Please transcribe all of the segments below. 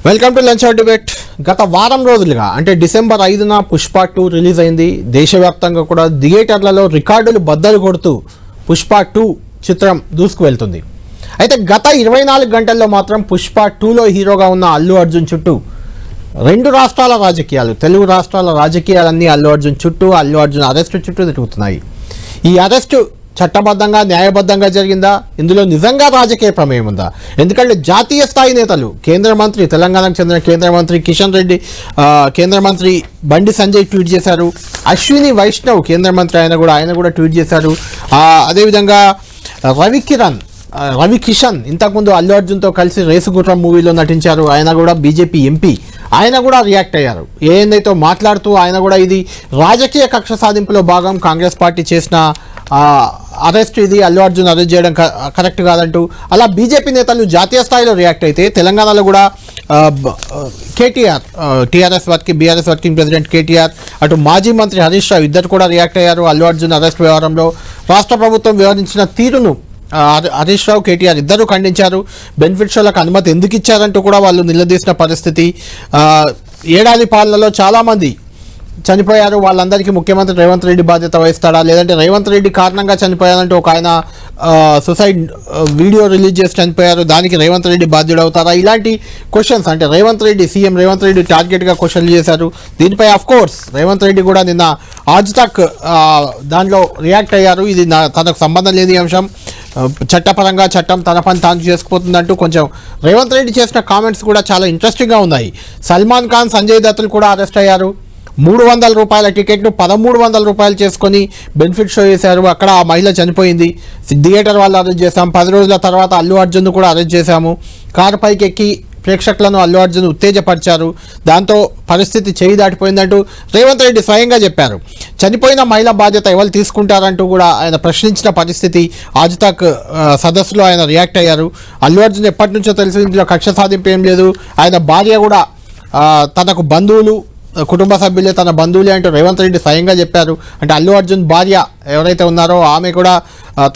Welcome to lunch hour debate. గత వారం రోజులుగా అంటే డిసెంబర్ 5న పుష్ప 2 రిలీజ్ అయింది. దేశవ్యాప్తంగా కూడా థియేటర్లలో రికార్డులు బద్దలు కొడుతూ పుష్ప 2 చిత్రం దూసుకు వెళ్తుంది. అయితే గత 24 గంటల్లో మాత్రం పుష్ప 2లో హీరోగా ఉన్న అల్లు అర్జున్ చుట్టూ రెండు రాష్ట్రాల రాజకీయాలు, తెలుగు రాష్ట్రాల రాజకీయాలన్నీ అల్లు అర్జున్ చుట్టూ, అల్లు అర్జున్ అరెస్టు చుట్టూ తిరుగుతున్నాయి. ఈ అరెస్టు చట్టబద్ధంగా న్యాయబద్ధంగా జరిగిందా? ఇందులో నిజంగా రాజకీయ ప్రమేయం ఉందా? ఎందుకంటే జాతీయ స్థాయి నేతలు, కేంద్ర మంత్రి, తెలంగాణకు చెందిన కేంద్ర మంత్రి కిషన్ రెడ్డి, కేంద్ర మంత్రి బండి సంజయ్ ట్వీట్ చేశారు. అశ్విని వైష్ణవ్ కేంద్ర మంత్రి, ఆయన కూడా ట్వీట్ చేశారు. అదేవిధంగా రవి కిషన్ ఇంతకుముందు అల్లు అర్జున్తో కలిసి రేసుగుర్రం మూవీలో నటించారు. ఆయన కూడా బీజేపీ ఎంపీ, ఆయన కూడా రియాక్ట్ అయ్యారు. ఏఎన్ఐతో మాట్లాడుతూ ఆయన కూడా ఇది రాజకీయ కక్ష సాధింపులో భాగం, కాంగ్రెస్ పార్టీ చేసిన అరెస్ట్, ఇది అల్లు అర్జున్ అరెస్ట్ చేయడం కరెక్ట్ కాదంటూ అలా బీజేపీ నేతలు జాతీయ స్థాయిలో రియాక్ట్ అయితే, తెలంగాణలో కూడా KTR, BRS working president KTR, అటు మాజీ మంత్రి హరీష్ రావు ఇద్దరు కూడా రియాక్ట్ అయ్యారు. అల్లు అర్జున్ అరెస్ట్ వ్యవహారంలో రాష్ట్ర ప్రభుత్వం వ్యవహరించిన తీరును హరీష్ రావు, కేటీఆర్ ఇద్దరు ఖండించారు. బెనిఫిట్ షోలకు అనుమతి ఎందుకు ఇచ్చారంటూ కూడా వాళ్ళు నిలదీసిన పరిస్థితి. ఏడాది పాలనలో చాలామంది చనిపోయారు, వాళ్ళందరికీ ముఖ్యమంత్రి రేవంత్ రెడ్డి బాధ్యత వహిస్తాడా, లేదంటే రేవంత్ రెడ్డి కారణంగా చనిపోయారంటే ఒక ఆయన సూసైడ్ వీడియో రిలీజ్ చేసి చనిపోయారు, దానికి రేవంత్ రెడ్డి బాధ్యుడు అవుతారా? ఇలాంటి క్వశ్చన్స్, అంటే సీఎం రేవంత్ రెడ్డి టార్గెట్గా క్వశ్చన్లు చేశారు. దీనిపై కోర్స్ రేవంత్ రెడ్డి కూడా నిన్న ఆజ్ తక్ దానిలో రియాక్ట్ అయ్యారు. ఇది తనకు సంబంధం లేని అంశం, చట్టపరంగా చట్టం తన పని తాను చేసుకుపోతుందంటూ కొంచెం రేవంత్ రెడ్డి చేసిన కామెంట్స్ కూడా చాలా ఇంట్రెస్టింగ్గా ఉన్నాయి. సల్మాన్ ఖాన్, సంజయ్ దత్తులు కూడా అరెస్ట్ అయ్యారు. 300 రూపాయల టికెట్ను 1300 రూపాయలు చేసుకొని బెనిఫిట్ షో చేశారు. అక్కడ ఆ మహిళ చనిపోయింది. థియేటర్ వాళ్ళు అరెస్ట్ చేశాం. 10 రోజుల తర్వాత అల్లు అర్జున్ కూడా అరెస్ట్ చేశాము. కారు పైకి ఎక్కి ప్రేక్షకులను అల్లు అర్జున్ ఉత్తేజపరిచారు. దాంతో పరిస్థితి చేయి దాటిపోయిందంటూ రేవంత్ రెడ్డి స్వయంగా చెప్పారు. చనిపోయిన మహిళ బాధ్యత ఎవరు తీసుకుంటారంటూ కూడా ఆయన ప్రశ్నించిన పరిస్థితి. ఆజ్ తక్ సదస్సులో ఆయన రియాక్ట్ అయ్యారు. అల్లు అర్జున్ ఎప్పటి నుంచో తెలిసి ఇందులో కక్ష సాధింపు ఏం లేదు, ఆయన భార్య కూడా తనకు బంధువులు, కుటుంబ సభ్యులే తన బంధువులే అంటూ రేవంత్ రెడ్డి స్వయంగా చెప్పారు. అంటే అల్లు అర్జున్ భార్య ఎవరైతే ఉన్నారో ఆమె కూడా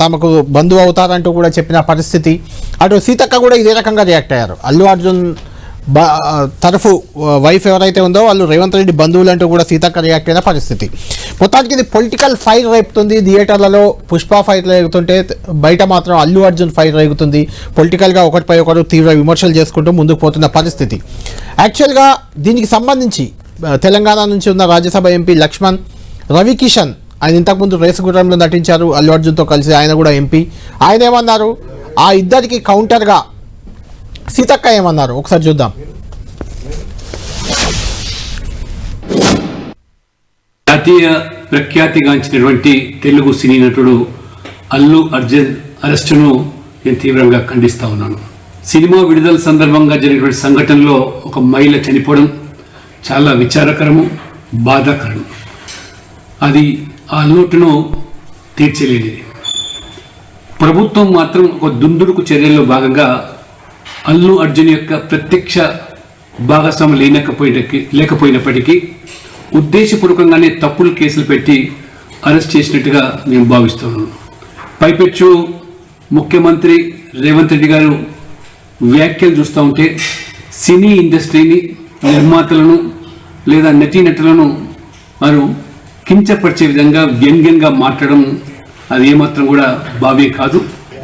తమకు బంధువు అవుతారంటూ కూడా చెప్పిన పరిస్థితి. అటు సీతక్క కూడా ఇదే రకంగా రియాక్ట్ అయ్యారు. అల్లు అర్జున్ తరఫు వైఫ్ ఎవరైతే ఉందో వాళ్ళు రేవంత్ రెడ్డి బంధువులు అంటూ కూడా సీతక్క రియాక్ట్ అయిన పరిస్థితి. మొత్తానికి ఇది పొలిటికల్ ఫైర్ రేపుతుంది. థియేటర్లలో పుష్ప ఫైర్ రేగుతుంటే బయట మాత్రం అల్లు అర్జున్ ఫైర్ రేగుతుంది. పొలిటికల్గా ఒకటిపై ఒకరు తీవ్ర విమర్శలు చేసుకుంటూ ముందుకు పోతున్న పరిస్థితి. యాక్చువల్గా దీనికి సంబంధించి తెలంగాణ నుంచి ఉన్న రాజ్యసభ ఎంపీ లక్ష్మణ్, రవి కిషన్, ఆయన ఇంతకుముందు రేసుగుర్రంలో నటించారు అల్లు అర్జున్తో కలిసి, ఆయన కూడా ఎంపీ. ఆయన ఏమన్నారు, ఆ ఇద్దరికి కౌంటర్గా సీతక్క ఏమన్నారు ఒకసారి చూద్దాం. జాతీయ ప్రఖ్యాతిగాంచినటువంటి తెలుగు సినీ నటుడు అల్లు అర్జున్ అరెస్టును నేను తీవ్రంగా ఖండిస్తా ఉన్నాను. సినిమా విడుదల సందర్భంగా జరిగినటువంటి సంఘటనలో ఒక మహిళ చనిపోవడం చాలా విచారకరము, బాధాకరం. అది ఆ లోటును తీర్చలేనిది. ప్రభుత్వం మాత్రం ఒక దుందుడుకు చర్యల్లో భాగంగా అల్లు అర్జున్ యొక్క ప్రత్యక్ష భాగస్వామి లేకపోయినప్పటికీ ఉద్దేశపూర్వకంగానే తప్పుడు కేసులు పెట్టి అరెస్ట్ చేసినట్టుగా మేము భావిస్తున్నాను. పైపెచ్చు ముఖ్యమంత్రి రేవంత్ రెడ్డి గారు వ్యాఖ్యలు చూస్తూ ఉంటే సినీ ఇండస్ట్రీని, నిర్మాతలను లేదా నటీనటులను వారు కించపరిచే విధంగా వ్యంగ్యంగా మాట్లాడడం అది ఏమాత్రం కూడా భావ్యం కాదు.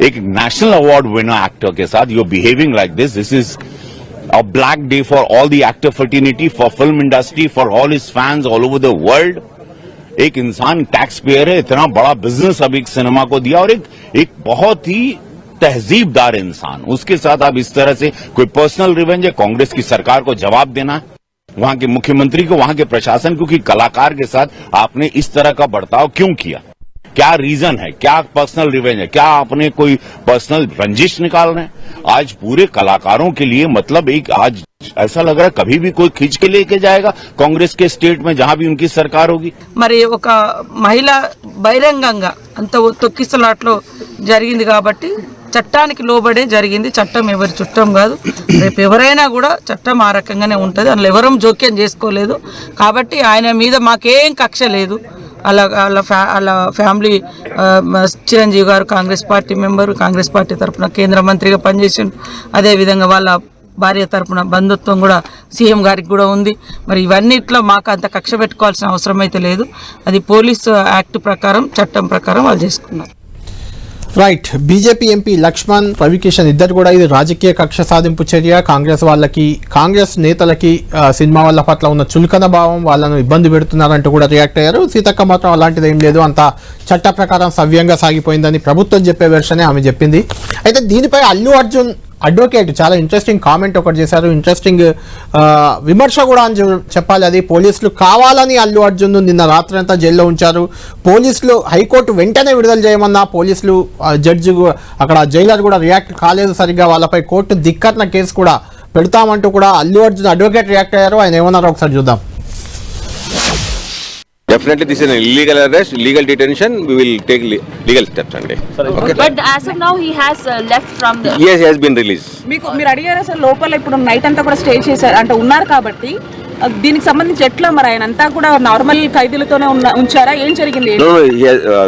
एक नेशनल अवार्ड विनर एक्टर के साथ you're behaving like this is a black day for all the actor fraternity, for film industry, for all his fans all over the world. एक इंसान टैक्स पेयर है, इतना बड़ा बिजनेस अभी cinema को दिया और एक बहुत ही तहजीबदार इंसान, उसके साथ आप इस तरह से कोई पर्सनल रिवेंज है? कांग्रेस की सरकार को जवाब देना है, वहां के मुख्यमंत्री को, वहां के प्रशासन को, कि कलाकार के साथ आपने इस तरह का बर्ताव क्यों किया? क्या रीजन है? क्या पर्सनल रिवेंज है? क्या आपने कोई पर्सनल रंजिश निकाल रहे हैं? आज पूरे कलाकारों के लिए मतलब एक आज ऐसा लग रहा है कभी भी कोई खींच के लेके जाएगा कांग्रेस के स्टेट में जहां भी उनकी सरकार होगी. మరి ఒక మహిళ బహిరంగంగా అంత తొక్కిసలాట్లో జరిగింది కాబట్టి చట్టానికి లోబడే జరిగింది. చట్టం ఎవరి చుట్టం కాదు. రేపు ఎవరైనా కూడా చట్టం ఆ రకంగానే ఉంటుంది. అందులో ఎవరం జోక్యం చేసుకోలేదు. కాబట్టి ఆయన మీద మాకేం కక్ష లేదు. అలా ఫ్యామిలీ చిరంజీవి గారు Congress party member, Congress party తరఫున కేంద్ర మంత్రిగా పనిచేసిండు. అదేవిధంగా వాళ్ళ భార్య తరపున బంధుత్వం కూడా సీఎం గారికి కూడా ఉంది. మరి ఇవన్నిట్లో మాకు అంత కక్ష పెట్టుకోవాల్సిన అవసరం అయితే లేదు. అది పోలీసు యాక్ట్ ప్రకారం, చట్టం ప్రకారం వాళ్ళు చేసుకున్నారు. Right. BJP MP Lakshman, Ravi Kishan ఇద్దరు కూడా ఇది రాజకీయ కక్ష సాధింపు చర్య, కాంగ్రెస్ నేతలకి సినిమా వాళ్ళ పట్ల ఉన్న చులకన భావం వాళ్ళను ఇబ్బంది పెడుతున్నారంటూ కూడా రియాక్ట్ అయ్యారు. సీతక్క మాత్రం అలాంటిది ఏం లేదు, అంత చట్ట ప్రకారం సవ్యంగా సాగిపోయిందని ప్రభుత్వం చెప్పే వెర్షనే ఆమె చెప్పింది. అయితే దీనిపై అల్లు అర్జున్ అడ్వకేట్ చాలా ఇంట్రెస్టింగ్ కామెంట్ ఒకటి చేశారు. ఇంట్రెస్టింగ్ విమర్శ కూడా అని చెప్పాలి. అది పోలీసులు కావాలని అల్లు అర్జున్ నిన్న రాత్రి అంతా జైల్లో ఉంచారు. పోలీసులు హైకోర్టు వెంటనే విడుదల చేయమన్నా పోలీసులు జడ్జి అక్కడ జైలర్ కూడా రియాక్ట్ కాలేదు సరిగ్గా, వాళ్ళపై కోర్టు ధిక్కరణ కేసు కూడా పెడతామంటూ కూడా అల్లు అర్జున్ అడ్వకేట్ రియాక్ట్ అయ్యారు. ఆయన ఏమన్నారో ఒకసారి చూద్దాం. Definitely, this is an illegal arrest, illegal detention. We will take legal steps on it. Okay. But as of now, he has left from the. Yes, he has been released. మీరు అడిగారు అసలు లోపల ఇప్పుడు నైట్ అంతా కూడా stay చేశారు అంటే ఉన్నారు కాబట్టి దీనికి సంబంధించి ఎట్లా మరి ఆయన అంతా కూడా నార్మల్ ఖైదీలతోనే ఉంచారా, ఏం జరిగింది? No,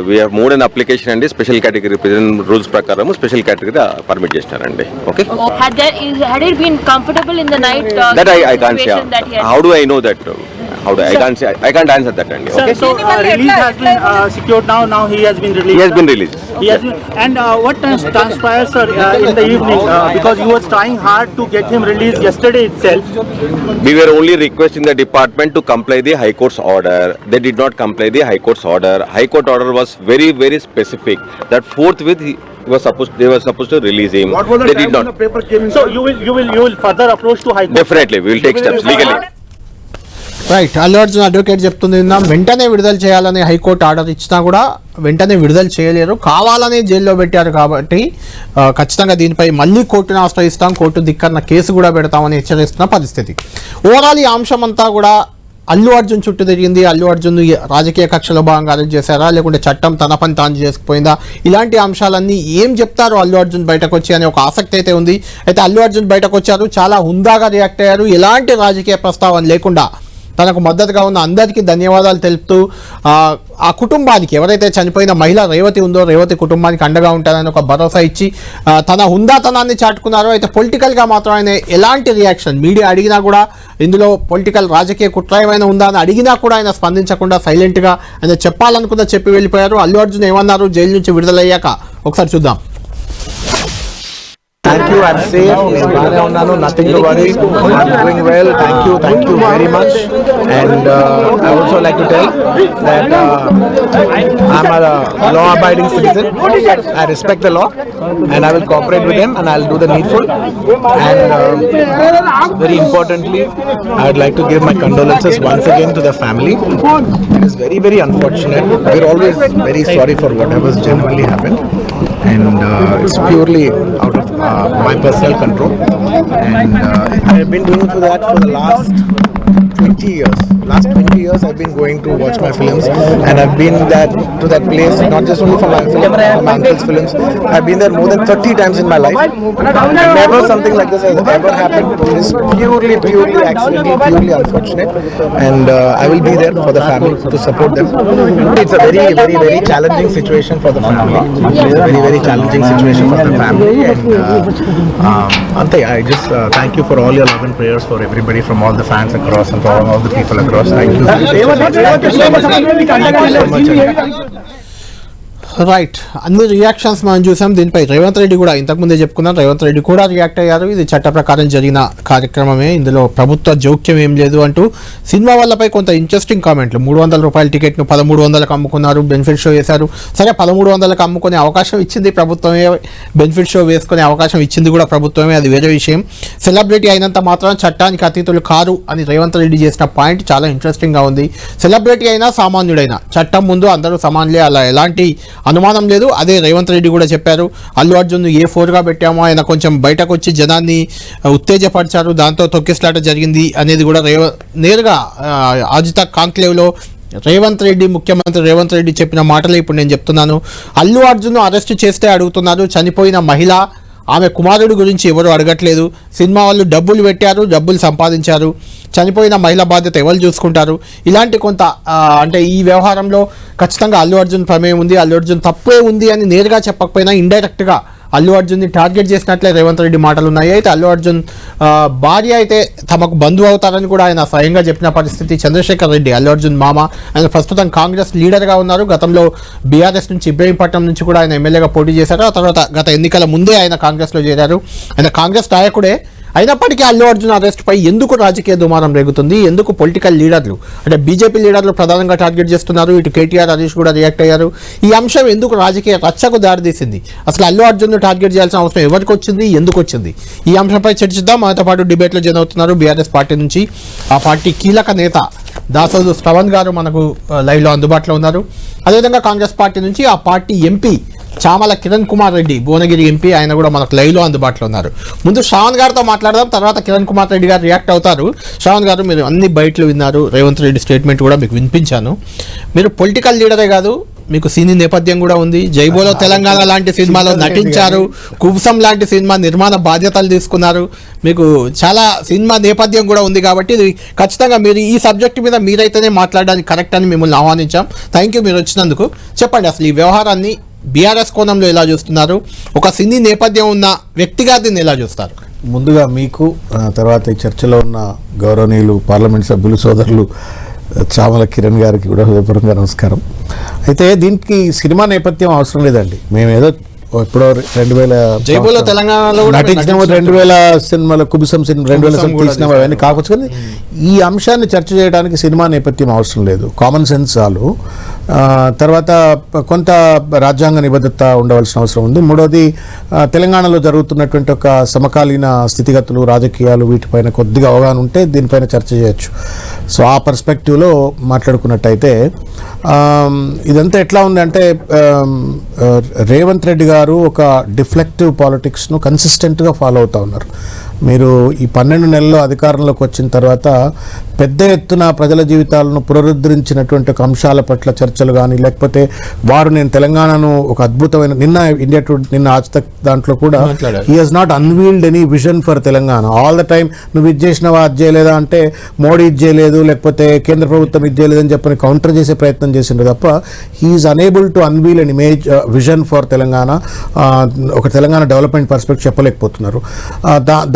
we have moved an application and special category present rules prakaram special category permit చేస్తారండి. Okay. Had it been comfortable in the night? That I can't say. How do I know that? I can't answer that. Okay. So release has been secured now. Now he has been released. He has been released. He has been, and what transpires, sir, in the evening because you were trying hard to get him released yesterday itself. We were only requesting the department to comply the High Court's order. They did not comply the High Court's order. High Court order was very, very specific that forthwith they were supposed to release him. They did not. So you will further approach to High Court. Definitely, we will take steps legally. Right. Allu Arjun advocate చెప్తుంది వెంటనే విడుదల చేయాలని high court order ఇచ్చినా కూడా వెంటనే విడుదల చేయలేరు, కావాలని జైల్లో పెట్టారు కాబట్టి ఖచ్చితంగా దీనిపై మళ్ళీ కోర్టును ఆశ్రయిస్తాం, కోర్టు ధిక్కరణ కేసు కూడా పెడతామని హెచ్చరిస్తున్న పరిస్థితి. ఓవరాల్ ఈ అంశం అంతా కూడా అల్లు అర్జున్ చుట్టూ తిరిగింది. అల్లు అర్జున్ రాజకీయ కక్షలో భాగంగా అరెస్ట్ చేశారా, లేకుంటే చట్టం తన పని తాను చేసుకుపోయిందా, ఇలాంటి అంశాలన్నీ ఏం చెప్తారు అల్లు అర్జున్ బయటకు వచ్చి అనే ఒక ఆసక్తి అయితే ఉంది. అయితే అల్లు అర్జున్ బయటకు వచ్చారు, చాలా హుందాగా రియాక్ట్ అయ్యారు. ఎలాంటి రాజకీయ ప్రస్తావన లేకుండా తనకు మద్దతుగా ఉన్న అందరికీ ధన్యవాదాలు తెలుపుతూ ఆ కుటుంబానికి, ఎవరైతే చనిపోయిన మహిళ రేవతి ఉందో రేవతి కుటుంబానికి అండగా ఉంటారని ఒక భరోసా ఇచ్చి తన హుందాతనాన్ని చాటుకున్నారో. అయితే పొలిటికల్గా మాత్రం ఆయన ఎలాంటి రియాక్షన్, మీడియా అడిగినా కూడా ఇందులో పొలిటికల్ రాజకీయ కుట్ర ఏమైనా ఉందా అని అడిగినా కూడా ఆయన స్పందించకుండా సైలెంట్గా ఆయన చెప్పాలనుకున్నా చెప్పి వెళ్ళిపోయారు. అల్లు అర్జున్ ఏమన్నారు జైలు నుంచి విడుదలయ్యాక ఒకసారి చూద్దాం. Thank you, I'm safe. నేను ఉన్నాను, nothing to worry. I'm doing well. Thank you very much. And I also like to tell that I'm a law-abiding citizen. I respect the law, and I will cooperate with them, and I'll do the needful. And very importantly, I would like to give my condolences once again to the family. It is very, very unfortunate. We're always very sorry for whatever's genuinely happened. And it's purely out of my personal control, and I've been doing that for the last 20 years. Last 20 years I've been going to watch my films, and I've been to that place not just only for my film, for my uncle's films. I've been there more than 30 times in my life, and never something like this has ever happened. It is purely accidental, purely unfortunate, and I will be there for the family to support them. It's a very, very, very challenging situation for the family. It's a very, very challenging situation for the family, and Ante, I just thank you for all your love and prayers for everybody, from all the fans across and for all the people across. Thank you so much. Right. అన్ని reactions మనం చూసాం. దీనిపై రేవంత్ రెడ్డి కూడా ఇంతకుముందే చెప్పుకున్నాం, రేవంత్ రెడ్డి కూడా react అయ్యారు. ఇది చట్ట ప్రకారం జరిగిన కార్యక్రమమే, ఇందులో ప్రభుత్వ జోక్యం ఏం లేదు అంటూ సినిమా వాళ్ళపై కొంత ఇంట్రెస్టింగ్ కామెంట్లు. 300 రూపాయల టికెట్ను 1300కు అమ్ముకున్నారు, బెనిఫిట్ షో వేశారు. సరే, 1300కు అమ్ముకునే అవకాశం ఇచ్చింది ప్రభుత్వమే, బెనిఫిట్ షో వేసుకునే అవకాశం ఇచ్చింది కూడా ప్రభుత్వమే, అది వేరే విషయం. సెలబ్రిటీ అయినంత మాత్రం చట్టానికి అతీతులు కారు అని రేవంత్ రెడ్డి చేసిన పాయింట్ చాలా ఇంట్రెస్టింగ్గా ఉంది. సెలబ్రిటీ అయినా సామాన్యుడైనా చట్టం ముందు అందరూ సమానులే, అలా ఎలాంటి అనుమానం లేదు. అదే రేవంత్ రెడ్డి కూడా చెప్పారు. అల్లు అర్జున్ A4గా పెట్టామో, ఆయన కొంచెం బయటకు వచ్చి జనాన్ని ఉత్తేజపరిచారు, దాంతో తొక్కిసలాట జరిగింది అనేది కూడా నేరుగా ఆజితా కాంక్లేవ్లో ముఖ్యమంత్రి రేవంత్ రెడ్డి చెప్పిన మాటలే ఇప్పుడు నేను చెప్తున్నాను. అల్లు అర్జున్ అరెస్ట్ చేస్తే అడుగుతున్నారు, చనిపోయిన మహిళ ఆమె కుమారుడు గురించి ఎవరు అడగట్లేదు. సినిమా వాళ్ళు డబ్బులు పెట్టారు, డబ్బులు సంపాదించారు, చనిపోయిన మహిళ బాధ్యత ఎవరు చూసుకుంటారు. ఇలాంటి కొంత అంటే ఈ వ్యవహారంలో ఖచ్చితంగా అల్లు అర్జున్ ప్రమేయం ఉంది, అల్లు అర్జున్ తప్పే ఉంది అని నేరుగా చెప్పకపోయినా ఇండైరెక్ట్గా అల్లు అర్జున్ని టార్గెట్ చేసినట్లే రేవంత్ రెడ్డి మాటలు ఉన్నాయి. అయితే అల్లు అర్జున్ భార్య అయితే తమకు బంధువు అవుతారని కూడా ఆయన స్వయంగా చెప్పిన పరిస్థితి. చంద్రశేఖర్ రెడ్డి అల్లు అర్జున్ మామ, ఆయన ప్రస్తుతం కాంగ్రెస్ లీడర్గా ఉన్నారు. గతంలో బీఆర్ఎస్ నుంచి ఇబ్రహీంపట్నం నుంచి కూడా ఆయన ఎమ్మెల్యేగా పోటీ చేశారు. ఆ తర్వాత గత ఎన్నికల ముందే ఆయన కాంగ్రెస్లో చేరారు. ఆయన కాంగ్రెస్ నాయకుడే. అయినప్పటికీ అల్లు అర్జున్ అరెస్ట్పై ఎందుకు రాజకీయ దుమారం రేగుతుంది, ఎందుకు పొలిటికల్ లీడర్లు అంటే బీజేపీ లీడర్లు ప్రధానంగా టార్గెట్ చేస్తున్నారు, ఇటు కేటీఆర్ హరీష్ కూడా రియాక్ట్ అయ్యారు. ఈ అంశం ఎందుకు రాజకీయ రచ్చకు దారితీసింది, అసలు అల్లు అర్జున్ను టార్గెట్ చేయాల్సిన అవసరం ఎవరికి వచ్చింది, ఎందుకు వచ్చింది, ఈ అంశంపై చర్చిద్దాం. మనతో పాటు డిబేట్లో జాయిన్ అవుతున్నారు బీఆర్ఎస్ పార్టీ నుంచి ఆ పార్టీ కీలక నేత దాసోజు శ్రవణ్ గారు మనకు లైవ్లో అందుబాటులో ఉన్నారు. అదేవిధంగా కాంగ్రెస్ పార్టీ నుంచి ఆ party MP Chamala Kiran Kumar Reddy, Bhuvanagiri MP, ఆయన కూడా మనకు లైవ్లో అందుబాటులో ఉన్నారు. ముందు శ్రావణ్ గారితో మాట్లాడదాం, తర్వాత కిరణ్ కుమార్ రెడ్డి గారు రియాక్ట్ అవుతారు. శ్రావణ్ గారు, మీరు అన్ని బయటలు విన్నారు, రేవంత్ రెడ్డి స్టేట్మెంట్ కూడా మీకు వినిపించాను. మీరు పొలిటికల్ లీడరే కాదు, మీకు సినీ నేపథ్యం కూడా ఉంది. జైబోలో తెలంగాణ లాంటి సినిమాలో నటించారు, కుబ్సం లాంటి సినిమా నిర్మాణ బాధ్యతలు తీసుకున్నారు, మీకు చాలా సినిమా నేపథ్యం కూడా ఉంది. కాబట్టి ఇది ఖచ్చితంగా మీరు ఈ సబ్జెక్ట్ మీద మీరైతేనే మాట్లాడడానికి కరెక్ట్ అని మిమ్మల్ని ఆహ్వానించాం. థ్యాంక్ యూ మీరు వచ్చినందుకు. చెప్పండి, అసలు ఈ వ్యవహారాన్ని బీఆర్ఎస్ కోణంలో ఎలా చూస్తున్నారు, ఒక సినీ నేపథ్యం ఉన్న వ్యక్తిగా దీన్ని ఎలా చూస్తారు? ముందుగా మీకు, తర్వాత ఈ చర్చలో ఉన్న గౌరవనీయులు పార్లమెంట్ సభ్యులు సోదరులు చామల కిరణ్ గారికి కూడా హృదయపూర్వకంగా నమస్కారం. అయితే దీనికి సినిమా నేపథ్యం అవసరం లేదండి. మేము ఏదో ఇప్పుడు 2000 తెలంగాణలో నటించిన 2000 సినిమాలు, కుబుసం సినిమా 2000 తీసిన అవన్నీ కావచ్చు. కానీ ఈ అంశాన్ని చర్చ చేయడానికి సినిమా నేపథ్యం అవసరం లేదు, కామన్ సెన్స్ చాలు. తర్వాత కొంత రాజ్యాంగ నిబద్ధత ఉండవలసిన అవసరం ఉంది. మూడోది, తెలంగాణలో జరుగుతున్నటువంటి ఒక సమకాలీన స్థితిగతులు, రాజకీయాలు, వీటిపైన కొద్దిగా అవగాహన ఉంటే దీనిపైన చర్చ చేయొచ్చు. సో ఆ పర్స్పెక్టివ్లో మాట్లాడుకున్నట్టయితే ఇదంతా ఎట్లా ఉంది అంటే, రేవంత్ రెడ్డి గారు ఒక డిఫ్లెక్టివ్ పాలిటిక్స్ను కన్సిస్టెంట్గా ఫాలో అవుతూ ఉన్నారు. మీరు ఈ 12 నెలల్లో అధికారంలోకి వచ్చిన తర్వాత పెద్ద ఎత్తున ప్రజల జీవితాలను పునరుద్ధరించినటువంటి ఒక అంశాల పట్ల చర్చలు కానీ, లేకపోతే వారు నేను తెలంగాణను ఒక అద్భుతమైన, నిన్న ఆజ్ తక్ దాంట్లో కూడా he has not unveiled any vision for Telangana. All the time నువ్వు ఇది చేసినావా, అది చేయలేదా అంటే మోడీ ఇది చేయలేదు, లేకపోతే కేంద్ర ప్రభుత్వం ఇది చేయలేదని చెప్పని కౌంటర్ చేసే ప్రయత్నం చేసిండ్రు తప్ప he is unable to unveil an image vision for Telangana, ఒక తెలంగాణ డెవలప్మెంట్ పర్స్పెక్ట్ చెప్పలేకపోతున్నారు.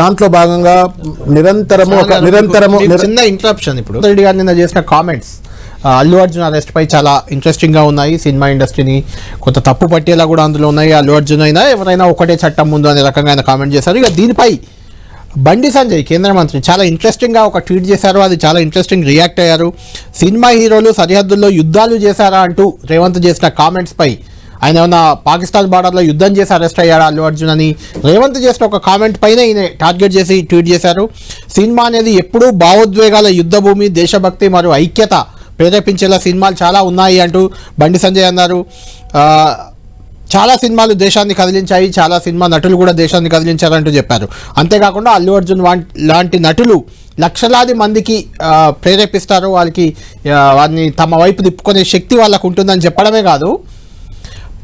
దాంట్లో భాగంగా నిరంతరము చిన్న ఇంటరప్షన్. ఇప్పుడు రెడ్డి గారు నిన్న చేసిన కామెంట్స్ అల్లు అర్జున్ అరెస్ట్ పై చాలా ఇంట్రెస్టింగ్ గా ఉన్నాయి. సినిమా ఇండస్ట్రీని కొంత తప్పు పట్టేలా కూడా అందులో ఉన్నాయి. అల్లు అర్జున్ అయినా ఎవరైనా ఒకటే చట్టం ముందు అనే రకంగా ఆయన కామెంట్ చేశారు. ఇక దీనిపై బండి సంజయ్ కేంద్ర మంత్రి చాలా ఇంట్రెస్టింగ్గా ఒక ట్వీట్ చేశారు. అది చాలా ఇంట్రెస్టింగ్, రియాక్ట్ అయ్యారు. సినిమా హీరోలు సరిహద్దుల్లో యుద్ధాలు చేశారా అంటూ రేవంత్ చేసిన కామెంట్స్ పై ఆయన ఏమన్నా పాకిస్తాన్ బార్డర్లో యుద్ధం చేసి అరెస్ట్ అయ్యాడా అల్లు అర్జున్ అని రేవంత్ చేసిన ఒక కామెంట్ పైన ఈయన టార్గెట్ చేసి ట్వీట్ చేశారు. సినిమా అనేది ఎప్పుడూ భావోద్వేగాల యుద్ధభూమి, దేశభక్తి మరియు ఐక్యత ప్రేరేపించేలా సినిమాలు చాలా ఉన్నాయి అంటూ బండి సంజయ్ అన్నారు. చాలా సినిమాలు దేశాన్ని కదిలించాయి, చాలా సినిమా నటులు కూడా దేశాన్ని కదిలించారంటూ చెప్పారు. అంతేకాకుండా అల్లు అర్జున్ లాంటి నటులు లక్షలాది మందికి ప్రేరేపిస్తారు, వారిని తమ వైపు తిప్పుకునే శక్తి వాళ్ళకు ఉంటుందని చెప్పడమే కాదు,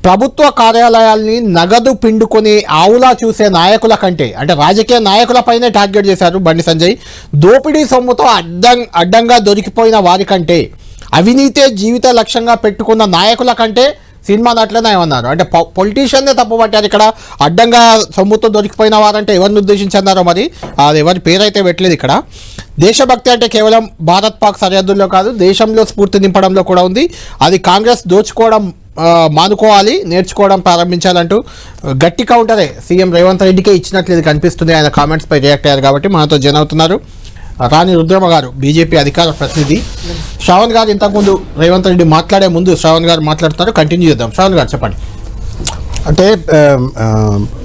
ప్రభుత్వ కార్యాలయాల్ని నగదు పిండుకొని ఆవులా చూసే నాయకుల కంటే, అంటే రాజకీయ నాయకులపైనే టార్గెట్ చేశారు బండి సంజయ్. దోపిడీ సొమ్ముతో అడ్డంగా దొరికిపోయిన వారి కంటే, అవినీతే జీవిత లక్ష్యంగా పెట్టుకున్న నాయకుల కంటే సినిమా నటులనే ఏమన్నారు అంటే పొలిటీషియన్నే తప్పు పట్టారు. ఇక్కడ అడ్డంగా సొమ్ముతో దొరికిపోయిన వారంటే ఎవరిని ఉద్దేశించి అన్నారో మరి అది ఎవరి పేరైతే పెట్టలేదు. ఇక్కడ దేశభక్తి అంటే కేవలం భారత్ పాక్ సరిహద్దుల్లో కాదు, దేశంలో స్ఫూర్తి నింపడంలో కూడా ఉంది. అది కాంగ్రెస్ దోచుకోవడం మానుకోవాలి, నేర్చుకోవడం ప్రారంభించాలంటూ గట్టి కౌంటరే సీఎం రేవంత్ రెడ్డికే ఇచ్చినట్లు ఇది కనిపిస్తుంది. ఆయన కామెంట్స్ పై రియాక్ట్ అయ్యారు కాబట్టి మనతో జన అవుతున్నారు రాణి రుద్రమ గారు, బీజేపీ అధికార ప్రతినిధి. శ్రావణ్ గారు ఇంతకుముందు రేవంత్ రెడ్డి మాట్లాడే ముందు శ్రావణ్ గారు మాట్లాడుతున్నారు, కంటిన్యూ చేద్దాం. శ్రావణ్ గారు చెప్పండి. అంటే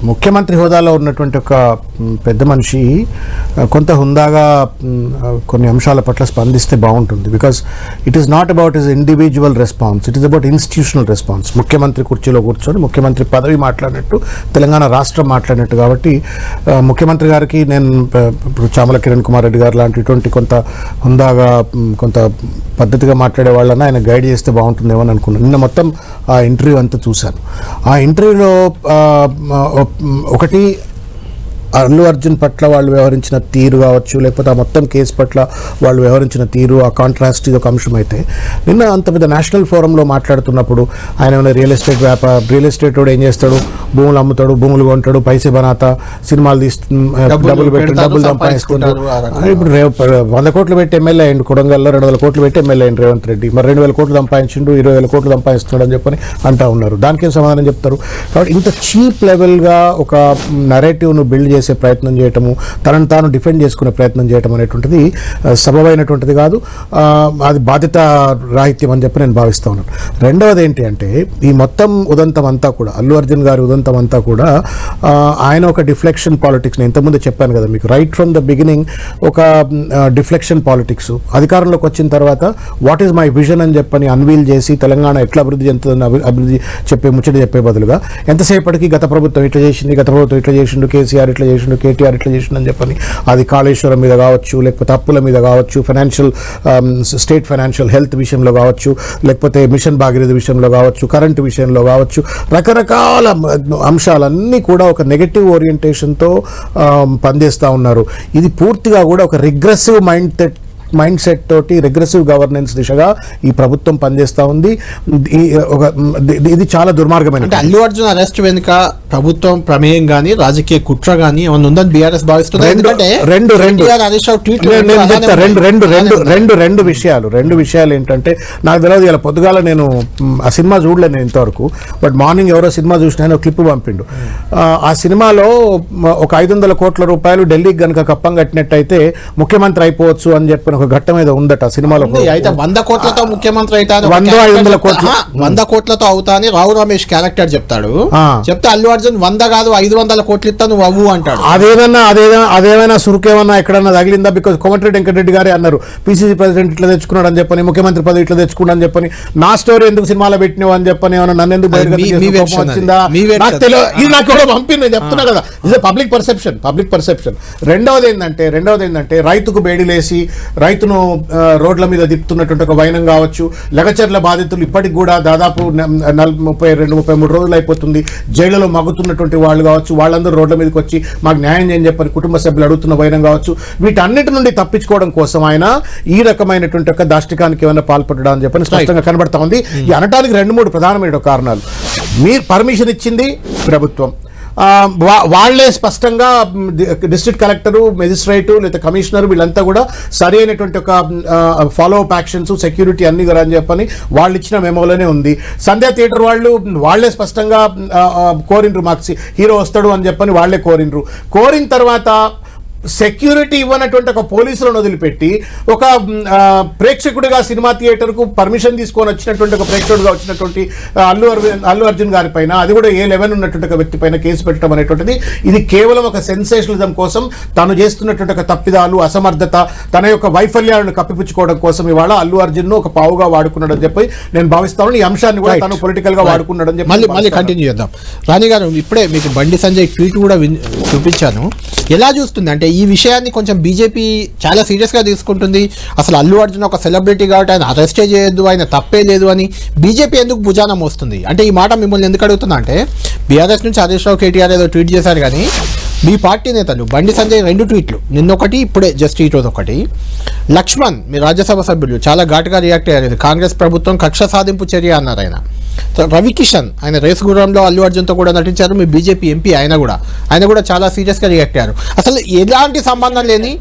ముఖ్యమంత్రి హోదాలో ఉన్నటువంటి ఒక పెద్ద మనిషి కొంత హుందాగా కొన్ని అంశాల పట్ల స్పందిస్తే బాగుంటుంది. Because it is not about his individual response, it is about institutional response. ముఖ్యమంత్రి కుర్చీలో కూర్చొని ముఖ్యమంత్రి పదవి మాట్లాడినట్టు, తెలంగాణ రాష్ట్రం మాట్లాడినట్టు. కాబట్టి ముఖ్యమంత్రి గారికి నేను ఇప్పుడు చామల కిరణ్ కుమార్ రెడ్డి గారు లాంటి ఇటువంటి కొంత హుందాగా, కొంత పద్ధతిగా మాట్లాడే వాళ్ళని ఆయన గైడ్ చేస్తే బాగుంటుందేమో అని అనుకున్నాను. నిన్న మొత్తం ఆ ఇంటర్వ్యూ అంతా చూశాను. ఆ ఇంటర్వ్యూలో ఒకటి అల్లు అర్జున్ పట్ల వాళ్ళు వ్యవహరించిన తీరు కావచ్చు, లేకపోతే ఆ మొత్తం కేసు పట్ల వాళ్ళు వ్యవహరించిన తీరు, ఆ కాంట్రాస్ట్ ఇది ఒక అంశం అయితే, నిన్న అంత పెద్ద నేషనల్ ఫోరంలో మాట్లాడుతున్నప్పుడు ఆయన ఏమైనా రియల్ ఎస్టేట్ వాడు ఏం చేస్తాడు, భూములు అమ్ముతాడు, భూములు కొంటాడు, పైసే బనాతా, సినిమాలు డబ్బులు పెట్టి డబ్బులు సంపాదిస్తుంటారు. ఇప్పుడు 100 కోట్లు పెట్టి ఎమ్మెల్యే అయ్యిండు కొడంగల్లో, 200 కోట్లు పెట్టి ఎమ్మెల్యే అయ్యిండు రేవంత్ రెడ్డి. మరి 2,000 కోట్లు సంపాదించిండు, 20,000 కోట్లు సంపాదిస్తున్నాడు అని చెప్పని అంటా ఉన్నారు. దానికేం సమాధానం చెప్తారు? కాబట్టి ఇంత చీప్ లెవెల్గా ఒక నరేటివ్ను బిల్డ్ చేసే ప్రయత్నం చేయటము, తనను తాను డిఫెండ్ చేసుకునే ప్రయత్నం చేయటం అనేటువంటిది సబబైనటువంటిది కాదు, అది బాధ్యత రాహిత్యం అని చెప్పి నేను భావిస్తూ ఉన్నాను. రెండవది ఏంటి అంటే, ఈ మొత్తం ఉదంతం అంతా కూడా, అల్లు అర్జున్ గారి ఉదంతం అంతా కూడా ఆయన ఒక డిఫ్లెక్షన్ పాలిటిక్స్, నేను ఇంతకుముందు చెప్పాను కదా మీకు, రైట్ ఫ్రమ్ ద బిగినింగ్ ఒక డిఫ్లెక్షన్ పాలిటిక్స్, అధికారంలోకి వచ్చిన తర్వాత వాట్ ఈజ్ మై విజన్ అని చెప్పని అన్వీల్ చేసి తెలంగాణ ఎట్లా అభివృద్ధి చెందుతుందని అభివృద్ధి ముచ్చట చెప్పే బదులుగా ఎంతసేపటికి గత ప్రభుత్వం ఇట్లా చేసింది, గత ప్రభుత్వం ఇట్లా చేసిండు, కేసీఆర్ ఇట్లా చేసిండు, కేటీఆర్ ఇట్లా చేసిండు అని చెప్పని, అది కాళేశ్వరం మీద కావచ్చు, లేకపోతే అప్పుల మీద కావచ్చు, స్టేట్ ఫైనాన్షియల్ హెల్త్ విషయంలో కావచ్చు, లేకపోతే మిషన్ భాగీరథి విషయంలో కావచ్చు, కరెంటు విషయంలో కావచ్చు, రకరకాల అంశాలన్నీ కూడా ఒక నెగటివ్ ఓరియంటేషన్తో పనిచేస్తూ ఉన్నారు. ఇది పూర్తిగా కూడా ఒక రిగ్రెసివ్ మైండ్ సెట్ తోటి రిగ్రెసివ్ గవర్నెన్స్ దిశగా ఈ ప్రభుత్వం పనిచేస్తూ ఉంది. ఇది చాలా దుర్మార్గమైన. అంటే అల్లు అర్జున్ అరెస్ట్ వెనుక ప్రభుత్వం ప్రమేయం గానీ రాజకీయ కుట్ర గానీ ఏమన్నా ఉందని బీఆర్ఎస్ భావిస్తుంది. రెండు విషయాలు ఏంటంటే, నాకు తెలియదు, ఇలా పొద్దుగాల నేను ఆ సినిమా చూడలేదు నేను ఇంతవరకు, బట్ మార్నింగ్ ఎవరో సినిమా చూసిన క్లిప్ పంపిండు. ఆ సినిమాలో ఒక 500 కోట్ల రూపాయలు ఢిల్లీకి గనక కప్పం కట్టినట్టయితే ముఖ్యమంత్రి అయిపోవచ్చు అని చెప్పిన ఒక ఘట్టం ఏదో ఉందట సినిమాలో. అయితే 100 కోట్లతో ముఖ్యమంత్రి అవుతా, 100 కోట్లతో అవుతా అని రావు రమేష్ క్యారెక్టర్ చెప్తాడు. చెప్తే అల్లు అర్జున్ 100 కాదు 500 కోట్లు ఇస్తా నువ్వు అవ్వు అంటాడు. అదేమైనా సురుకేమన్నా ఎక్కడన్నా తగిలిందా? బికాజ్ కోమటిరెడ్డి వెంకటరెడ్డి గారే అన్నారు, పిసిసి ప్రెసిడెంట్ ఇట్లా తెచ్చుకున్నాడు అని చెప్పని, ముఖ్యమంత్రి పదవి ఇట్లా తెచ్చుకున్నాడు అని చెప్పని, నా స్టోరీ ఎందుకు సినిమాలో పెట్టినావు అని చెప్పని, ఏమన్నా నన్ను ఎందుకు వచ్చిందా? ఇది నాకు కూడా పంపి నేను చెప్తున్నా కదా, ఇది పబ్లిక్ పర్సెప్షన్. రెండవది ఏంటంటే రైతుకు బేడీలేసి రైతును రోడ్ల మీద దిప్పుతున్నటువంటి ఒక వైనం కావచ్చు, లగచర్ల బాధితులు ఇప్పటికి కూడా దాదాపు 32-33 రోజులు అయిపోతుంది జైళ్లలో మగ్గుతున్నటువంటి వాళ్ళు కావచ్చు, వాళ్ళందరూ రోడ్ల మీదకి వచ్చి మాకు న్యాయం చేయని చెప్పని కుటుంబ సభ్యులు అడుగుతున్న వైనం కావచ్చు, వీటన్నిటి నుండి తప్పించుకోవడం కోసం ఆయన ఈ రకమైనటువంటి ఒక దాష్టికానికి ఏమైనా పాల్పడడం అని చెప్పని స్పష్టంగా కనబడతా ఉంది. ఈ అనటానికి 2-3 ప్రధానమైన కారణాలు. మీరు పర్మిషన్ ఇచ్చింది ప్రభుత్వం, వాళ్లే స్పష్టంగా డిస్ట్రిక్ట్ కలెక్టరు, మెజిస్ట్రేటు లేదా కమిషనర్ వీళ్ళంతా కూడా సరి అయినటువంటి ఒక ఫాలో అప్ యాక్షన్స్, సెక్యూరిటీ అన్ని కూడా అని చెప్పని వాళ్ళు ఇచ్చిన మెమోలోనే ఉంది. సంధ్యా థియేటర్ వాళ్లే స్పష్టంగా కోరిండ్రు, మాకు హీరో వస్తాడు అని చెప్పని వాళ్లే కోరిన తర్వాత సెక్యూరిటీ ఇవ్వనటువంటి ఒక పోలీసులను వదిలిపెట్టి ఒక ప్రేక్షకుడిగా సినిమా థియేటర్కు పర్మిషన్ తీసుకొని వచ్చినటువంటి ఒక ప్రేక్షకుడిగా వచ్చినటువంటి అల్లు అర్జున్ గారి పైన, అది కూడా A11 ఉన్నటువంటి ఒక వ్యక్తి పైన కేసు పెట్టడం అనేటువంటిది ఇది కేవలం ఒక సెన్సేషనలిజం కోసం, తను చేస్తున్నటువంటి ఒక తప్పిదాలు, అసమర్థత, తన యొక్క వైఫల్యాలను కప్పిపుచ్చుకోవడం కోసం ఇవాళ అల్లు అర్జున్ ఒక పావుగా వాడుకున్నాడు అని చెప్పి నేను భావిస్తాను. ఈ అంశాన్ని కూడా తను పొలిటికల్ గా వాడుకున్నాడు అని చెప్పి మళ్ళీ కంటిన్యూ చేద్దాం. రాణి గారు, ఇప్పుడే మీకు బండి సంజయ్ ట్వీట్ కూడా చూపించాను. ఎలా చూస్తుంది అంటే ఈ విషయాన్ని కొంచెం బీజేపీ చాలా సీరియస్గా తీసుకుంటుంది. అసలు అల్లు అర్జున్ ఒక సెలబ్రిటీ కాబట్టి ఆయన అరెస్టే చేయొద్దు, ఆయన తప్పే లేదు అని బీజేపీ ఎందుకు భుజానం వస్తుంది అంటే, ఈ మాట మిమ్మల్ని ఎందుకు అడుగుతున్నా అంటే, బీఆర్ఎస్ నుంచి హరీష్ రావు, కేటీఆర్ ఏదో ట్వీట్ చేశారు కానీ మీ పార్టీ నేతలు బండి సంజయ్ 2 ట్వీట్లు, నిన్నొకటి ఇప్పుడే జస్ట్ ఈరోజు ఒకటి. లక్ష్మణ్, మీ రాజ్యసభ సభ్యులు, చాలా ఘాటుగా రియాక్ట్ అయ్యారు. కాంగ్రెస్ ప్రభుత్వం కక్ష సాధింపు చర్య అన్నారు ఆయన. రవికిషన్, ఆయన రేసు గుర్రంలో అల్లు అర్జున్తో కూడా నటించారు, మీ బీజేపీ ఎంపీ ఆయన కూడా చాలా సీరియస్గా రియాక్ట్ అయ్యారు. అసలు ఎలాంటి సంబంధం లేని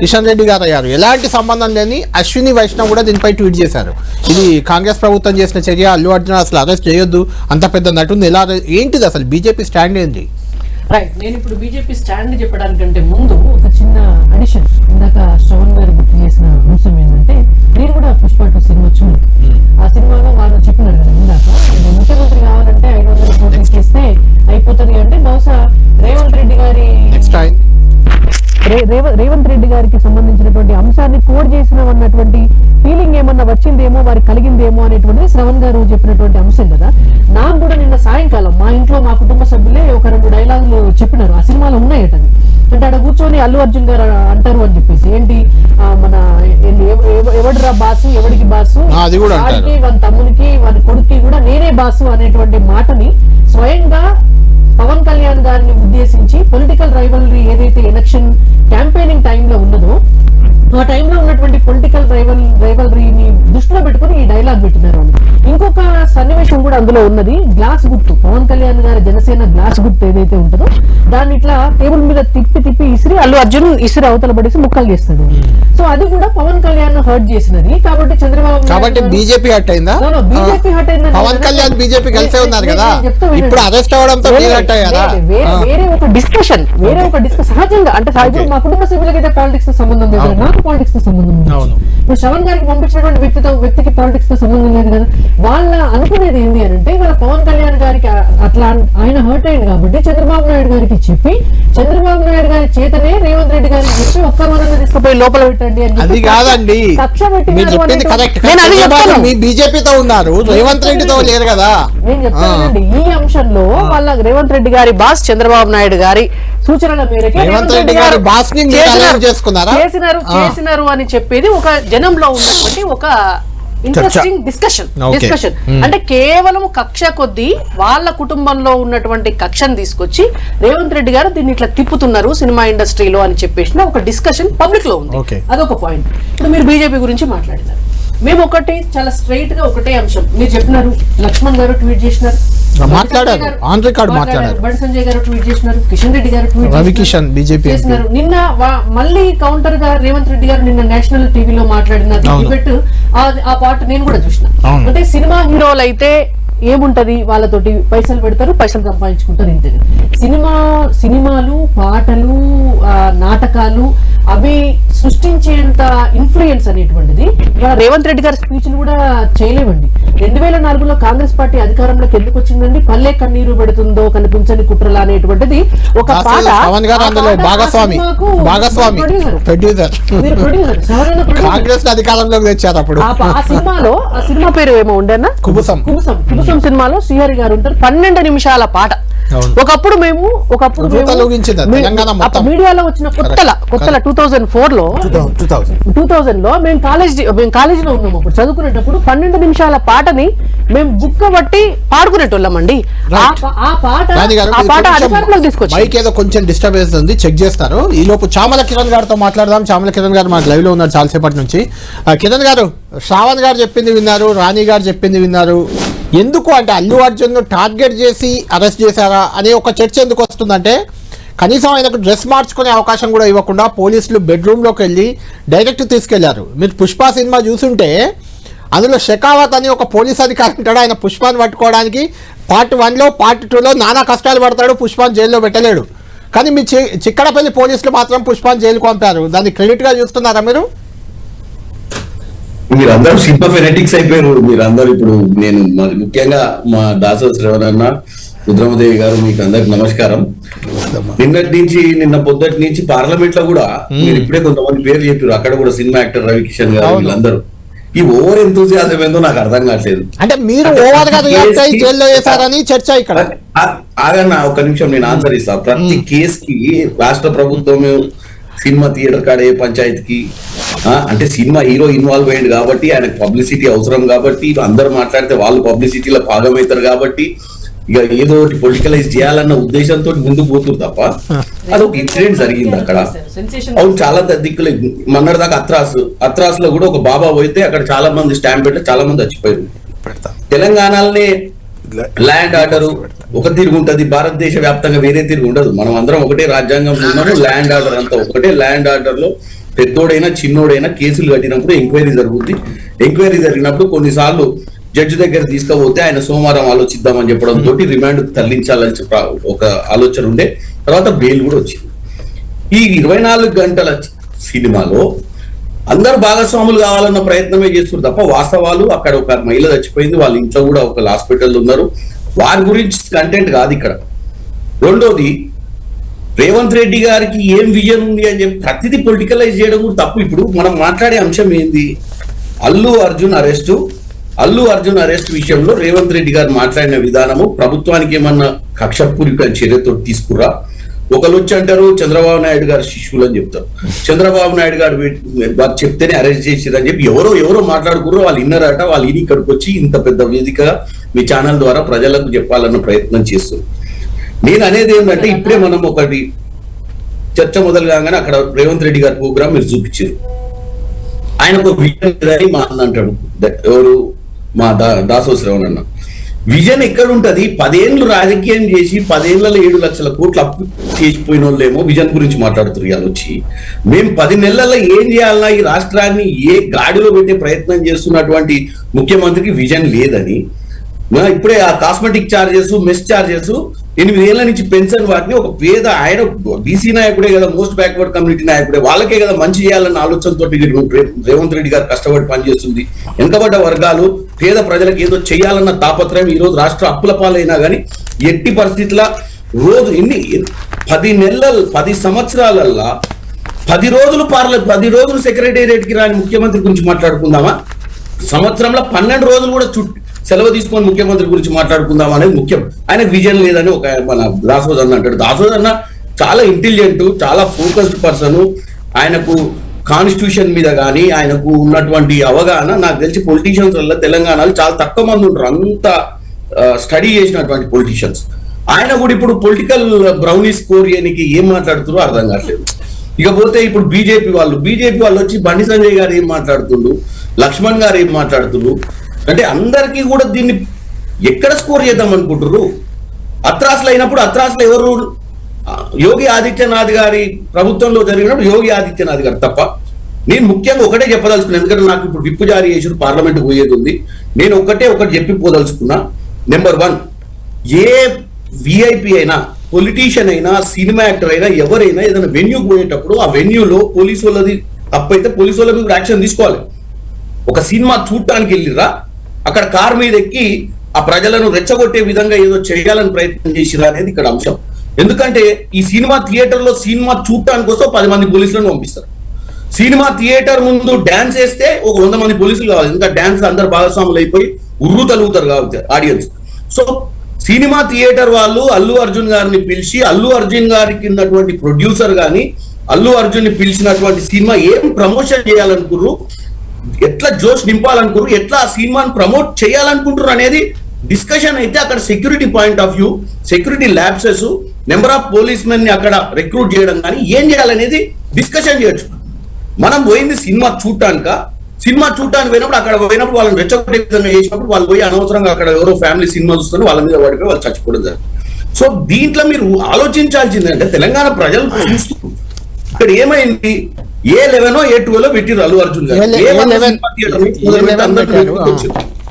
కిషన్ రెడ్డి గారు అయ్యారు, ఎలాంటి సంబంధం లేని అశ్విని వైష్ణవ్ కూడా దీనిపై ట్వీట్ చేశారు. ఇది కాంగ్రెస్ ప్రభుత్వం చేసిన చర్య, అల్లు అర్జున్ అసలు అరెస్ట్ చేయొద్దు, అంత పెద్ద నటుని ఎలా, ఏంటిది అసలు బీజేపీ స్టాండ్ ఏంటి? రైట్, నేను ఇప్పుడు బీజేపీ స్టాండ్ చెప్పడానికంటే ముందు ఒక చిన్న అడిషన్, ఇందాక శ్రవణ్ గారు గుర్తు చేసిన అంశం ఏంటంటే, మీరు కూడా పుష్ప 2 సినిమా చూడండి. ఆ సినిమాలో వారు చెప్పినారు కదా ఇందాక, ముఖ్యమంత్రి కావాలంటే 500 కోట్లు ఇస్తే అయిపోతుంది అంటే, బహుశా రేవంత్ రెడ్డి గారికి సంబంధించినటువంటి అంశాన్ని కోడ్ చేసినటువంటి ఫీలింగ్ ఏమన్నా వచ్చిందేమో, వారికి కలిగిందేమో అనేటువంటిది శ్రవణ్ గారు చెప్పినటువంటి అంశం కదా. నాకు కూడా నిన్న సాయంకాలం మా ఇంట్లో మా కుటుంబ సభ్యులే ఒక 2 డైలాగులు చెప్పినారు, ఆ సినిమాలో ఉన్నాయటని. అంటే అక్కడ కూర్చొని అల్లు అర్జున్ గారు అంటారు అని చెప్పేసి, ఏంటి మన ఎవడిరా బాసు, ఎవడికి బాసు, వాడికి, వాని తమ్మునికి, వాని కొడుక్కి కూడా నేనే బాసు అనేటువంటి మాటని స్వయంగా పవన్ కళ్యాణ్ గారిని ఉద్దేశించి పొలిటికల్ రైవలరీ ఏదైతే ఎలక్షన్ క్యాంపెయినింగ్ టైంలో ఉన్నదో ఆ టైంలో ఉన్నటువంటి పొలిటికల్ రైవలరీని దృష్టిలో పెట్టుకుని ఈ డైలాగ్ పెట్టినారు. ఇంకొక సన్నివేశం కూడా అందులో ఉన్నది. గ్లాస్ గుర్తు, పవన్ కళ్యాణ్ గారి జనసేన గ్లాస్ గుర్తు ఏదైతే ఉంటుందో దాన్ని ఇట్లా టేబుల్ మీద తిప్పి ఇసిరి అల్లు అర్జున్ ఇసిరి అవతల పడేసి ముక్కలు చేస్తాడు. సో అది కూడా పవన్ కళ్యాణ్ హర్ట్ చేసినది. కాబట్టి చంద్రబాబు బీజేపీ హర్ట్ అయిందా? బీజేపీ హర్ట్ అయిందా? పవన్ కళ్యాణ్ బీజేపీ కలిసే ఉన్నారు కదా, ఇప్పుడు అరెస్ట్ అవడంతో వేరే ఒక డిస్కషన్ సహజంగా అంటే సహజంగా మా కుటుంబ సభ్యులకైతే పాలిటిక్స్ తో సంబంధం లేదు, నాకు పాలిటిక్స్ తో సంబంధం లేదు. ఇప్పుడు శ్రవణ్ గారికి పంపించినటువంటి వ్యక్తికి పాలిటిక్స్ తో సంబంధం లేదు కదా. వాళ్ళ అనుకునేది ఏంటి అని అంటే ఇవాళ పవన్ కళ్యాణ్ గారికి అట్లా ఆయన హర్ట్ అయ్యింది కాబట్టి చంద్రబాబు నాయుడు గారికి చెప్పి చంద్రబాబు నాయుడు గారి చేతనే రేవంత్ రెడ్డి గారికి చెప్పి ఒక్క రోజున తీసుకుపోయి లోపల పెట్టండి అని అది కాదండి, మీ బీజేపీతో ఉన్నారు, రేవంత్ రెడ్డితో లేరు కదా. నేను చెప్తానండి, ఈ అంశంలో వాళ్ళ రేవంత్ రెడ్డి గారి బాస్ చంద్రబాబు నాయుడు గారి సూచనల మేరకు రేవంత్ రెడ్డి గారు బాస్ ని చేసినారు అని చెప్పేది ఒక జనంలో ఉన్నటువంటి ఒక ఇంట్రెస్టింగ్ డిస్కషన్. అంటే కేవలం కక్ష కొద్దీ వాళ్ళ కుటుంబంలో ఉన్నటువంటి కక్షను తీసుకొచ్చి రేవంత్ రెడ్డి గారు దీన్ని ఇట్లా తిప్పుతున్నారు సినిమా ఇండస్ట్రీలో అని చెప్పేసిన ఒక డిస్కషన్ పబ్లిక్ లో ఉంది. అదొక పాయింట్. ఇప్పుడు మీరు బీజేపీ గురించి మాట్లాడినారు, మేము ఒకటి చాలా స్ట్రైట్ గా ఒకటే అంశం మీరు చెప్పినారు. లక్ష్మణ్ గారు ట్వీట్ చేసినారు, బండి సంజయ్ గారు ట్వీట్ చేసినారు, కిషన్ రెడ్డి గారు ట్వీట్ చేసినారు. నిన్న మళ్ళీ కౌంటర్ గా రేవంత్ రెడ్డి గారు నిన్న నేషనల్ టీవీలో మాట్లాడినారు డిబేట్. ఆ పార్ట్ నేను కూడా చూసిన. అంటే సినిమా హీరోలు అయితే ఏముంటది, వాళ్ళతోటి పైసలు పెడతారు, పైసలు సంపాదించుకుంటారు, ఇంతే. సినిమాలు, పాటలు, నాటకాలు అవి సృష్టించేంత ఇన్ఫ్లుయెన్స్ అనేటువంటిది రేవంత్ రెడ్డి గారి స్పీచ్లు కూడా చేయలేవండి. 2004లో కాంగ్రెస్ పార్టీ అధికారంలోకి ఎందుకు వచ్చిందండి? పల్లె కన్నీరు పెడుతుందో కనిపించని కుట్రల అనేటువంటిది ఒక పాట. అధికారంలోకి తెచ్చారు అప్పుడు. ఆ సినిమా పేరు ఏమో ఉండేనా, కుబుసం సినిమాలో శ్రీహరి గారు ఉంటారు. 12 నిమిషాల పాట. ఒకప్పుడు మీడియాలో వచ్చిన కొత్తల 2004లో 2000లో మేము కాలేజీలో ఉన్నాము. అప్పుడు చదువుకునేటప్పుడు 12 నిమిషాల పాటని మేము బుక్ బట్టి పాడుకునేటోళ్ళమండి. ఆ పాట అధికారంలోకి తీసుకొచ్చి మైక్ ఏదో కొంచెం డిస్టర్బెన్స్ ఉంది, చెక్ చేస్తారు. ఈ లోపు చామల కిరణ్ గారితో మాట్లాడదాం. చామల కిరణ్ గారు మాకు లైవ్ లో ఉన్నారు చాలాసేపటి నుంచి. కిరణ్ గారు, శ్రావణ్ గారు చెప్పింది విన్నారు, రాణి గారు చెప్పింది విన్నారు. ఎందుకు అంటే అల్లు అర్జున్ ను టార్గెట్ చేసి అరెస్ట్ చేశారా అనే ఒక చర్చ ఎందుకు వస్తుందంటే, కనీసం ఆయనకు డ్రెస్ మార్చుకునే అవకాశం కూడా ఇవ్వకుండా పోలీసులు బెడ్రూమ్లోకి వెళ్ళి డైరెక్ట్ తీసుకెళ్లారు. మీరు పుష్ప సినిమా చూసుంటే అందులో షెకావత్ అని ఒక పోలీస్ అధికారి ఉంటాడు. ఆయన పుష్పాన్ని పట్టుకోవడానికి పార్ట్ 1లో పార్ట్ 2లో నానా కష్టాలు పడతాడు, పుష్పాన్ని జైల్లో పెట్టలేడు. కానీ మీ చిక్కడపల్లి పోలీసులు మాత్రం పుష్పాన్ని జైలుకు పంపారు. దాన్ని క్రెడిట్గా చూస్తున్నారా మీరు? మీరందరూ సినిమా ఫెనటిక్స్ అయిపోయారు. మీరందరూ ఇప్పుడు నేను ముఖ్యంగా మా దాసరి శ్రవణన్న, రుద్రమదేవి గారు, మీకు అందరికి నమస్కారం. నిన్న పొద్దుటి నుంచి పార్లమెంట్ లో కూడా మీరు ఇప్పుడే కొంతమంది పేర్లు చెప్పారు. అక్కడ కూడా సినిమా యాక్టర్ రవికిషన్ గారు, వీళ్ళందరూ ఈ ఓవర్ ఎంతూజియాజం ఏందో నాకు అర్థం కావట్లేదు. అంటే మీరు ఓవర్ గా జైల్లో వేశారని చర్చ ఇక్కడ. ఆగన్నా ఒక నిమిషం, నేను ఆన్సర్ ఇస్తాను. ప్రతి కేసుకి రాష్ట్ర ప్రభుత్వం సినిమా థియేటర్ కాడ ఏ పంచాయతీకి అంటే సినిమా హీరో ఇన్వాల్వ్ అయ్యింది కాబట్టి ఆయనకు పబ్లిసిటీ అవసరం కాబట్టి అందరు మాట్లాడితే వాళ్ళు పబ్లిసిటీలో భాగమవుతారు కాబట్టి ఇక ఏదో ఒకటి పొలిటికలైజ్ చేయాలన్న ఉద్దేశంతో ముందుకు పోతుంది తప్ప అదొక ఇన్సిడెంట్ జరిగింది అక్కడ. అవును, చాలా దిక్కులు. మొన్నటిదాకా అత్రాస్ లో కూడా ఒక బాబా పోయితే అక్కడ చాలా మంది స్టాంప్ పెట్టి చాలా మంది చచ్చిపోయారు. తెలంగాణలోనే ల్యాండ్ ఆర్డర్ ఒక తిరుగు ఉంటది, భారతదేశ వ్యాప్తంగా వేరే తిరుగు ఉండదు. మనం అందరం ఒకటే రాజ్యాంగంలో ఉన్నాము. ల్యాండ్ ఆర్డర్ అంతా ఒకటే. ల్యాండ్ ఆర్డర్ లో పెద్దోడైనా చిన్నోడైనా కేసులు కట్టినప్పుడు ఎంక్వైరీ జరుగుతుంది. ఎంక్వైరీ జరిగినప్పుడు కొన్నిసార్లు జడ్జి దగ్గర తీసుకుపోతే ఆయన సోమవారం ఆలోచిద్దామని చెప్పడంతో రిమాండ్ తరలించాలని ఒక ఆలోచన ఉండే. తర్వాత బెయిల్ కూడా వచ్చింది. ఈ 24 గంటల సినిమాలో అందరు భాగస్వాములు కావాలన్న ప్రయత్నమే చేస్తున్నారు తప్ప వాస్తవాలు అక్కడ ఒక మహిళ చచ్చిపోయింది, వాళ్ళ ఇంట్లో కూడా ఒక హాస్పిటల్ ఉన్నారు, వారి గురించి కంటెంట్ కాదు ఇక్కడ. రెండోది, రేవంత్ రెడ్డి గారికి ఏం విజన్ ఉంది అని చెప్పి ప్రతిదీ పొలిటికలైజ్ చేయడం కూడా తప్పు. ఇప్పుడు మనం మాట్లాడే అంశం ఏంది? అల్లు అర్జున్ అరెస్ట్ విషయంలో రేవంత్ రెడ్డి గారు మాట్లాడిన విధానము ప్రభుత్వానికి ఏమన్నా కక్షపూరిత చర్యతో తీసుకురా. ఒకళ్ళు వచ్చి అంటారు చంద్రబాబు నాయుడు గారు శిష్యులు అని చెప్తారు. చంద్రబాబు నాయుడు గారు వారు చెప్తేనే అరెస్ట్ చేసిరని చెప్పి ఎవరో మాట్లాడుకుర్రో వాళ్ళు ఇన్నరట. వాళ్ళు ఇక్కడికి వచ్చి ఇంత పెద్ద వేదికగా మీ ఛానల్ ద్వారా ప్రజలకు చెప్పాలన్న ప్రయత్నం చేస్తారు. నేను అనేది ఏంటంటే ఇప్పుడే మనం ఒకటి చర్చ మొదలు కాగానే అక్కడ రేవంత్ రెడ్డి గారి ప్రోగ్రామ్ మీరు చూపించారు. ఆయనకు విజన్ లేదని మా అన్న అంటాడు, ఎవరు మా దాసో శ్రవణ్ అన్న. విజన్ ఎక్కడ ఉంటది? 10 ఏళ్ళు రాజకీయం చేసి 10 ఏళ్లలో 7 లక్షల కోట్లు అప్పు చేసిపోయిన వాళ్ళేమో విజన్ గురించి మాట్లాడుతున్నారు. ఇవాళ వచ్చి మేము 10 నెలల్లో ఏం చేయాలన్నా ఈ రాష్ట్రాన్ని ఏ గాడిలో పెట్టే ప్రయత్నం చేస్తున్నటువంటి ముఖ్యమంత్రికి విజన్ లేదని, ఇప్పుడే ఆ కాస్మెటిక్ ఛార్జెస్, మెస్ ఛార్జెస్ 8 ఏళ్ల నుంచి పెన్షన్ వాటిని ఒక పేద ఆయన బీసీ నాయకుడే కదా, మోస్ట్ బ్యాక్వర్డ్ కమ్యూనిటీ నాయకుడే, వాళ్ళకే కదా మంచి చేయాలన్న ఆలోచనతో రేవంత్ రెడ్డి గారు కష్టపడి పనిచేస్తుంది. వెనుకబడ్డ వర్గాలు పేద ప్రజలకు ఏదో చేయాలన్న తాపత్రయం ఈ రోజు రాష్ట్ర అప్పుల పాలైనా కానీ ఎట్టి పరిస్థితుల రోజు 10 సంవత్సరాలల్లా 10 రోజులు 10 రోజులు సెక్రటేరియట్ కి రాని ముఖ్యమంత్రి గురించి మాట్లాడుకుందామా? సంవత్సరంలో 12 రోజులు కూడా సెలవు తీసుకొని ముఖ్యమంత్రి గురించి మాట్లాడుకుందాం అనేది ముఖ్యం. ఆయన విజన్ లేదని ఒక మన దాసోద్ అన్న అంటాడు. దాసోద్ అన్న చాలా ఇంటెలిజెంట్, చాలా ఫోకస్డ్ పర్సన్. ఆయనకు కాన్స్టిట్యూషన్ మీద కానీ ఆయనకు ఉన్నటువంటి అవగాహన నాకు తెలిసి పొలిటీషియన్స్ వల్ల తెలంగాణలో చాలా తక్కువ మంది ఉంటారు అంత స్టడీ చేసినటువంటి పొలిటీషియన్స్. ఆయన కూడా ఇప్పుడు పొలిటికల్ బ్రౌనీ స్కోర్ చేయడానికి ఏం మాట్లాడుతున్నారో అర్థం కావట్లేదు. ఇకపోతే ఇప్పుడు బీజేపీ వాళ్ళు వచ్చి బండి సంజయ్ గారు ఏం మాట్లాడుతుండ్రు, లక్ష్మణ్ గారు ఏం మాట్లాడుతుండ్రు అంటే అందరికీ కూడా దీన్ని ఎక్కడ స్కోర్ చేద్దాం అనుకుంటారు? అత్రాసులు అయినప్పుడు అత్రాసులు ఎవరు? యోగి ఆదిత్యనాథ్ గారి ప్రభుత్వంలో జరిగినప్పుడు యోగి ఆదిత్యనాథ్ గారు తప్ప. నేను ముఖ్యంగా ఒకటే చెప్పదలుచుకున్నాను, ఎందుకంటే నాకు ఇప్పుడు విప్పు జారీ చేసి పార్లమెంట్ పోయేది ఉంది. నేను ఒకటి చెప్పిపోదలుచుకున్నా. నెంబర్ 1, ఏ విఐపి అయినా, పొలిటీషియన్ అయినా, సినిమా యాక్టర్ అయినా, ఎవరైనా ఏదైనా వెన్యూకి పోయేటప్పుడు ఆ వెన్యూలో పోలీసు వాళ్ళది తప్పైతే పోలీసు వాళ్ళ మీద యాక్షన్ తీసుకోవాలి. ఒక సినిమా చూడటానికి వెళ్ళిరా, అక్కడ కారు మీద ఎక్కి ఆ ప్రజలను రెచ్చగొట్టే విధంగా ఏదో చేయాలని ప్రయత్నం చేసిరా అనేది ఇక్కడ అంశం. ఎందుకంటే ఈ సినిమా థియేటర్లో సినిమా చూడటానికి కోసం 10 మంది పోలీసులను పంపిస్తారు. సినిమా థియేటర్ ముందు డాన్స్ వేస్తే ఒక 100 మంది పోలీసులు కావాలి. ఇంకా డాన్స్ అందరు భాగస్వాములు అయిపోయి ఉర్రు తలుగుతారు కాబట్టి ఆడియన్స్. సో సినిమా థియేటర్ వాళ్ళు అల్లు అర్జున్ గారిని పిలిచి, అల్లు అర్జున్ గారికి ఉన్నటువంటి ప్రొడ్యూసర్ గాని అల్లు అర్జున్ ని పిలిచినటువంటి సినిమా ఏం ప్రమోషన్ చేయాలనుకుర్రు, ఎట్లా జోష్ నింపాలనుకున్నారు, ఎట్లా ఆ సినిమాని ప్రమోట్ చేయాలనుకుంటారు అనేది డిస్కషన్ అయితే అక్కడ security point of view, security lapses, number of police men ని అక్కడ రిక్రూట్ చేయడం కానీ ఏం చేయాలనేది డిస్కషన్ చేయొచ్చు. మనం పోయింది సినిమా చూడటానికి పోయినప్పుడు అక్కడ పోయినప్పుడు వాళ్ళని రెచ్చగొట్టే విధంగా చేసినప్పుడు వాళ్ళు పోయి అనవసరంగా అక్కడ ఎవరో ఫ్యామిలీ సినిమా చూస్తున్నారు, వాళ్ళ మీద పడిపోయి వాళ్ళు చచ్చిపోవడం జరిగింది. సో దీంట్లో మీరు ఆలోచించాల్సింది అంటే తెలంగాణ ప్రజలు చూస్తున్నారు ఇక్కడ ఏమైంది. A11 A12 పెట్టిరు అల్లు అర్జున్ గారు.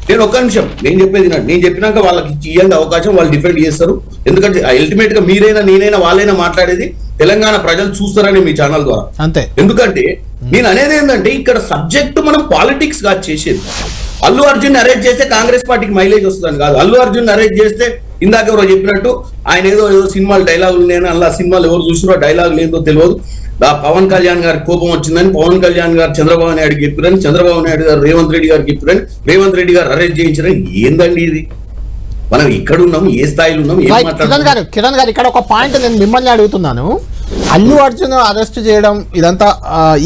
నేను ఒక్క నిమిషం నేను చెప్పేది, నేను చెప్పినాక వాళ్ళకి ఇవ్వండి అవకాశం, వాళ్ళు డిఫెండ్ చేస్తారు. ఎందుకంటే అల్టిమేట్ గా మీరైనా నేనైనా వాళ్ళైనా మాట్లాడేది తెలంగాణ ప్రజలు చూస్తారని మీ ఛానల్ ద్వారా. అంతే. ఎందుకంటే నేను అనేది ఏంటంటే ఇక్కడ సబ్జెక్ట్ మనం పాలిటిక్స్ గా చేసేది. అల్లు అర్జున్ అరెస్ట్ చేస్తే కాంగ్రెస్ పార్టీకి మైలేజ్ వస్తుందని కాదు. అల్లు అర్జున్ అరెస్ట్ చేస్తే ఇందాక ఎవరో చెప్పినట్టు ఆయన ఏదో సినిమాలు డైలాగులు నేను అలా సినిమాలు ఎవరు చూసినా డైలాగులు ఏందో తెలియదు. పవన్ కళ్యాణ్ గారి కోపం వచ్చిందని పవన్ కళ్యాణ్ గారు చంద్రబాబు నాయుడుకి చెప్పారని, చంద్రబాబు నాయుడు గారు రేవంత్ రెడ్డి గారికి చెప్పారని, రేవంత్ రెడ్డి గారు అరెస్ట్ చేయించారని. ఏందండి ఇది? మనం ఇక్కడ ఉన్నాం, ఏ స్థాయిలో ఉన్నాం, ఏం మాట్లాడుతున్నాం? కిరణ్ గారు ఇక్కడ ఒక పాయింట్ నేను మిమ్మల్ని అడుగుతున్నాను. అల్లు అర్జున్ అరెస్ట్ చేయడం ఇదంతా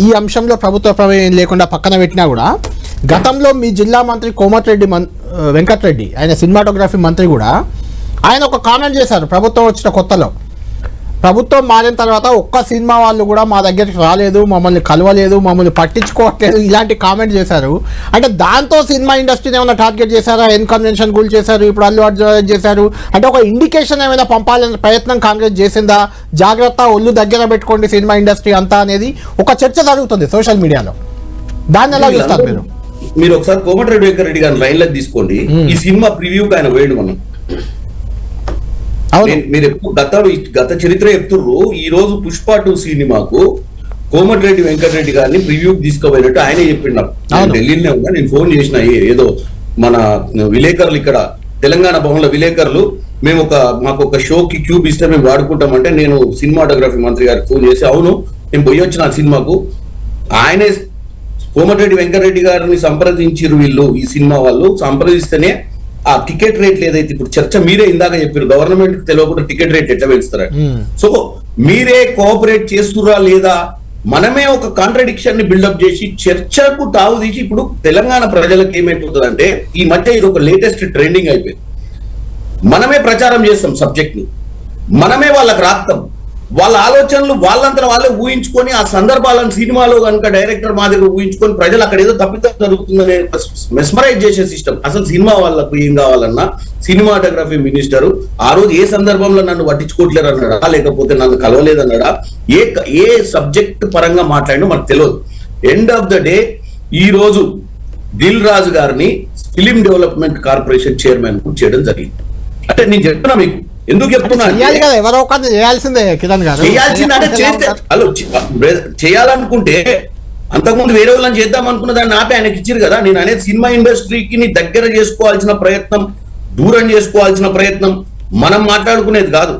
ఈ అంశంలో ప్రభుత్వ ప్రమేయం లేకుండా పక్కన పెట్టినా కూడా గతంలో మీ జిల్లా మంత్రి కోమటిరెడ్డి వెంకటరెడ్డి, ఆయన సినిమాటోగ్రఫీ మంత్రి కూడా, ఆయన ఒక కామెంట్ చేశారు ప్రభుత్వం వచ్చిన కొత్తలో. ప్రభుత్వం మారిన తర్వాత ఒక్క సినిమా వాళ్ళు కూడా మా దగ్గరికి రాలేదు, మమ్మల్ని కలవలేదు, మమ్మల్ని పట్టించుకోవట్లేదు, ఇలాంటి కామెంట్ చేశారు. అంటే దాంతో సినిమా ఇండస్ట్రీని ఏమైనా టార్గెట్ చేశారా? కన్వెన్షన్ గురి చేశారు, ఇప్పుడు అల్లు అర్జున్ చేశారు అంటే ఒక ఇండికేషన్ ఏమైనా పంపాలనే ప్రయత్నం కాంగ్రెస్ చేసిందా? జాగ్రత్త, ఒళ్ళు దగ్గర పెట్టుకోండి సినిమా ఇండస్ట్రీ అంతా అనేది ఒక చర్చ జరుగుతుంది సోషల్ మీడియాలో. దాన్ని ఎలా చూస్తారు మీరు? మీరు ఒకసారి కోమటిరెడ్డి వెంకటరెడ్డి గారిని లైన్లోకి తీసుకోండి. ఈ సినిమా ప్రివ్యూకి ఆయన వేయడు. మనం మీరు ఎప్పుడు గత చరిత్ర చెప్తుర్రు. ఈ రోజు పుష్ప 2 సినిమాకు కోమటిరెడ్డి వెంకటరెడ్డి గారిని ప్రివ్యూకి తీసుకుపోయినట్టు ఆయనే చెప్పిండు. ఢిల్లీలోనే ఉన్నా, నేను ఫోన్ చేసిన ఏదో మన విలేకరులు ఇక్కడ తెలంగాణ భవన్లో విలేకరులు, మాకు ఒక షోకి క్యూబ్ ఇస్తే మేము వాడుకుంటామంటే నేను సినిమాటోగ్రఫీ మంత్రి గారికి ఫోన్ చేసి అవును నేను పోయి వచ్చిన ఆ సినిమాకు. ఆయనే కోమటిరెడ్డి వెంకటరెడ్డి గారిని సంప్రదించారు వీళ్ళు, ఈ సినిమా వాళ్ళు సంప్రదిస్తేనే ఆ టికెట్ రేట్లు ఏదైతే ఇప్పుడు చర్చ మీరే ఇందాక చెప్పారు, గవర్నమెంట్ కి తెలియకుండా టికెట్ రేట్ ఎట్లా పెంచుతారు. సో మీరే కోఆపరేట్ చేస్తురా లేదా, మనమే ఒక కాంట్రడిక్షన్ ని బిల్డప్ చేసి చర్చకు తావు తీసి ఇప్పుడు తెలంగాణ ప్రజలకు ఏమైపోతుంది అంటే ఈ మధ్య ఇది ఒక లేటెస్ట్ ట్రెండింగ్ అయిపోయింది. మనమే ప్రచారం చేస్తాం సబ్జెక్ట్ ని. మనమే వాళ్ళకి రాస్తాం. వాళ్ళ ఆలోచనలు వాళ్ళంతా వాళ్ళే ఊహించుకొని ఆ సందర్భాలను సినిమాలో కనుక డైరెక్టర్ మాదిరిగా ఊహించుకొని ప్రజలు అక్కడ ఏదో తప్పిదం జరుగుతుందనే మెస్మరైజ్ చేసే సిస్టమ్. అసలు సినిమా వాళ్ళకు ఏం కావాలన్నా సినిమాటోగ్రఫీ మినిస్టర్ ఆ రోజు ఏ సందర్భంలో నన్ను పట్టించుకోవట్లేరు అన్నాడా, లేకపోతే నన్ను కలవలేదన్నాడా, ఏ సబ్జెక్ట్ పరంగా మాట్లాడినా మనకు తెలియదు. ఎండ్ ఆఫ్ ద డే ఈ రోజు దిల్ రాజు గారిని ఫిలిం డెవలప్మెంట్ కార్పొరేషన్ చైర్మన్ చేయడం జరిగింది. అంటే నేను చెప్తున్నా మీకు, ఎందుకు చెప్తున్నా, ఎవరో ఒకటి చేయాల్సిందే కిరణ్ గారు. చేయాల్సిందంటే చేస్తే హలో చేయాలనుకుంటే అంతకుముందు వేరే వాళ్ళని చేద్దాం అనుకున్న దాన్ని ఆపి ఆయనకి ఇచ్చారు కదా. నేను అనేది సినిమా ఇండస్ట్రీకి దగ్గర చేసుకోవాల్సిన ప్రయత్నం, దూరం చేసుకోవాల్సిన ప్రయత్నం మనం మాట్లాడుకునేది కాదు.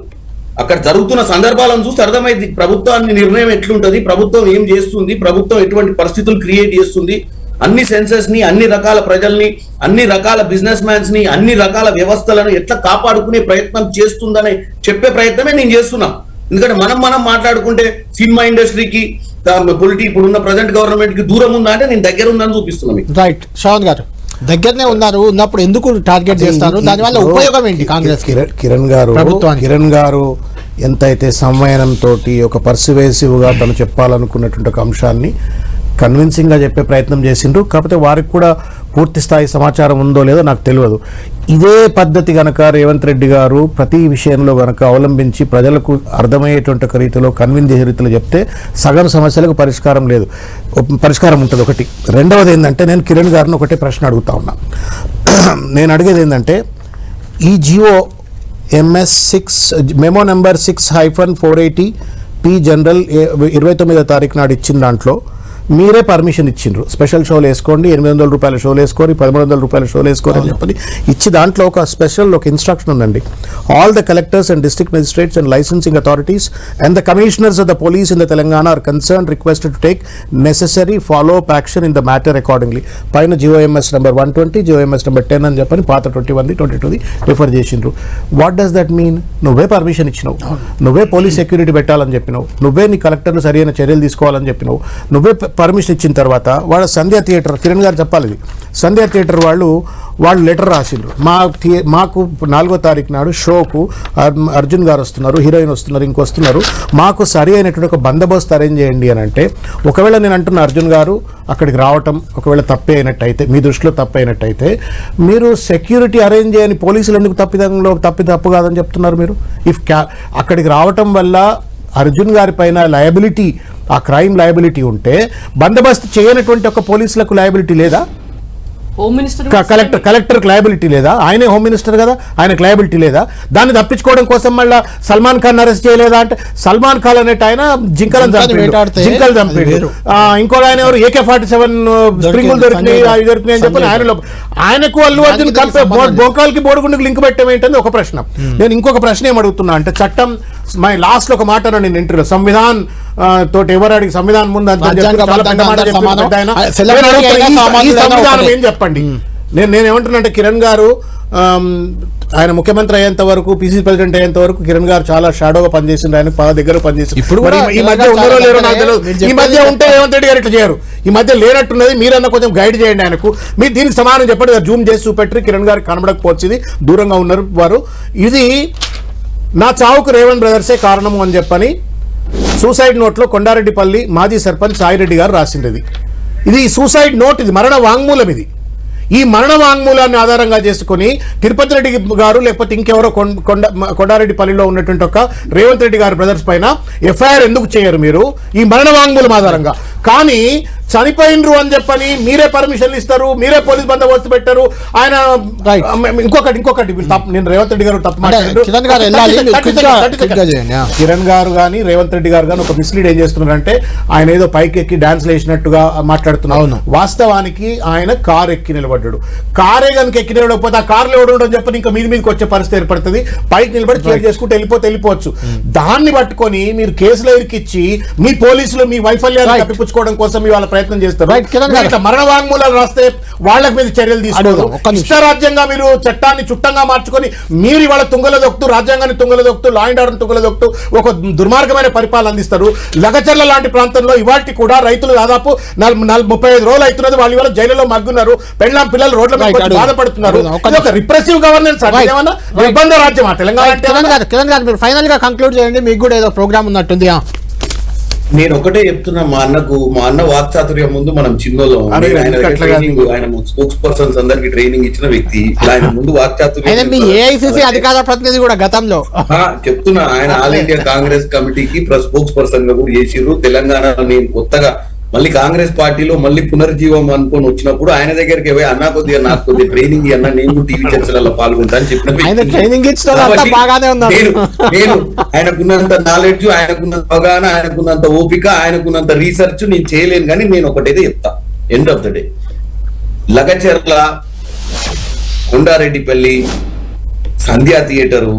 అక్కడ జరుగుతున్న సందర్భాలను చూస్తే అర్థమైంది ప్రభుత్వాన్ని నిర్ణయం ఎట్లుంటది, ప్రభుత్వం ఏం చేస్తుంది, ప్రభుత్వం ఎటువంటి పరిస్థితులు క్రియేట్ చేస్తుంది, అన్ని సెన్సెస్ ని, అన్ని రకాల ప్రజల్ని, అన్ని రకాల బిజినెస్ మ్యాన్స్ ని, అన్ని రకాల వ్యవస్థలను ఎట్లా కాపాడుకునే ప్రయత్నం చేస్తుందని చెప్పే ప్రయత్నమే నేను చేస్తున్నా. ఎందుకంటే మనం మాట్లాడుకుంటే సినిమా ఇండస్ట్రీకి ఇప్పుడున్న ప్రజెంట్ గవర్నమెంట్ కి దూరం ఉందా అంటే నేను దగ్గర ఉందని చూపిస్తున్నా మీకు. రైట్, శ్రవణ్ గారు దగ్గరనే ఉన్నారు, ఉన్నప్పుడు ఎందుకు టార్గెట్ చేస్తారు, దానివల్ల ఉపయోగం ఏంటి కాంగ్రెస్? కిరణ్ గారు ఎంతైతే సంవయనంతో ఒక పర్సువేసివ్గా తను చెప్పాలనుకున్నటువంటి ఒక అంశాన్ని కన్విన్సింగ్గా చెప్పే ప్రయత్నం చేసిండ్రు. కాకపోతే వారికి కూడా పూర్తి స్థాయి సమాచారం ఉందో లేదో నాకు తెలియదు. ఇదే పద్ధతి గనక రేవంత్ రెడ్డి గారు ప్రతి విషయంలో గనక అవలంబించి ప్రజలకు అర్థమయ్యేటువంటి ఒక రీతిలో కన్విన్స్ చేసే రీతిలో చెప్తే సగం సమస్యలకు పరిష్కారం ఉంటుంది. ఒకటి. రెండవది ఏంటంటే నేను కిరణ్ గారిని ఒకటే ప్రశ్న అడుగుతా ఉన్నా. నేను అడిగేది ఏంటంటే ఈ GO MS6 memo number 6-480 P general 29వ తారీఖు నాడు ఇచ్చిన దాంట్లో మీరే పర్మిషన్ ఇచ్చిండ్రు, స్పెషల్ షోలు వేసుకోండి, 800 రూపాయల షోలు వేసుకోండి, 1300 రూపాయల షోలు వేసుకోండి అని చెప్పి ఇచ్చి దాంట్లో ఒక స్పెషల్ ఒక ఇన్స్ట్రక్షన్ ఉందండి. All the collectors and district magistrates and licensing authorities and the commissioners of the police in the Telangana are concern requested to take necessary follow up action in the matter accordingly. పైన GOMS number 120, GOMS number 10 అని చెప్పని పాత 21, 22 refer చేసిండ్రు. What does that mean? నువ్వే permission ఇచ్చినావు, నువ్వే police security పెట్టాలని చెప్పినావు, నువ్వే నీ కలెక్టర్లు సరైన చర్యలు తీసుకోవాలని చెప్పినావు, నువ్వే పర్మిషన్ ఇచ్చిన తర్వాత వాళ్ళ సంధ్యా థియేటర్, కిరణ్ గారు చెప్పాలి ఇది, సంధ్యా థియేటర్ వాళ్ళు లెటర్ రాసిండ్రు, మాకు 4వ తారీఖు నాడు షోకు అర్జున్ గారు వస్తున్నారు, హీరోయిన్ వస్తున్నారు, ఇంకొస్తున్నారు, మాకు సరి అయినటువంటి ఒక బందోబస్తు అరేంజ్ చేయండి అని అంటే, ఒకవేళ నేను అంటున్న అర్జున్ గారు అక్కడికి రావటం ఒకవేళ తప్పే అయినట్టయితే, మీ దృష్టిలో తప్పు అయినట్టయితే, మీరు సెక్యూరిటీ అరేంజ్ చేయని పోలీసులు ఎందుకు తప్పు కాదని చెప్తున్నారు మీరు? అక్కడికి రావటం వల్ల అర్జున్ గారి పైన లయబిలిటీ, ఆ క్రైమ్ లయబిలిటీ ఉంటే బందోబస్తు చేయనటువంటి ఒక పోలీసులకు లయబిలిటీ లేదా? కలెక్టర్కి లయబిలిటీ లేదా? ఆయనే హోమ్ మినిస్టర్ కదా, ఆయనకు లయబిలిటీ లేదా? దాన్ని తప్పించుకోవడం కోసం మళ్ళీ సల్మాన్ ఖాన్ అరెస్ట్ చేయలేదా అంటే, సల్మాన్ ఖాన్ అనేట ఆయన జింకలు చంపాడు, ఇంకో ఆయన ఎవరు AK-47 స్ప్రింగులు దొరికినాయి అని చెప్పి ఆయనకు అల్లు అర్జున్ కలిపే బోకాలకి బోడిగుండుకు లింక్ పెట్టడం ఏంటంటే ఒక ప్రశ్న. నేను ఇంకొక ప్రశ్న ఏమడుగుతున్నా అంటే, చట్టం లాస్ట్ లో ఒక మాట నేను ఇంటర్వ్యూ, సంవిధాన్ తోటి ఎవరాడికి సంవిధానం ముందు సంవిధానం ఏం చెప్పండి. నేను ఏమంటున్నా అంటే, కిరణ్ గారు ఆయన ముఖ్యమంత్రి అయ్యేంత వరకు, PCC ప్రెసిడెంట్ అయ్యేంత వరకు కిరణ్ గారు చాలా షాడోగా పనిచేసింది, ఆయన పద దగ్గర పనిచేసింది. ఈ మధ్య ఉన్నారో లేరో నాకు తెలియదు. ఈ మధ్య ఉంటే రేవంత్ రెడ్డి గారు ఇట్లా చేయరు, ఈ మధ్య లేనట్టున్నది. మీరన్నా కొంచెం గైడ్ చేయండి ఆయనకు, మీరు దీనికి సమానం చెప్పండి. జూమ్ చేసి చూపెట్టి కిరణ్ గారికి కనబడకపోవచ్చు, దూరంగా ఉన్నారు వారు. ఇది నా చావుకు రేవంత్ బ్రదర్సే కారణము అని చెప్పని సూసైడ్ నోట్లో కొండారెడ్డిపల్లి మాజీ సర్పంచ్ సాయిరెడ్డి గారు రాసిండేది. ఇది సూసైడ్ నోట్, ఇది మరణ వాంగ్మూలం. ఇది ఈ మరణ వాంగ్మూలాన్ని ఆధారంగా చేసుకుని తిరుపతి రెడ్డి గారు లేకపోతే ఇంకెవరో కొండారెడ్డిపల్లిలో ఉన్నటువంటి ఒక రేవంత్ రెడ్డి గారి బ్రదర్స్ పైన FIR ఎందుకు చేయరు మీరు ఈ మరణ వాంగ్మూలం ఆధారంగా? కానీ చనిపోయినరు అని చెప్పని మీరే పర్మిషన్లు ఇస్తారు, మీరే పోలీస్ బందోబస్తు పెట్టారు. ఆయన ఇంకొకటి నేను రేవంత్ రెడ్డి గారు తప్పు మాట్లాడారు. కిరణ్ గారు కానీ రేవంత్ రెడ్డి గారు కానీ ఒక మిస్లీడ్ ఏం చేస్తున్నారంటే, ఆయన ఏదో పైకి ఎక్కి డాన్స్ వేసినట్టుగా మాట్లాడుతున్నారు. వాస్తవానికి ఆయన కారు ఎక్కి నిలబడ్డాడు. కారే కనుక ఎక్కి నిలబడకపోతే ఆ కార్లో ఎవడు అని చెప్పని ఇంకా మీదకి వచ్చే పరిస్థితి ఏర్పడుతుంది. పైకి నిలబడి క్లియర్ చేసుకుంటూ వెళ్ళిపోవచ్చు. దాన్ని పట్టుకొని మీరు కేసులో ఇరికిచ్చి మీ పోలీసులు మీ వైఫల్యాన్ని కప్పిపుచ్చుకోవడం కోసం ఇవాళ ప్రయత్నం చేస్తారు. Right, కిరణ్ గారు. ఇట్లా మరణ వాంగ్మూలాలు రాస్తే వాళ్ళ మీద చర్యలు తీసుకోవాలి. అడుగుదాం, ఒక్క నిమిషం. ఇష్టారాజ్యంగా మీరు చట్టాన్ని చుట్టంగా మార్చుకొని మీరు ఇవాళ తుంగలో దొక్కుతూ, రాజ్యాంగాన్ని తుంగలో దొక్కుతూ, లా అండ్ ఆర్డర్ తుంగలో దొక్కుతూ ఒక దుర్మార్గమైన పరిపాలన అందిస్తారు. లగచర్ల లాంటి ప్రాంతంలో ఇవాటి కూడా రైతులు దాదాపు 35 రోజులు అవుతున్నది, వాళ్ళు ఇవాళ జైలులో మగ్గున్నారు, పెళ్ళాం పిల్లలు రోడ్ల మీద వచ్చి బాధపడుతున్నారు. ఇది ఒక రిప్రెసివ్ గవర్నెన్స్ అంటే ఏమన్నా నిర్బంధ రాజ్యమా తెలంగాణ అంటే? కిరణ్ గారు మీరు ఫైనల్ గా కంక్లూడ్ చేయండి, మీకు కూడా ఏదో ప్రోగ్రామ్ ఉన్నట్టుంది. నేను ఒకటే చెప్తున్నా, మా అన్న వాక్చాతుర్యం ముందు మనం చిన్నోళ్ళం. ఆయన స్పోక్స్ పర్సన్స్ అందరికి ట్రైనింగ్ ఇచ్చిన వ్యక్తి. ఆయన ముందు వాక్చాతుర్యం మీ ఏఐసిసి అధికార ప్రతినిధి కూడా గతంలో చెప్తున్నా. ఆయన ఆల్ ఇండియా కాంగ్రెస్ కమిటీకి స్పోక్స్ పర్సన్ గా కూడా చేసిర్రు. తెలంగాణలో నేను కొత్తగా మళ్ళీ కాంగ్రెస్ పార్టీలో మళ్ళీ పునర్జీవం అనుకొని వచ్చినప్పుడు ఆయన దగ్గరికి పోయి అన్నా కొద్దిగా నాకు కొద్దిగా ట్రైనింగ్ అన్న, నేను టీవీ చర్చలలో పాల్గొంటా అని చెప్పిన నేను ఆయనకున్నంత నాలెడ్జ్, ఆయనకున్నంత అవగాహన, ఆయనకున్నంత ఓపిక, ఆయనకున్నంత రీసెర్చ్ నేను చేయలేను. కానీ నేను ఒకటైతే చెప్తా, end of the day Lagacharla, Kondareddipalli, Sandhya theatre,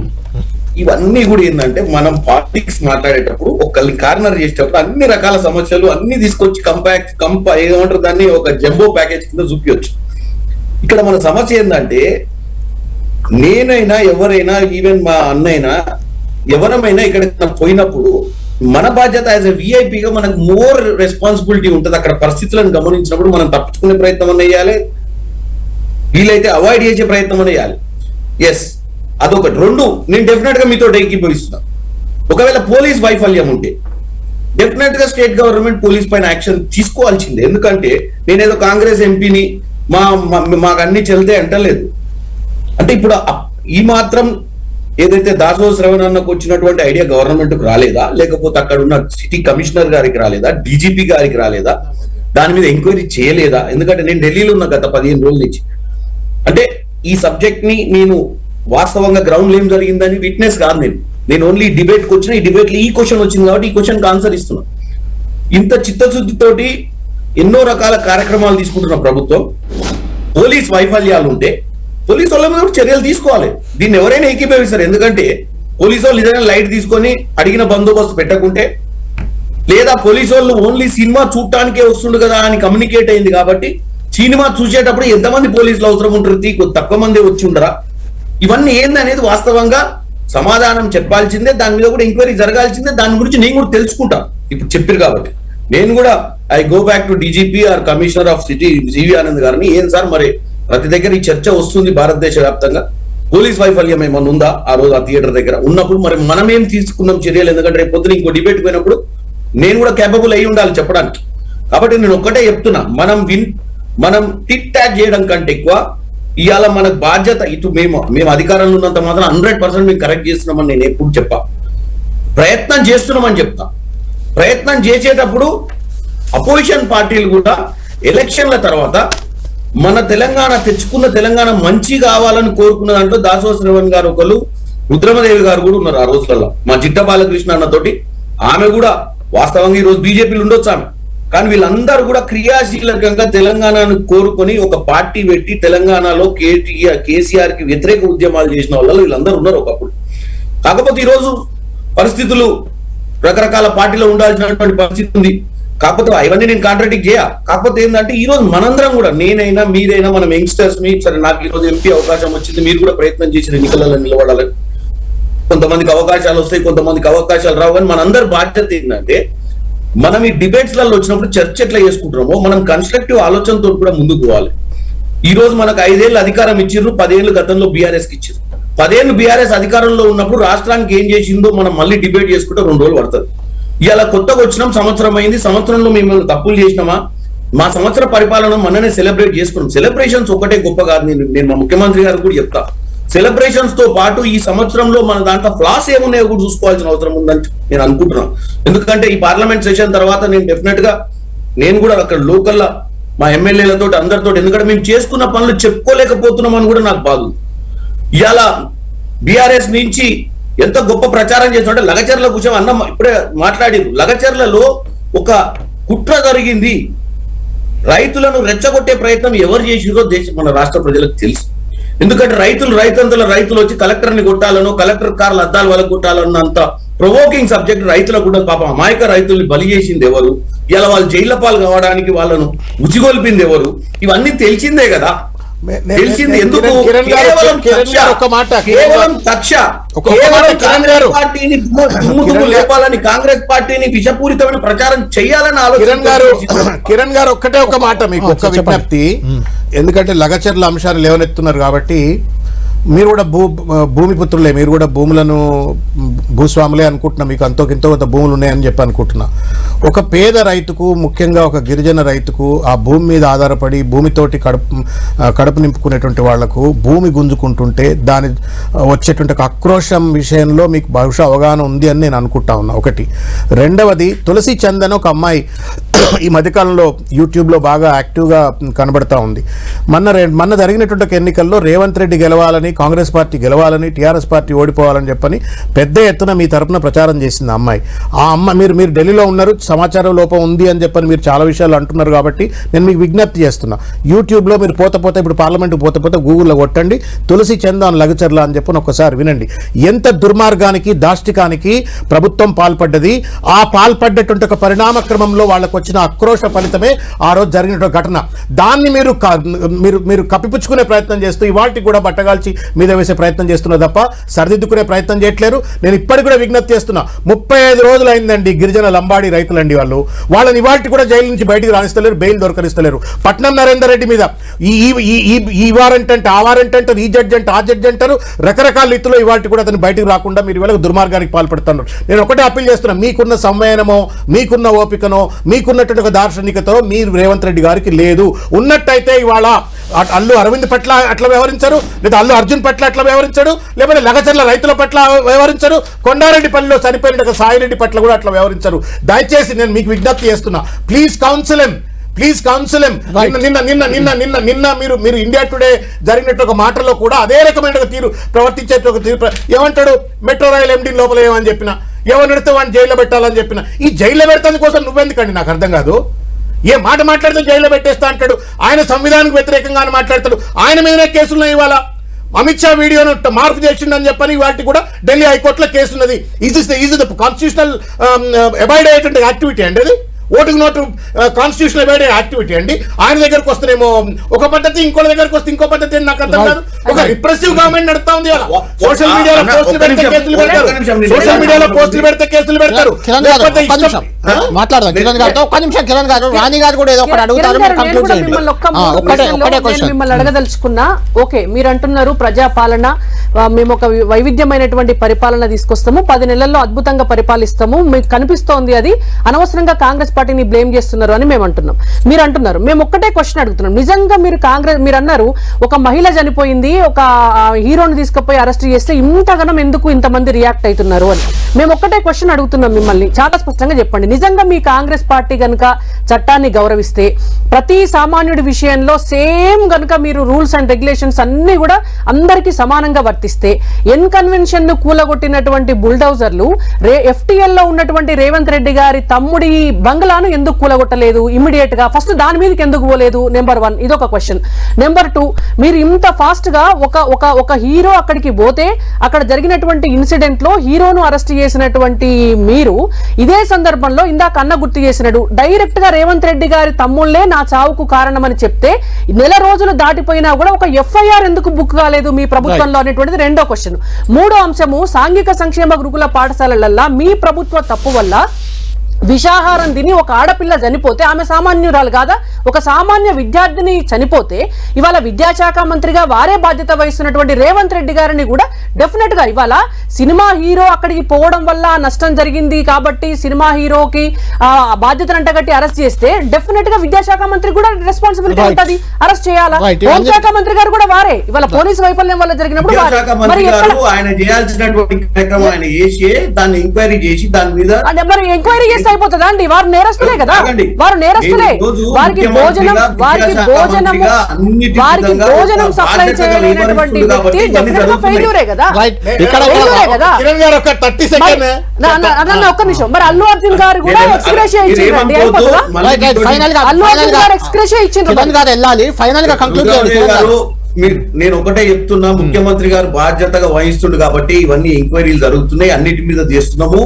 ఇవన్నీ కూడా ఏంటంటే మనం పాలిటిక్స్ మాట్లాడేటప్పుడు ఒకళ్ళని కార్నర్ చేసేటప్పుడు అన్ని రకాల సమస్యలు అన్ని తీసుకొచ్చి ఏమంటారు దాన్ని ఒక జంబో ప్యాకేజ్ కింద చూపించచ్చు. ఇక్కడ మన సమస్య ఏంటంటే నేనైనా ఎవరైనా, ఈవెన్ మా అన్నైనా ఎవరమైనా ఇక్కడ పోయినప్పుడు మన బాధ్యత యాజ్ ఎ విఐపిగా మనకు మోర్ రెస్పాన్సిబిలిటీ ఉంటుంది. అక్కడ పరిస్థితులను గమనించినప్పుడు మనం తప్పించుకునే ప్రయత్నం అన్న చేయాలి, వీలైతే అవాయిడ్ చేసే ప్రయత్నం అన్న చేయాలి. ఎస్, అదొకటి. రెండు, నేను డెఫినెట్ గా మీతో ఏకీభవిస్తున్నా. ఒకవేళ పోలీస్ వైఫల్యం ఉంటే డెఫినెట్ గా స్టేట్ గవర్నమెంట్ పోలీస్ పైన యాక్షన్ తీసుకోవాల్సిందే. ఎందుకంటే నేనేదో కాంగ్రెస్ ఎంపీని మాకు అన్ని చెల్తే అంటలేదు. అంటే ఇప్పుడు ఈ మాత్రం ఏదైతే దాసో శ్రవణ్ అన్నకు వచ్చినటువంటి ఐడియా గవర్నమెంట్ కు రాలేదా, లేకపోతే అక్కడ ఉన్న సిటీ కమిషనర్ గారికి రాలేదా, డీజీపీ గారికి రాలేదా, దాని మీద ఎంక్వైరీ చేయలేదా? ఎందుకంటే నేను ఢిల్లీలో ఉన్న గత 15 రోజుల నుంచి. అంటే ఈ సబ్జెక్ట్ ని నేను వాస్తవంగా గ్రౌండ్ లో ఏం జరిగిందని విట్నెస్ కాదు. నేను ఓన్లీ డిబేట్ కి వచ్చిన, ఈ డిబేట్ లో ఈ క్వశ్చన్ వచ్చింది కాబట్టి ఈ క్వశ్చన్ కి ఆన్సర్ ఇస్తున్నా. ఇంత చిత్తశుద్ధితోటి ఎన్నో రకాల కార్యక్రమాలు తీసుకుంటున్న ప్రభుత్వం పోలీస్ వైఫల్యాలు ఉంటే పోలీసు వాళ్ళ మీద చర్యలు తీసుకోవాలి. దీన్ని ఎవరైనా ఏకీభవిస్తారు. ఎందుకంటే పోలీసు వాళ్ళు ఏదైనా లైట్ తీసుకొని అడిగిన బందోబస్తు పెట్టకుంటే, లేదా పోలీసు వాళ్ళు ఓన్లీ సినిమా చూడటానికే వస్తుండు కదా అని కమ్యూనికేట్ అయింది కాబట్టి సినిమా చూసేటప్పుడు ఎంతమంది పోలీసులు అవసరం ఉంటుంది, తక్కువ మంది వచ్చి ఉండరా? ఇవన్నీ ఏందనేది వాస్తవంగా సమాధానం చెప్పాల్సిందే, దాని మీద కూడా ఎంక్వైరీ జరగాల్సిందే. దాని గురించి నేను కూడా తెలుసుకుంటా. ఇప్పుడు చెప్పారు కాబట్టి నేను కూడా I go back to DGP or commissioner of city GV Anand గారిని, ఏం సార్ మరి ప్రతి దగ్గర ఈ చర్చ వస్తుంది భారతదేశ వ్యాప్తంగా, పోలీస్ వైఫల్యం ఏమన్నా ఉందా ఆ రోజు ఆ థియేటర్ దగ్గర ఉన్నప్పుడు? మరి మనం ఏం తీసుకున్నాం చర్యలు? ఎందుకంటే రేపు పొద్దున ఇంకో డిబేట్ పోయినప్పుడు నేను కూడా కేపబుల్ అయి ఉండాలి చెప్పడానికి. కాబట్టి నేను ఒక్కటే చెప్తున్నా, మనం టిక్ టాక్ చేయడం కంటే ఎక్కువ ఇవాళ మన బాధ్యత ఇటు మేము అధికారంలో ఉన్నంత మాత్రం 100% మేము కరెక్ట్ చేస్తున్నామని నేను ఎప్పుడు చెప్పా, ప్రయత్నం చేస్తున్నామని చెప్తా. ప్రయత్నం చేసేటప్పుడు అపోజిషన్ పార్టీలు కూడా ఎలక్షన్ల తర్వాత మన తెలంగాణ తెచ్చుకున్న తెలంగాణ మంచి కావాలని కోరుకున్న దాంట్లో దాసో శ్రవణ్ గారు ఒకరు, రుద్రమదేవి గారు కూడా ఉన్నారు ఆ రోజులలో. మా చిట్ట బాలకృష్ణ అన్నతోటి ఆమె కూడా వాస్తవంగా ఈ రోజు బీజేపీలు ఉండొచ్చు ఆమె, కానీ వీళ్ళందరూ కూడా క్రియాశీలకంగా తెలంగాణను కోరుకొని ఒక పార్టీ పెట్టి తెలంగాణలో కేసీఆర్ కి వ్యతిరేక ఉద్యమాలు చేసిన వాళ్ళు వీళ్ళందరూ ఉన్నారు ఒకప్పుడు. కాకపోతే ఈరోజు పరిస్థితులు రకరకాల పార్టీలో ఉండాల్సినటువంటి పరిస్థితి ఉంది. కాకపోతే అవన్నీ నేను కాంట్రాడిక్ట్ చేయ. కాకపోతే ఏంటంటే ఈ రోజు మనందరం కూడా, నేనైనా మీరైనా, మనం యంగ్స్టర్స్ మీ సరే నాకు ఈ రోజు ఎంపీ అవకాశం వచ్చింది, మీరు కూడా ప్రయత్నం చేసిన ఎన్నికలలో నిలబడాలని. కొంతమందికి అవకాశాలు వస్తాయి, కొంతమందికి అవకాశాలు రావు. కానీ మనందరి బాధ్యత ఏంటంటే మనం ఈ డిబేట్స్ లలో వచ్చినప్పుడు చర్చ ఎట్లా చేసుకుంటున్నామో మనం కన్స్ట్రక్టివ్ ఆలోచనతో కూడా ముందుకు పోవాలి. ఈ రోజు మనకు 5 ఏళ్ళు అధికారం ఇచ్చిర్రు, 10 ఏళ్ళు గతంలో బీఆర్ఎస్ కి ఇచ్చారు. 10 ఏళ్ళు బీఆర్ఎస్ అధికారంలో ఉన్నప్పుడు రాష్ట్రానికి ఏం చేసిందో మనం మళ్ళీ డిబేట్ చేసుకుంటే 2 రోజులు పడుతుంది. ఇవాళ కొత్తగా వచ్చినాం, సంవత్సరం అయింది, సంవత్సరంలో మేము తప్పులు చేసినామా? మా సంవత్సర పరిపాలన మననే సెలబ్రేట్ చేసుకున్నాం. సెలబ్రేషన్స్ ఒకటే గొప్ప కాదు. నేను మా ముఖ్యమంత్రి గారు కూడా చెప్తా, సెలబ్రేషన్స్ తో పాటు ఈ సంవత్సరంలో మన దాంట్లో ఫ్లాస్ ఏమున్నాయో కూడా చూసుకోవాల్సిన అవసరం ఉందని నేను అనుకుంటున్నాను. ఎందుకంటే ఈ పార్లమెంట్ సెషన్ తర్వాత నేను డెఫినెట్ గా నేను కూడా అక్కడ లోకల్ మా ఎమ్మెల్యేలతో అందరితో, ఎందుకంటే మేము చేసుకున్న పనులు చెప్పుకోలేకపోతున్నాం అని కూడా నాకు బాధ. ఇవాళ బీఆర్ఎస్ నుంచి ఎంత గొప్ప ప్రచారం చేస్తుంటే లగచర్ల కూర్చొని అన్న ఇప్పుడే మాట్లాడింది. లగచర్లలో ఒక కుట్ర జరిగింది, రైతులను రెచ్చగొట్టే ప్రయత్నం ఎవరు చేసిరో మన రాష్ట్ర ప్రజలకు తెలుసు. ఎందుకంటే రైతులు వచ్చి కలెక్టర్ని కొట్టాలనో, కలెక్టర్ కార్ల అద్దాలు వాళ్ళకు కొట్టాలన్నంత ప్రొవోకింగ్ సబ్జెక్ట్ రైతులకు కూడా పాపం అమాయక రైతుల్ని బలి చేసింది ఎవరు? ఇలా వాళ్ళు జైళ్ల పాలు కావడానికి వాళ్ళను ఉచిగొల్పింది ఎవరు? ఇవన్నీ తెలిసిందే కదా. తెలిసింది ఎందుకు? కేవలం కక్ష, పార్టీని దుమ్ము లేపాలని, కాంగ్రెస్ పార్టీని విషపూరితమైన ప్రచారం చేయాలని ఆలోచన. కిరణ్ గారు ఒక్కటే ఒక మాట, మీకు ఒక విజ్ఞప్తి. ఎందుకంటే లగచర్ల అంశాలు లేవనెత్తున్నారు కాబట్టి మీరు కూడా భూమిపుత్రులే, మీరు కూడా భూములను భూస్వాములే అనుకుంటున్నా, మీకు అంతో కింతో కొంత భూములు ఉన్నాయని చెప్పి అనుకుంటున్నా. ఒక పేద రైతుకు, ముఖ్యంగా ఒక గిరిజన రైతుకు ఆ భూమి మీద ఆధారపడి భూమితోటి కడుపు నింపుకునేటువంటి వాళ్లకు భూమి గుంజుకుంటుంటే దాని వచ్చేటువంటి ఆక్రోశం విషయంలో మీకు బహుశా అవగాహన ఉంది అని నేను అనుకుంటా ఉన్నా. ఒకటి. రెండవది, తులసి చందన్ ఒక అమ్మాయి ఈ మధ్యకాలంలో యూట్యూబ్లో బాగా యాక్టివ్గా కనబడతా ఉంది. మొన్న జరిగినటువంటి ఎన్నికల్లో రేవంత్ రెడ్డి గెలవాలని, కాంగ్రెస్ పార్టీ గెలవాలని, టీఆర్ఎస్ పార్టీ ఓడిపోవాలని చెప్పని పెద్ద ఎత్తున మీ తరపున ప్రచారం చేసింది ఆ అమ్మాయి. ఆ మీరు ఢిల్లీలో ఉన్నారు, సమాచారం లోపం ఉంది అని చెప్పని మీరు చాలా విషయాలు అంటున్నారు కాబట్టి నేను మీకు విజ్ఞప్తి చేస్తున్నా. యూట్యూబ్లో మీరు పోతే ఇప్పుడు పార్లమెంట్కి పోతే గూగుల్లో కొట్టండి తులసి చందన్ లగచర్ల అని చెప్పని ఒక్కసారి వినండి. ఎంత దుర్మార్గానికి, దాష్టికానికి ప్రభుత్వం పాల్పడ్డది. ఆ పాల్పడ్డటువంటి ఒక పరిణామ క్రమంలో వాళ్ళకు వచ్చిన ఆక్రోశ ఫలితమే ఆ రోజు జరిగినటువంటి ఘటన. దాన్ని మీరు కప్పిపుచ్చుకునే ప్రయత్నం చేస్తూ ఇవాళకి కూడా బట్టగాల్చి మీద వేసే ప్రయత్నం చేస్తున్నా తప్ప సరిదిద్దుకునే ప్రయత్నం చేయట్లేరు. నేను ఇప్పటికి కూడా విజ్ఞప్తి చేస్తున్నా, 35 రోజులు అయిందండి గిరిజన లంబాడి రైతులండి వాళ్ళని ఇవాళకి కూడా జైలు నుంచి బయటికి రాణిస్తలేరు, బెయిల్ దొరకరిస్తలేరు. పట్నం నరేందర్ రెడ్డి మీద ఈ వారెంట్ అంటే ఆ వారెంట్ అంటారు, ఈ జడ్జి అంటే ఆ జడ్జి అంటారు, రకరకాల రీతిలో ఇవాళకి కూడా అతను బయటికి రాకుండా మీరు ఇవాళ దుర్మార్గానికి పాల్పడుతున్నారు. నేను ఒకటే అప్పీల్ చేస్తున్నా, మీకున్న సంవయనమో, మీకున్న ఓపికనో, మీకున్నటువంటి ఒక దార్శనికతో మీరు రేవంత్ రెడ్డి గారికి లేదు. ఉన్నట్టయితే ఇవాళ అల్లు అరవింద్ పట్ల అట్లా వ్యవహరించరు, లేదా అల్లు అర్జున్ పట్ల అట్లా వ్యవహరించడు, లేకపోతే లగచర్ల రైతుల పట్ల వ్యవహరించరు, కొండారెడ్డిపల్లిలో చనిపోయిన సాయిరెడ్డి పట్ల కూడా అట్లా వ్యవహరించరు. దయచేసి నేను మీకు విజ్ఞప్తి చేస్తున్నా, ప్లీజ్ కౌన్సిల్ నిన్న మీరు ఇండియా టుడే జరిగినట్టు ఒక మాటలో కూడా అదే రకమైన తీరు ప్రవర్తించే ఒక తీరు ఏమంటాడు, మెట్రో రైల్ ఎండీ లోపల ఏమని చెప్పిన, ఎవరినడితే వాడిని జైల్లో పెట్టాలని చెప్పిన. ఈ జైల్లో పెడతాని కోసం నువ్వెందుకండి నాకు అర్థం కాదు. ఏ మాట మాట్లాడితే జైల్లో పెట్టేస్తా అంటాడు, ఆయన సంవిధానానికి వ్యతిరేకంగా మాట్లాడతాడు, ఆయన మీదనే కేసులున్నాయి. ఇవాళ అమిత్ షా వీడియోను మార్పు చేసిండని చెప్పని వాటి కూడా ఢిల్లీ హైకోర్టులో కేసున్నది. ఈజ్ ద కాన్స్టిట్యూషనల్ అబాయిడ్ అయ్యేటువంటి యాక్టివిటీ అండి అది. ఓటుకు నోటు కాన్స్టిట్యూషన్ అబాయిడ్ యాక్టివిటీ అండి. ఆయన దగ్గరకు వస్తేనేమో ఒక పద్ధతి, ఇంకో దగ్గరకు వస్తే ఇంకో పద్ధతి నాకు అర్థం కాదు. ఒక రిప్రెసివ్ గవర్నమెంట్ నడుస్తా ఉంది. సోషల్ మీడియాలో పోస్టులు పెడితే కేసులు పెడతారు, సోషల్ మీడియాలో పోస్టులు పెడితే కేసులు పెడతారు. మాట్లాడదాం కిరణ్ గారితో ఒక్క నిమిషం. కిరణ్ గారు, రాణి గారు కూడా ఏదో ఒకటి అడుగుతారు. మిమ్మల్ని అడగదలుచుకున్నా. ఓకే, మీరు అంటున్నారు ప్రజాపాలన, మేము ఒక వైవిధ్యమైనటువంటి పరిపాలన తీసుకొస్తాము, 10 నెలల్లో అద్భుతంగా పరిపాలిస్తాము, మీకు కనిపిస్తోంది. అది అనవసరంగా కాంగ్రెస్ పార్టీని బ్లేమ్ చేస్తున్నారు అని మేము అంటున్నాం. మీరు అంటున్నారు, మేము ఒక్కటే క్వశ్చన్ అడుగుతున్నాం. నిజంగా మీరు అన్నారు ఒక మహిళ చనిపోయింది, ఒక హీరోని తీసుకుపోయి అరెస్ట్ చేస్తే ఇంతగానం ఎందుకు ఇంతమంది రియాక్ట్ అవుతున్నారు అని మేము ఒక్కటే క్వశ్చన్ అడుగుతున్నాం మిమ్మల్ని. చాలా స్పష్టంగా చెప్పండి. నిజంగా మీ కాంగ్రెస్ పార్టీ గనుక చట్టాన్ని గౌరవిస్తే, ప్రతి సామాన్యుడి విషయంలో సేమ్ గనుక మీరు రూల్స్ అండ్ రెగ్యులేషన్స్ అన్ని కూడా అందరికీ సమానంగా వర్తిస్తే, ఎన్ కన్వెన్షన్ ను కూలగొట్టినటువంటి బుల్డౌజర్లు FTL లో ఉన్నటువంటి రేవంత్ రెడ్డి గారి తమ్ముడి బంగ్లాను ఎందుకు కూలగొట్టలేదు ఇమ్మీడియట్ గా? ఫస్ట్ దాని మీదకి ఎందుకు పోలేదు? నెంబర్ 1 ఇదొక క్వశ్చన్. నెంబర్ 2, మీరు ఇంత ఫాస్ట్ గా ఒక హీరో అక్కడికి పోతే అక్కడ జరిగినటువంటి ఇన్సిడెంట్ లో హీరోను అరెస్ట్ చేసినటువంటి మీరు ఇదే సందర్భంలో ఇందాక అన్న గుర్తు చేసినట్టు డైరెక్ట్ గా రేవంత్ రెడ్డి గారి తమ్ముళ్లే నా చావుకు కారణమని చెప్తే నెల రోజులు దాటిపోయినా కూడా ఒక FIR ఎందుకు బుక్ కాలేదు మీ ప్రభుత్వంలో అనేటువంటిది రెండో క్వశ్చన్. మూడో అంశము, సాంఘిక సంక్షేమ గురుకుల పాఠశాలలల్లో మీ ప్రభుత్వ తప్పు వల్ల విషాహారం తిని ఒక ఆడపిల్ల చనిపోతే ఆమె సామాన్యురాలు కాదా? ఒక సామాన్య విద్యార్థిని చనిపోతే ఇవాళ విద్యాశాఖ మంత్రిగా వారే బాధ్యత వహిస్తున్నటువంటి రేవంత్ రెడ్డి గారిని కూడా డెఫినెట్ గా ఇవాళ సినిమా హీరో అక్కడికి పోవడం వల్ల నష్టం జరిగింది కాబట్టి సినిమా హీరోకి బాధ్యతను అంటగట్టి అరెస్ట్ చేస్తే డెఫినెట్ గా విద్యాశాఖ మంత్రి కూడా రెస్పాన్సిబిలిటీ ఉంటుంది, అరెస్ట్ చేయాలా. హోంశాఖ మంత్రి గారు కూడా వారే ఇవాళ పోలీసు వైఫల్యం వల్ల జరిగినప్పుడు ఆయన చేయాల్సినటువంటి కార్యక్రమం ఆయన చేసి దాన్ని ఎంక్వైరీ చేసి దాని మీద ఎంక్వైరీ చేస్తే అయిపోతుందా అండి? వారు నేరస్తులే కదా, వారు నేరస్తులే. వారికి భోజనం సప్లై చేయలేనటువంటి వ్యక్తి డెఫినెట్ గా ఫెయిల్యూరే కదా. ఒక్క నిమిషం, మరి అల్లు అర్జున్ గారు కూడా ఎక్స్‌గ్రేషియా ఇచ్చిండ్రండి, అయిపోతుందా? అల్లు అర్జున్ గారు ఎక్స్‌గ్రేషియా ఇచ్చిండ్రు. ఫైనల్ గా కంక్లూడ్ నేను ఒకటే చెప్తున్నా, ముఖ్యమంత్రి గారు బాధ్యతగా వహిస్తుండు కాబట్టి ఇవన్నీ ఎంక్వైరీలు జరుగుతున్నాయి, అన్నిటి మీద చేస్తున్నాము.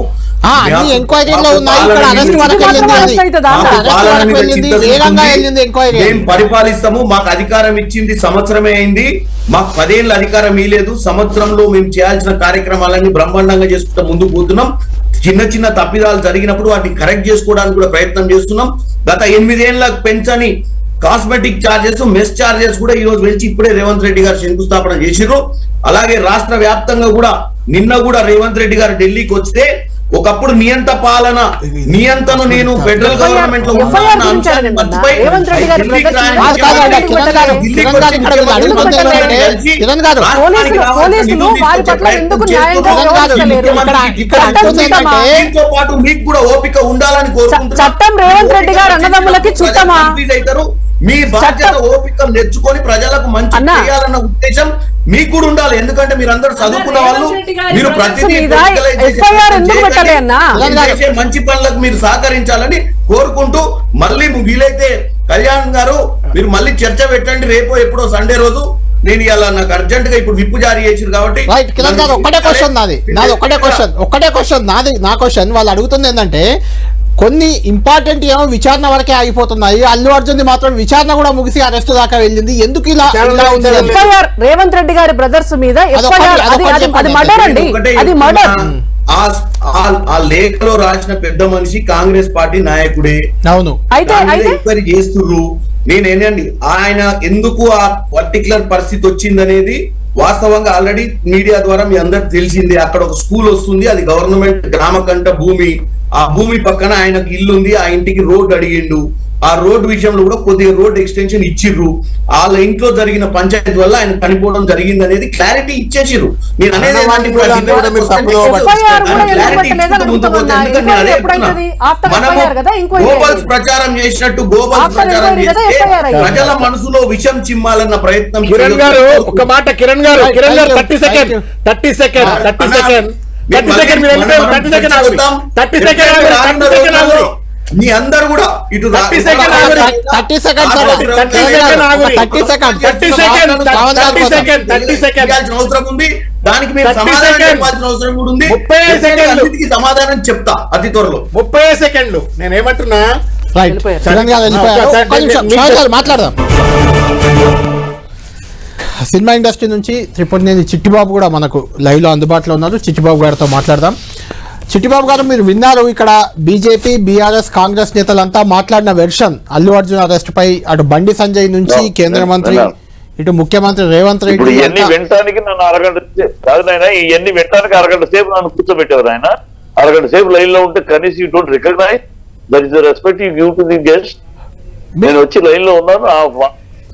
అన్ని ఎంక్వైరీలో ఉన్నాయి. ఇక్కడ అరెస్ట్ వరకు వెళ్ళింది, వేగంగా వెళ్ళింది ఎంక్వైరీ. మేము పరిపాలిస్తాము, మాకు అధికారం ఇచ్చింది సంవత్సరమే అయింది, మాకు 10 ఏళ్ళ అధికారం ఇవ్వలేదు. సంవత్సరంలో మేము చేయాల్సిన కార్యక్రమాలన్నీ బ్రహ్మాండంగా చేసుకుంటూ ముందుకు పోతున్నాం. చిన్న చిన్న తప్పిదాలు జరిగినప్పుడు వాటిని కరెక్ట్ చేసుకోవడానికి కూడా ప్రయత్నం చేస్తున్నాం. గత 8 ఏళ్ళకు పెంచని కాస్మెటిక్ చార్జెస్, మెస్ చార్జెస్ కూడా ఈ రోజు పెంచి ఇప్పుడే రేవంత్ రెడ్డి గారు శంకుస్థాపన చేసిర్రు. అలాగే రాష్ట్ర వ్యాప్తంగా కూడా నిన్న కూడా రేవంత్ రెడ్డి గారు ఢిల్లీకి వస్తే ఒకప్పుడు నియంత పాలన, నియంతను నేను ఫెడరల్ గవర్నమెంట్ లో పాటు మీకు కూడా ఓపిక ఉండాలని కోరుకుంటున్నారు. మీ బాధ్యత ఓపిక నేర్చుకొని ప్రజలకు మంచి చేయాలన్న ఉద్దేశం మీకు కూడా ఉండాలి. ఎందుకంటే మీరు అందరూ చదువుకున్న వాళ్ళు, మీరు ప్రతిదీ మంచి పనులకు మీరు సహకరించాలని కోరుకుంటూ, మళ్ళీ వీలైతే కళ్యాణ్ గారు మీరు మళ్ళీ చర్చ పెట్టండి రేపో ఎప్పుడో సండే రోజు. నేను ఇలా నాకు అర్జెంట్ గా ఇప్పుడు విప్పు జారీ చేసారు కాబట్టి ఒక్కటే క్వశ్చన్ నా క్వశ్చన్ వాళ్ళు అడుగుతుంది ఏంటంటే, కొన్ని ఇంపార్టెంట్ ఏమో విచారణ వరకే ఆగిపోతున్నాయి, అల్లు అర్జున్ మాత్రం విచారణ కూడా ముగిసి అరెస్ట్ దాకా వెళ్ళింది, ఎందుకు ఇలా ఉంది? రేవంత్ రెడ్డి గారి బ్రదర్స్ మీద ఆ లేఖలో రాసిన పెద్ద మనిషి కాంగ్రెస్ పార్టీ నాయకుడే. అవును, ఎంక్వైరీ చేస్తుర్రు. నేనేనండి ఆయన ఎందుకు ఆ పర్టికులర్ పరిస్థితి వచ్చిందనేది వాస్తవంగా ఆల్రెడీ మీడియా ద్వారా మీ అందరికి తెలిసింది. అక్కడ ఒక స్కూల్ వస్తుంది, అది గవర్నమెంట్ గ్రామకంట భూమి. ఆ భూమి పక్కన ఆయనకు ఇల్లు ఉంది, ఆ ఇంటికి రోడ్ అడిగిండు. ఆ రోడ్ విషయంలో కూడా కొద్దిగా రోడ్ ఎక్స్టెన్షన్ ఇచ్చిర్రు. వాళ్ళ ఇంట్లో జరిగిన పంచాయతీ వల్ల ఆయన చనిపోవడం జరిగింది అనేది క్లారిటీ ఇచ్చేసిర్రు. నేను అనేది మనము గోబల్స్ ప్రచారం చేసినట్టు గోబల్స్ ప్రచారం చేస్తే ప్రజల మనసులో విషం చిమ్మాలన్న ప్రయత్నం. కిరణ్ గారు ఒక మాట, కిరణ్ గారు 30 సెకండ్ మీ అందరు కూడా ఇటు అవసరం ఉంది, దానికి మీరు సమాధానం చెప్పాల్సిన అవసరం కూడా ఉంది. 30 సమాధానం చెప్తా అతి త్వరలో. 30 సెకండ్లు. నేనేమంటున్నా, మాట్లాడదాం. సినిమా ఇండస్ట్రీ నుంచి త్రిపురనేని చిట్టిబాబు కూడా మనకు లైవ్ లో అందుబాటులో ఉన్నారు. చిట్టిబాబు గారితో మాట్లాడదాం. చిట్టిబాబు గారు, మీరు విన్నారు ఇక్కడ బీజేపీ, బీఆర్ఎస్, కాంగ్రెస్ నేతలంతా మాట్లాడిన వెర్షన్ అల్లు అర్జున్ అరెస్ట్ పై, అటు బండి సంజయ్ నుంచి కేంద్ర మంత్రి, ఇటు ముఖ్యమంత్రి రేవంత్ రెడ్డి. ఇవన్నీ వినటానికి నన్ను అరగంట కాదు నాయన, ఇవన్నీ వినటానికి అరగంట సేపు నన్ను కూర్చోబెట్టేవారు ఆయన. అరగంట సేపు లైన్ లో ఉంటే కనీసం you don't recognise that is the respect you give to the guest. నేను వచ్చి లైన్ లో ఉన్నాను.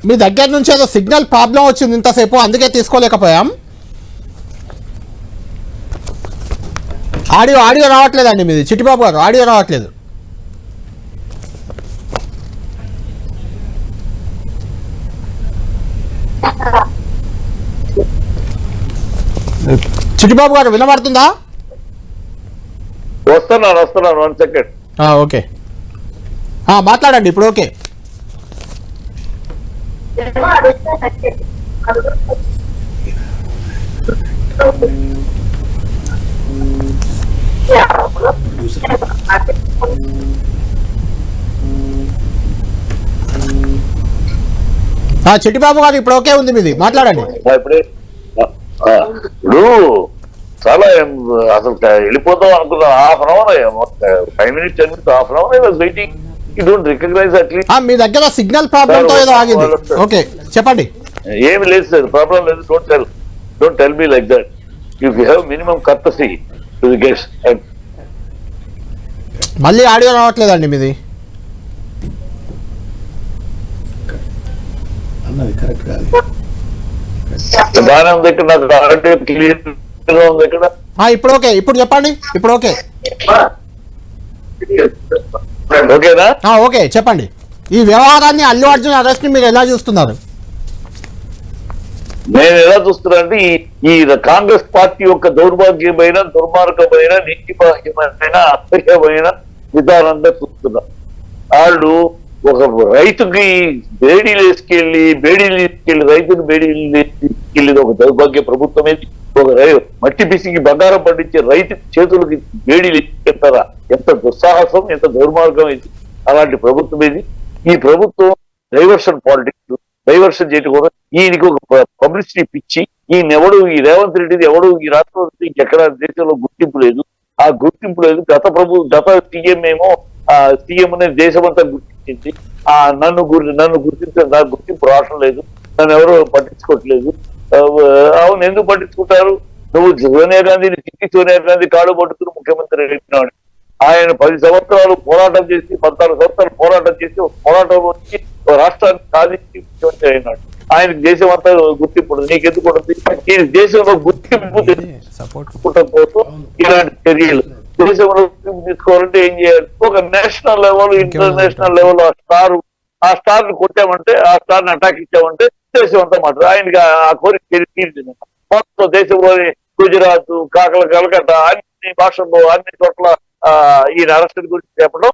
మీ దగ్గర నుంచి ఏదో సిగ్నల్ ప్రాబ్లం వచ్చింది ఇంతసేపు, అందుకే తీసుకోలేకపోయాం. ఆడియో రావట్లేదండి మీది చిట్టిబాబు గారు, ఆడియో రావట్లేదు. చిట్టిబాబు గారు వినబడుతుందా? వస్తున్నాను 1 సెకండ్. ఓకే, మాట్లాడండి ఇప్పుడు. ఓకే, చిట్టిబాబు గారు ఇప్పుడు ఓకే ఉంది మీది, మాట్లాడండి. ఇప్పుడు చాలా అసలు వెళ్ళిపోతాం అనుకున్నా. Half an hour 5 minutes 10 minutes half an hour I was waiting. You don't recognise at least. మీ దగ్గర సిగ్నల్ ప్రాబ్లం తో ఏదో ఆగింది. ఓకే, చెప్పండి. ఏమి లేదు సార్, ప్రాబ్లం లేదు. Don't tell me like that. You have minimum courtesy to the guest. మళ్ళీ ఆడియో రావట్లేదండి మీది. బాగానే ఉంది ఇక్కడ, నాకు ఆడియో క్లియర్ ఉంది ఇక్కడ. ఇప్పుడు ఓకే, ఇప్పుడు చెప్పండి. ఇప్పుడు ఓకే, ఓకేనా? ఓకే, చెప్పండి. ఈ వ్యవహారాన్ని, అల్లు అర్జున్ అరెస్ట్ ని మీరు ఎలా చూస్తున్నారు? నేను ఎలా చూస్తున్నా అంటే, ఈ కాంగ్రెస్ పార్టీ యొక్క దౌర్భాగ్యమైన, దుర్మార్గమైన, నీతిబాహ్యమైన, అసహ్యమైన విధానంగా చూస్తున్నా. వాళ్ళు ఒక రైతుకి బేడీలు వేసుకెళ్ళి రైతుని బేడీలు తీసుకెళ్లేది ఒక దౌర్భాగ్య ప్రభుత్వం ఏది? ఒక మట్టి పిసికి బంగారం పండించే రైతు చేతులకి వేడిలు ఎత్తారా? ఎంత దుస్సాహసం, ఎంత దౌర్మార్గం ఇది! అలాంటి ప్రభుత్వం ఏది? ఈ ప్రభుత్వం డైవర్షన్ పాలిటిక్స్ డైవర్షన్ చేయడం కూడా ఈయనకి ఒక పబ్లిసిటీ పిచ్చి. ఈయన ఎవడు, ఈ రేవంత్ రెడ్డిది ఎవడు ఈ రాష్ట్రంలో ఎక్కడ దేశంలో గుర్తింపు లేదు. ఆ గుర్తింపు లేదు. గత సీఎం ఏమో సీఎం అనేది దేశమంతా గుర్తించింది. నన్ను గుర్తించే నాకు గుర్తింపు రావటం లేదు, నన్ను ఎవరు పట్టించుకోవట్లేదు. అవును, ఎందుకు పట్టించుకుంటారు? నువ్వు సోనియా గాంధీని చిక్కి సోనియా గాంధీ కాళ్ళు పట్టుకుని ముఖ్యమంత్రి అయినాడు. ఆయన 10 సంవత్సరాలు పోరాటం చేసి 14 సంవత్సరాలు పోరాటం చేసి పోరాటం వచ్చి రాష్ట్రాన్ని సాధించి ముఖ్యమంత్రి అయినాడు. ఆయనకు దేశం అంతా గుర్తింపు. నీకెందుకు ఉంటుంది? ఈ దేశంలో గుర్తింపు కోసం ఇలాంటి చర్యలు దేశంలో గుర్తింపు తీసుకోవాలంటే ఏం చేయాలి? ఒక నేషనల్ లెవెల్, ఇంటర్నేషనల్ లెవెల్ ఆ స్టార్ ని కొట్టామంటే, ఆ స్టార్ ని అటాక్ ఇచ్చామంటే దేశం అంతా మాట ఆయనకి ఆ కోరిక తీర్చింది. మొత్తం దేశంలోని గుజరాత్, కలకత్తా అన్ని భాషల్లో అన్ని చోట్ల ఈయన అరెస్ట్ గురించి చెప్పడం.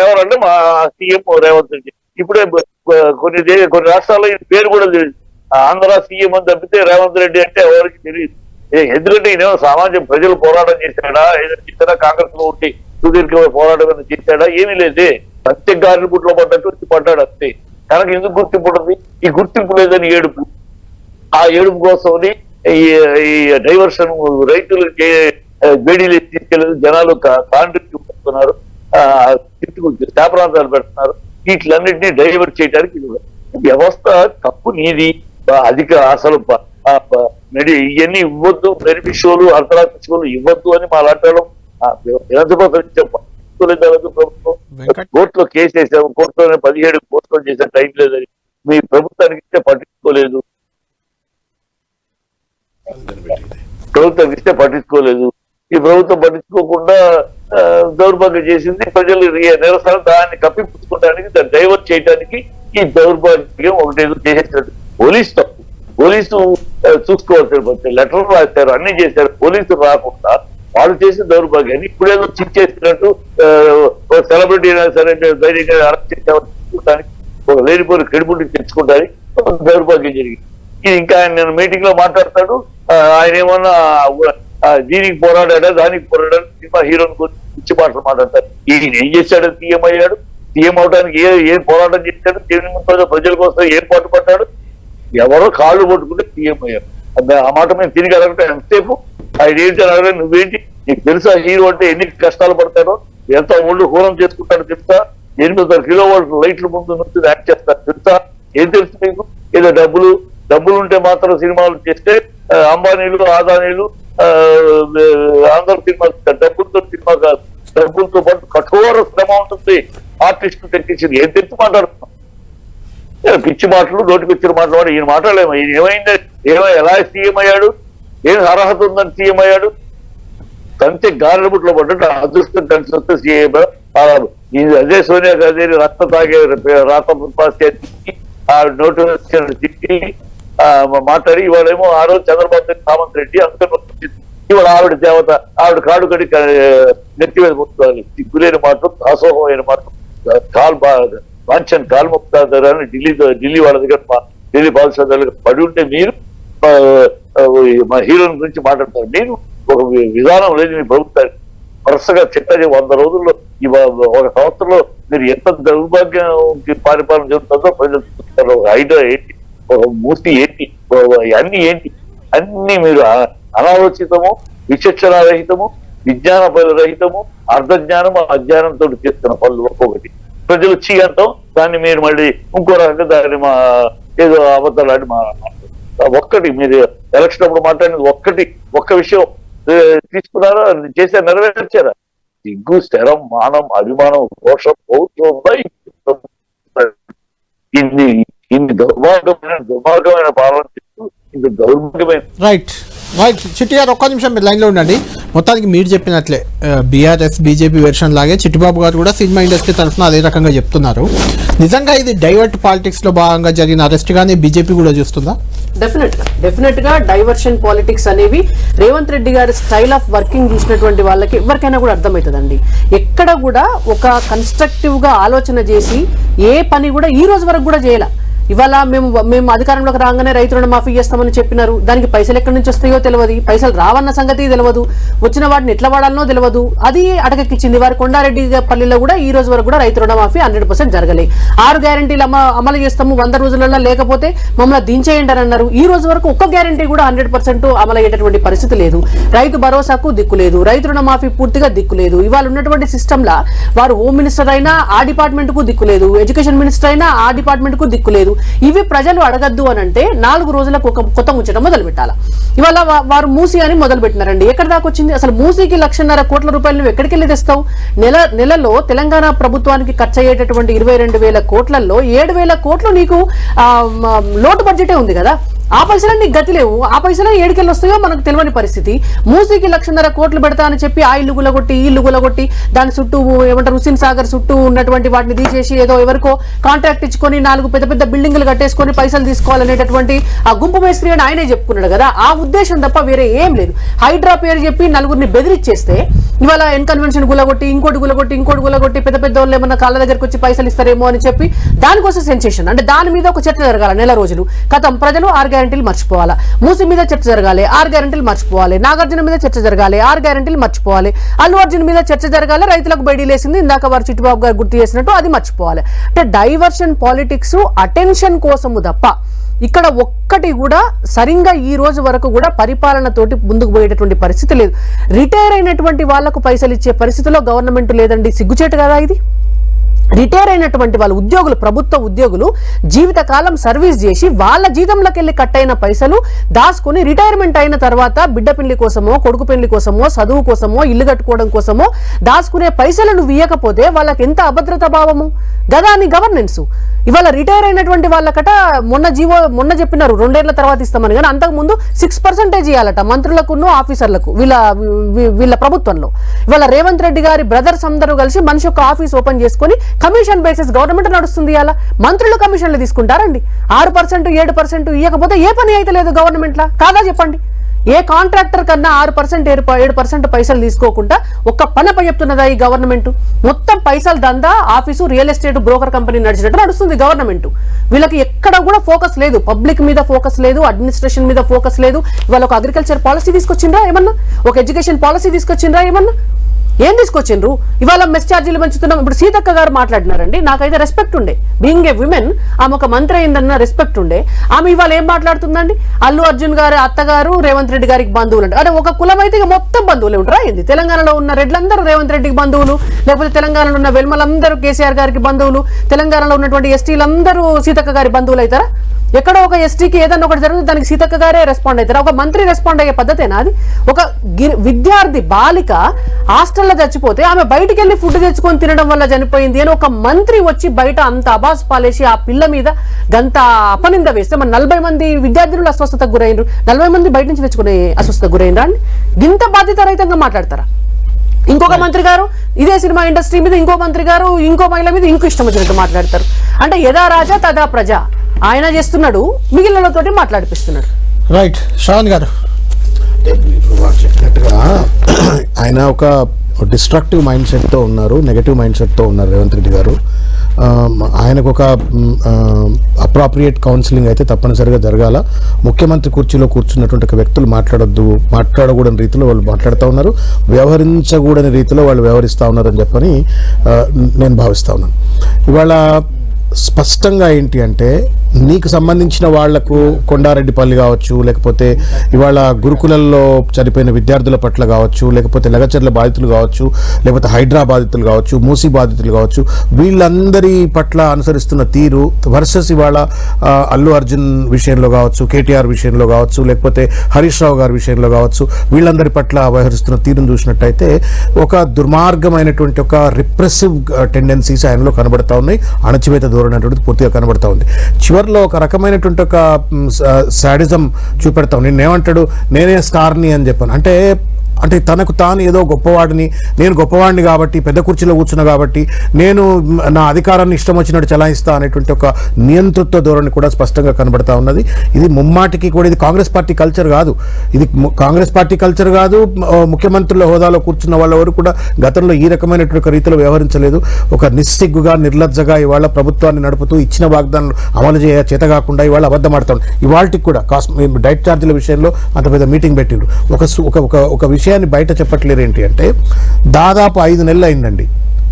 ఎవరంటే మా సీఎం రేవంత్ రెడ్డి. ఇప్పుడే కొన్ని రాష్ట్రాల్లో ఈ పేరు కూడా తెలియదు. ఆంధ్ర సీఎం అని తప్పితే రేవంత్ రెడ్డి అంటే ఎవరికి తెలియదు. ఎందుకంటే ఈయన సమాజం ప్రజలు పోరాటం చేశాడా, ఏదైనా చేశాడా, కాంగ్రెస్ లో ఉండి సుదీర్ఘ పోరాటం చేశాడా? ఏమీ లేదే. ప్రత్యేక గారిని గుట్లో పడ్డట్టు వచ్చి పడ్డాడు అంతే. కనుక ఎందుకు గుర్తింపు ఉంటుంది? ఈ గుర్తింపు లేదని ఏడుపు. ఆ ఏడుపు కోసం ఈ డైవర్షన్ రైతులకి వేడిలు తీసుకెళ్ళి జనాలు కాంట్రీ చూపిస్తున్నారు, శాపరాంతాలు పెడుతున్నారు. వీటిలన్నింటినీ డైవర్ట్ చేయడానికి వ్యవస్థ తప్పు నీది. అధిక అసలు ఇవన్నీ ఇవ్వద్దు, బెనిఫిషియలు అర్ధరాత్రి షోలు ఇవ్వద్దు అని మా లాంటి ప్రభుత్వం కోర్టులో కేసు వేసాము. కోర్టులోనే 17 కోర్టులో చేసే టైం లేదని మీ ప్రభుత్వానికి ఇస్తే పట్టించుకోలేదు. ఈ ప్రభుత్వం పట్టించుకోకుండా దౌర్భాగ్యం చేసింది. ప్రజలు నిరసన దాన్ని కప్పిపుచ్చుకోవడానికి, దాన్ని డైవర్ట్ చేయడానికి ఈ దౌర్భాగ్యం ఒకటేదో చేసేసినట్టు. పోలీసు తప్పు. పోలీసు చూసుకోవాల్సిన లెటర్లు రాశారు, అన్ని చేశారు. పోలీసులు రాకుండా వాళ్ళు చేసిన దౌర్భాగ్యాన్ని ఇప్పుడేదో చేసినట్టు సెలబ్రిటీ అయినా సరే ధైర్యంగా అరెస్ట్ చేసేవానికి ఒక లేనిపోయిన క్రెడిబిలిటీ తెచ్చుకోవడానికి దౌర్భాగ్యం జరిగింది. ఇది ఇంకా ఆయన మీటింగ్ లో మాట్లాడతాడు. ఆయన ఏమన్నా దీనికి పోరాడా దానికి పోరాడాడు, సినిమా హీరోని గురించి పిచ్చి మాటలు మాట్లాడతారు. ఈయన ఏం చేశాడు? సీఎం అయ్యాడు. సీఎం అవడానికి ఏం పోరాటం చేశాడు? ప్రజల కోసం ఏం పాటుపడ్డాడు? ఎవరో కాళ్ళు పట్టుకుంటే సీఎం అయ్యాడు. ఆ మాట మేము తిరిగి అడగటం ఎంతసేపు? ఆయన ఏంటి అడగలేదు. నువ్వేంటి? నీకు తెలుసా హీరో అంటే ఎన్ని కష్టాలు పడతాడో, ఎంత ఒళ్ళు హూరం చేసుకుంటాడో తెలుసా? 800 కిలోవాట్ లైట్ల ముందు నుంచి యాక్ట్ చేస్తారు తెలుసా? ఏం తెలుసు మీకు? ఏదో డబ్బులు ఉంటే మాత్రం సినిమాలు చేస్తే అంబానీలు, ఆదానీలు అందరూ సినిమా డబ్బులతో సినిమా కాదు. డబ్బులతో పాటు కఠోర శ్రమ ఉంటుంది. ఆర్టిస్టులు తెచ్చింది ఏం తెచ్చి మాట్లాడుతున్నాం? పిచ్చి మాటలు, నోటికి వచ్చిన మాట్లాడు. ఈయన మాట్లాడలేము. ఈయన ఏమైంది? ఎలా సీఎం అయ్యాడు? ఏం అర్హత ఉందని సీఎం అయ్యాడు? తంతే గాలిబుట్లో పడ్డట్టు అదృష్టం కలిసి వస్తే సీఎం. అదే సోనియా గాంధీ రక్త తాగే ఆ నోటు తిట్టి మాట్లాడి ఇవాళేమో ఆ రోజు చంద్రబాబు సామంత్ రెడ్డి అందుకని ఇవాళ ఆవిడ దేవత, ఆవిడ కాడు కడి నెత్తి మీద ముక్తారు. సిగ్గులేని మాటలు, అసోహమైన మాటలు, వాంఛన్ కాల్ముక్తారు అని ఢిల్లీ వాళ్ళ దగ్గర ఢిల్లీ పాలసీ దగ్గర పడి ఉంటే మీరు మా హీరోని గురించి మాట్లాడతారు. నేను ఒక విధానం లేదు మీ ప్రభుత్వానికి. వరుసగా చిట్టది 100 రోజుల్లో ఒక సంవత్సరంలో మీరు ఎంత దౌర్భాగ్యం పరిపాలన జరుగుతుందో ప్రజలు చూస్తారు. ఒక ఐడియా ఏంటి? ఒక మూర్తి ఏంటి? అన్ని ఏంటి? అన్ని మీరు అనాలోచితము, విచక్షణారహితము, విజ్ఞాన రహితము, అర్ధజ్ఞానము, అజ్ఞానంతో చేస్తున్న పనులు ఒక్కొక్కటి. ప్రజలు చీయంటాం, దాన్ని మీరు మళ్ళీ ఇంకో రకంగా దాన్ని ఏదో అబద్ధాలు ఒక్కటి మీరు ఎలక్షన్ అప్పుడు మాట్లాడినది ఒక్క విషయం తీసుకున్నారా, చేశారు, నెరవేర్చారా? సిగ్గు, స్థిరం, మానం, అభిమానం, దోషం ఇన్ని దుర్మార్గమైన పాలన చేస్తూ ఇంత దౌర్భాగ్యమైన రైట్. చిట్టి గారు ఒక్క నిమిషం మీరు లైన్లో ఉండండి. మొత్తానికి మీరు చెప్పినట్లే బీఆర్ఎస్ బీజేపీ వెర్షన్ లాగే చిట్టిబాబు గారు కూడా సినిమా ఇండస్ట్రీ తరఫున అదే రకంగా చెప్తున్నారు. నిజంగా ఇది డైవర్ట్ పాలిటిక్స్ లో భాగంగా జరిగిన అరెస్ట్ గానీ బీజేపీ కూడా చూస్తుందా? డెఫినెట్ గా డైవర్షన్ పాలిటిక్స్ అనేవి రేవంత్ రెడ్డి గారి స్టైల్ ఆఫ్ వర్కింగ్ చూసినటువంటి వాళ్ళకి ఎవరికైనా కూడా అర్థమవుతుందండి. ఎక్కడ కూడా ఒక కన్స్ట్రక్టివ్ గా ఆలోచన చేసి ఏ పని కూడా ఈ రోజు వరకు కూడా చేయాల. ఇవాళ మేము అధికారంలోకి రాగానే రైతు రుణమాఫీ చేస్తామని చెప్పినారు. దానికి పైసలు ఎక్కడి నుంచి వస్తాయో తెలియదు, పైసలు రావన్న సంగతి తెలియదు, వచ్చిన వాటిని ఎట్లా వాడాలనో తెలియదు. అది అటకెక్కించింది. వారి కొండారెడ్డి పల్లిలో కూడా ఈ రోజు వరకు కూడా రైతు రుణమాఫీ 100% జరగలే. 6 గ్యారెంటీలు అమలు చేస్తాము 100 రోజులలో, లేకపోతే మమ్మల్ని దించేయండి అని అన్నారు. ఈ రోజు వరకు ఒక్క గ్యారెంటీ కూడా 100% అమలు అయ్యేటటువంటి పరిస్థితి లేదు. రైతు భరోసాకు దిక్కు లేదు, రైతు రుణమాఫీ పూర్తిగా దిక్కు లేదు. ఇవాళ ఉన్నటువంటి సిస్టమ్ లా వారు హోమ్ మినిస్టర్ అయినా ఆ డిపార్ట్మెంట్ కు దిక్కు లేదు, ఎడ్యుకేషన్ మినిస్టర్ అయినా ఆ డిపార్ట్మెంట్ కు దిక్కు లేదు. ఇవి ప్రజలు అడగద్దు అని అంటే 4 రోజులకు ఒక కొత్త ముచ్చట మొదలు పెట్టాలా. ఇవాళ వారు మూసి అని మొదలు పెట్టినారండి. ఎక్కడ దాకా వచ్చింది అసలు? మూసీకి 1,50,000 కోట్ల రూపాయలు నువ్వు ఎక్కడికి వెళ్ళి తెస్తావు? నెలలో తెలంగాణ ప్రభుత్వానికి ఖర్చు అయ్యేటటువంటి 22,000 కోట్లలో 7,000 కోట్లు నీకు లోటు బడ్జెటే ఉంది కదా. ఆ పైసలు నీకు గతి లేవు. ఆ పైసలు ఏడికెళ్ళి వస్తాయో మనకు తెలియని పరిస్థితి. మూసీకి 1,50,000 కోట్లు పెడతా అని చెప్పి ఆ ఇల్లు గులగొట్టి ఈ ఇల్లు గులగొట్టి దాని చుట్టూ ఏమంటారు హుస్సేన్ సాగర్ చుట్టూ ఉన్నటువంటి వాటిని తీసేసి ఏదో ఎవరికో కాంట్రాక్ట్ ఇచ్చుకొని 4 పెద్ద పెద్ద బిల్డింగ్లు కట్టేసుకొని పైసలు తీసుకోవాలనేటటువంటి ఆ గుంపు మేస్త్రి అని ఆయనే చెప్పుకున్నాడు కదా. ఆ ఉద్దేశం తప్ప వేరే ఏం లేదు. హైడ్రా పేరు చెప్పి 4గురిని బెదిరిచ్చేస్తే ఇవాళ ఎన్కన్వెన్షన్ గులగొట్టి ఇంకోటి గులగొట్టి పెద్ద పెద్ద వాళ్ళు ఏమన్నా కాళ్ళ దగ్గరికి వచ్చి పైసలు ఇస్తారేమో అని చెప్పి దానికోసం సెన్సేషన్. అంటే దాని మీద ఒక చర్చ జరగాల నెల రోజులు. కథం ప్రజలు 6 గ్యారెంటీలు మర్చిపోవాలి. మూసి మీద చర్చ జరగాలి, 6 గ్యారెంటీలు మర్చిపోవాలి. నాగార్జున మీద చర్చ జరగాలి, 6 గ్యారెంటీలు మర్చిపోవాలి. అల్లు అర్జున్ మీద చర్చ జరగాలి, రైతులకు బయటలేసింది ఇందాక వారు చిట్టుబాబు గారు గుర్తు చేసినట్టు అది మర్చిపోవాలి. అంటే డైవర్షన్ పాలిటిక్స్ అటెన్షన్ కోసము తప్ప ఇక్కడ ఒక్కటి కూడా సరిగ్గా ఈ రోజు వరకు కూడా పరిపాలనతోటి ముందుకు పోయేటటువంటి పరిస్థితి లేదు. రిటైర్ అయినటువంటి వాళ్లకు పైసలు ఇచ్చే పరిస్థితిలో గవర్నమెంట్ లేదండి. సిగ్గుచేటు కదా ఇది. రిటైర్ అయినటువంటి వాళ్ళ ఉద్యోగులు, ప్రభుత్వ ఉద్యోగులు జీవితకాలం సర్వీస్ చేసి వాళ్ళ జీతంలోకి వెళ్ళి కట్ అయిన పైసలు దాచుకుని రిటైర్మెంట్ అయిన తర్వాత బిడ్డ పెళ్లి కోసమో కొడుకు పెళ్లి కోసమో చదువు కోసమో ఇల్లు కట్టుకోవడం కోసమో దాచుకునే పైసలు నువ్వు ఇయ్యకపోతే వాళ్ళకి ఎంత అభద్రతా భావము గదా నీ గవర్నెన్స్. ఇవాళ రిటైర్ అయినటువంటి వాళ్ళకట మొన్న చెప్పినారు 2 ఏళ్ల తర్వాత ఇస్తామని, కానీ అంతకుముందు 6% ఇవ్వాలట మంత్రులకును ఆఫీసర్లకు వీళ్ళ ప్రభుత్వంలో. ఇవాళ రేవంత్ రెడ్డి గారి బ్రదర్స్ అందరూ కలిసి మనిషి ఒక ఆఫీస్ ఓపెన్ చేసుకుని కమిషన్ బేసిస్ గవర్నమెంట్ నడుస్తుంది. అలా మంత్రులు కమిషన్లు తీసుకుంటారండి. 6% 7% ఇవ్వకపోతే ఏ పని అయితే లేదు గవర్నమెంట్ లా కాదా చెప్పండి. ఏ కాంట్రాక్టర్ కన్నా 6% 7% పైసలు తీసుకోకుండా ఒక్క పని చెప్తున్నదా ఈ గవర్నమెంట్? మొత్తం పైసలు దందా office real estate broker company నడిచినట్టు నడుస్తుంది గవర్నమెంట్. వీళ్ళకి ఎక్కడ కూడా ఫోకస్ లేదు, పబ్లిక్ మీద ఫోకస్ లేదు, అడ్మినిస్ట్రేషన్ మీద ఫోకస్ లేదు. ఇవాళ ఒక అగ్రికల్చర్ పాలసీ తీసుకొచ్చిండ్రా ఏమన్నా? ఒక ఎడ్యుకేషన్ పాలసీ తీసుకొచ్చిండ్రా ఏమన్నా? ఏం తీసుకొచ్చిండ్రు? ఇవాళ మెస్ ఛార్జీలు పెంచుతున్నాం. ఇప్పుడు సీతక్క గారు మాట్లాడినారండి, నాకైతే రెస్పెక్ట్ ఉండే. బీయింగ్ ఏ విమెన్ ఆమె ఒక మంత్రి అయిందన్న రెస్పెక్ట్ ఉండే. ఆమె ఇవాళ ఏం మాట్లాడుతుందండి? అల్లు అర్జున్ గారి అత్తగారు రేవంత్ రెడ్డి గారికి బంధువులు అంటే అదే ఒక కులం అయితే మొత్తం బంధువులు ఉంటారా ఏంది? తెలంగాణలో ఉన్న రెడ్లందరూ రేవంత్ రెడ్డికి బంధువులు, లేకపోతే తెలంగాణలో ఉన్న వెల్మలందరూ కేసీఆర్ గారికి బంధువులు, తెలంగాణలో ఉన్నటువంటి ఎస్టీలందరూ సీతక్క గారి బంధువులు అవుతారా? ఎక్కడో ఒక ఎస్టీకి ఏదన్నా ఒకటి జరుగుతుంది దానికి సీతక్క గారే రెస్పాండ్ అవుతారు. ఒక మంత్రి రెస్పాండ్ అయ్యే పద్ధతేనా అది? ఒక విద్యార్థి బాలిక హాస్టల్లో చచ్చిపోతే ఆమె బయటికి వెళ్ళి ఫుడ్ తెచ్చుకొని తినడం వల్ల చనిపోయింది అని ఒక మంత్రి వచ్చి బయట అంత అబాస్ పాలేసి ఆ పిల్ల మీద గంత అపనింద వేస్తే మన 40 మంది విద్యార్థులు అస్వస్థతకు గురైనరు, 40 మంది బయట నుంచి తెచ్చుకునే అస్వస్థతకు గురైనరా అండి? ఇంత బాధ్యత రహితంగా మాట్లాడతారా? ఇంకొక మంత్రి గారు ఇదే సినిమా ఇండస్ట్రీ మీద, ఇంకో మంత్రి గారు ఇంకో మహిళ మీద ఇంకో ఇష్టం వచ్చినట్టు మాట్లాడతారు. అంటే యథా రాజా తదా ప్రజ ఆయన చేస్తున్నాడు, మిగిలినతోటి మాట్లాడిపిస్తున్నాడు. రైట్ శ్రవణ్ గారు, చెప్పినట్టుగా ఆయన ఒక డిస్ట్రక్టివ్ మైండ్ సెట్తో ఉన్నారు, నెగటివ్ మైండ్ సెట్తో ఉన్నారు రేవంత్ రెడ్డి గారు. ఆయనకు ఒక అప్రాప్రియేట్ కౌన్సిలింగ్ అయితే తప్పనిసరిగా జరగాల. ముఖ్యమంత్రి కుర్చీలో కూర్చున్నటువంటి ఒక వ్యక్తులు మాట్లాడకూడని రీతిలో వాళ్ళు మాట్లాడుతూ ఉన్నారు, వ్యవహరించకూడని రీతిలో వాళ్ళు వ్యవహరిస్తూ ఉన్నారని చెప్పని నేను భావిస్తూ ఉన్నాను. ఇవాళ స్పష్టంగా ఏంటి అంటే నీకు సంబంధించిన వాళ్లకు కొండారెడ్డిపల్లి కావచ్చు, లేకపోతే ఇవాళ గురుకులల్లో చనిపోయిన విద్యార్థుల పట్ల కావచ్చు, లేకపోతే లగచర్ల బాధితులు కావచ్చు, లేకపోతే హైడ్రా బాధితులు కావచ్చు, మూసీ బాధితులు కావచ్చు, వీళ్ళందరి పట్ల అనుసరిస్తున్న తీరు వర్సెస్ ఇవాళ అల్లు అర్జున్ విషయంలో కావచ్చు, కేటీఆర్ విషయంలో కావచ్చు, లేకపోతే హరీష్ రావు గారి విషయంలో కావచ్చు, వీళ్ళందరి పట్ల వ్యవహరిస్తున్న తీరును చూసినట్టయితే ఒక దుర్మార్గమైనటువంటి ఒక రిప్రెసివ్ టెండెన్సీస్ ఆయనలో కనబడతా ఉన్నాయి. అణచివేత ధోరణి అనేటువంటిది పూర్తిగా కనబడతా ఉంది. చివరిలో ఒక రకమైనటువంటి ఒక సాడిజం చూపెడతాం. నేనేమంటాడు, నేనే స్టార్ని అని చెప్పాను అంటే అంటే తనకు తాను ఏదో గొప్పవాడిని, నేను గొప్పవాడిని కాబట్టి పెద్ద కుర్చీలో కూర్చున్నా కాబట్టి నేను నా అధికారాన్ని ఇష్టం వచ్చినట్టు చలాయిస్తా అనేటువంటి ఒక నియంతృత్వ ధోరణి కూడా స్పష్టంగా కనబడతా ఉన్నది. ఇది ముమ్మాటికి కూడా ఇది కాంగ్రెస్ పార్టీ కల్చర్ కాదు, ఇది కాంగ్రెస్ పార్టీ కల్చర్ కాదు. ముఖ్యమంత్రుల హోదాలో కూర్చున్న వాళ్ళెవరు కూడా గతంలో ఈ రకమైనటువంటి రీతిలో వ్యవహరించలేదు. ఒక నిస్సిగ్గుగా నిర్లజ్జగా ఇవాళ ప్రభుత్వాన్ని నడుపుతూ ఇచ్చిన వాగ్దానాలు అమలు చేత కాకుండా ఇవాళ అబద్ధమాడుతాడు. ఇవాళకి కూడా డైట్ ఛార్జీల విషయంలో అంత పెద్ద మీటింగ్ పెట్టిండ్రు. ఒక విషయాన్ని బయట చెప్పట్లేరు. ఏంటి అంటే దాదాపు 5 నెలలు అయిందండి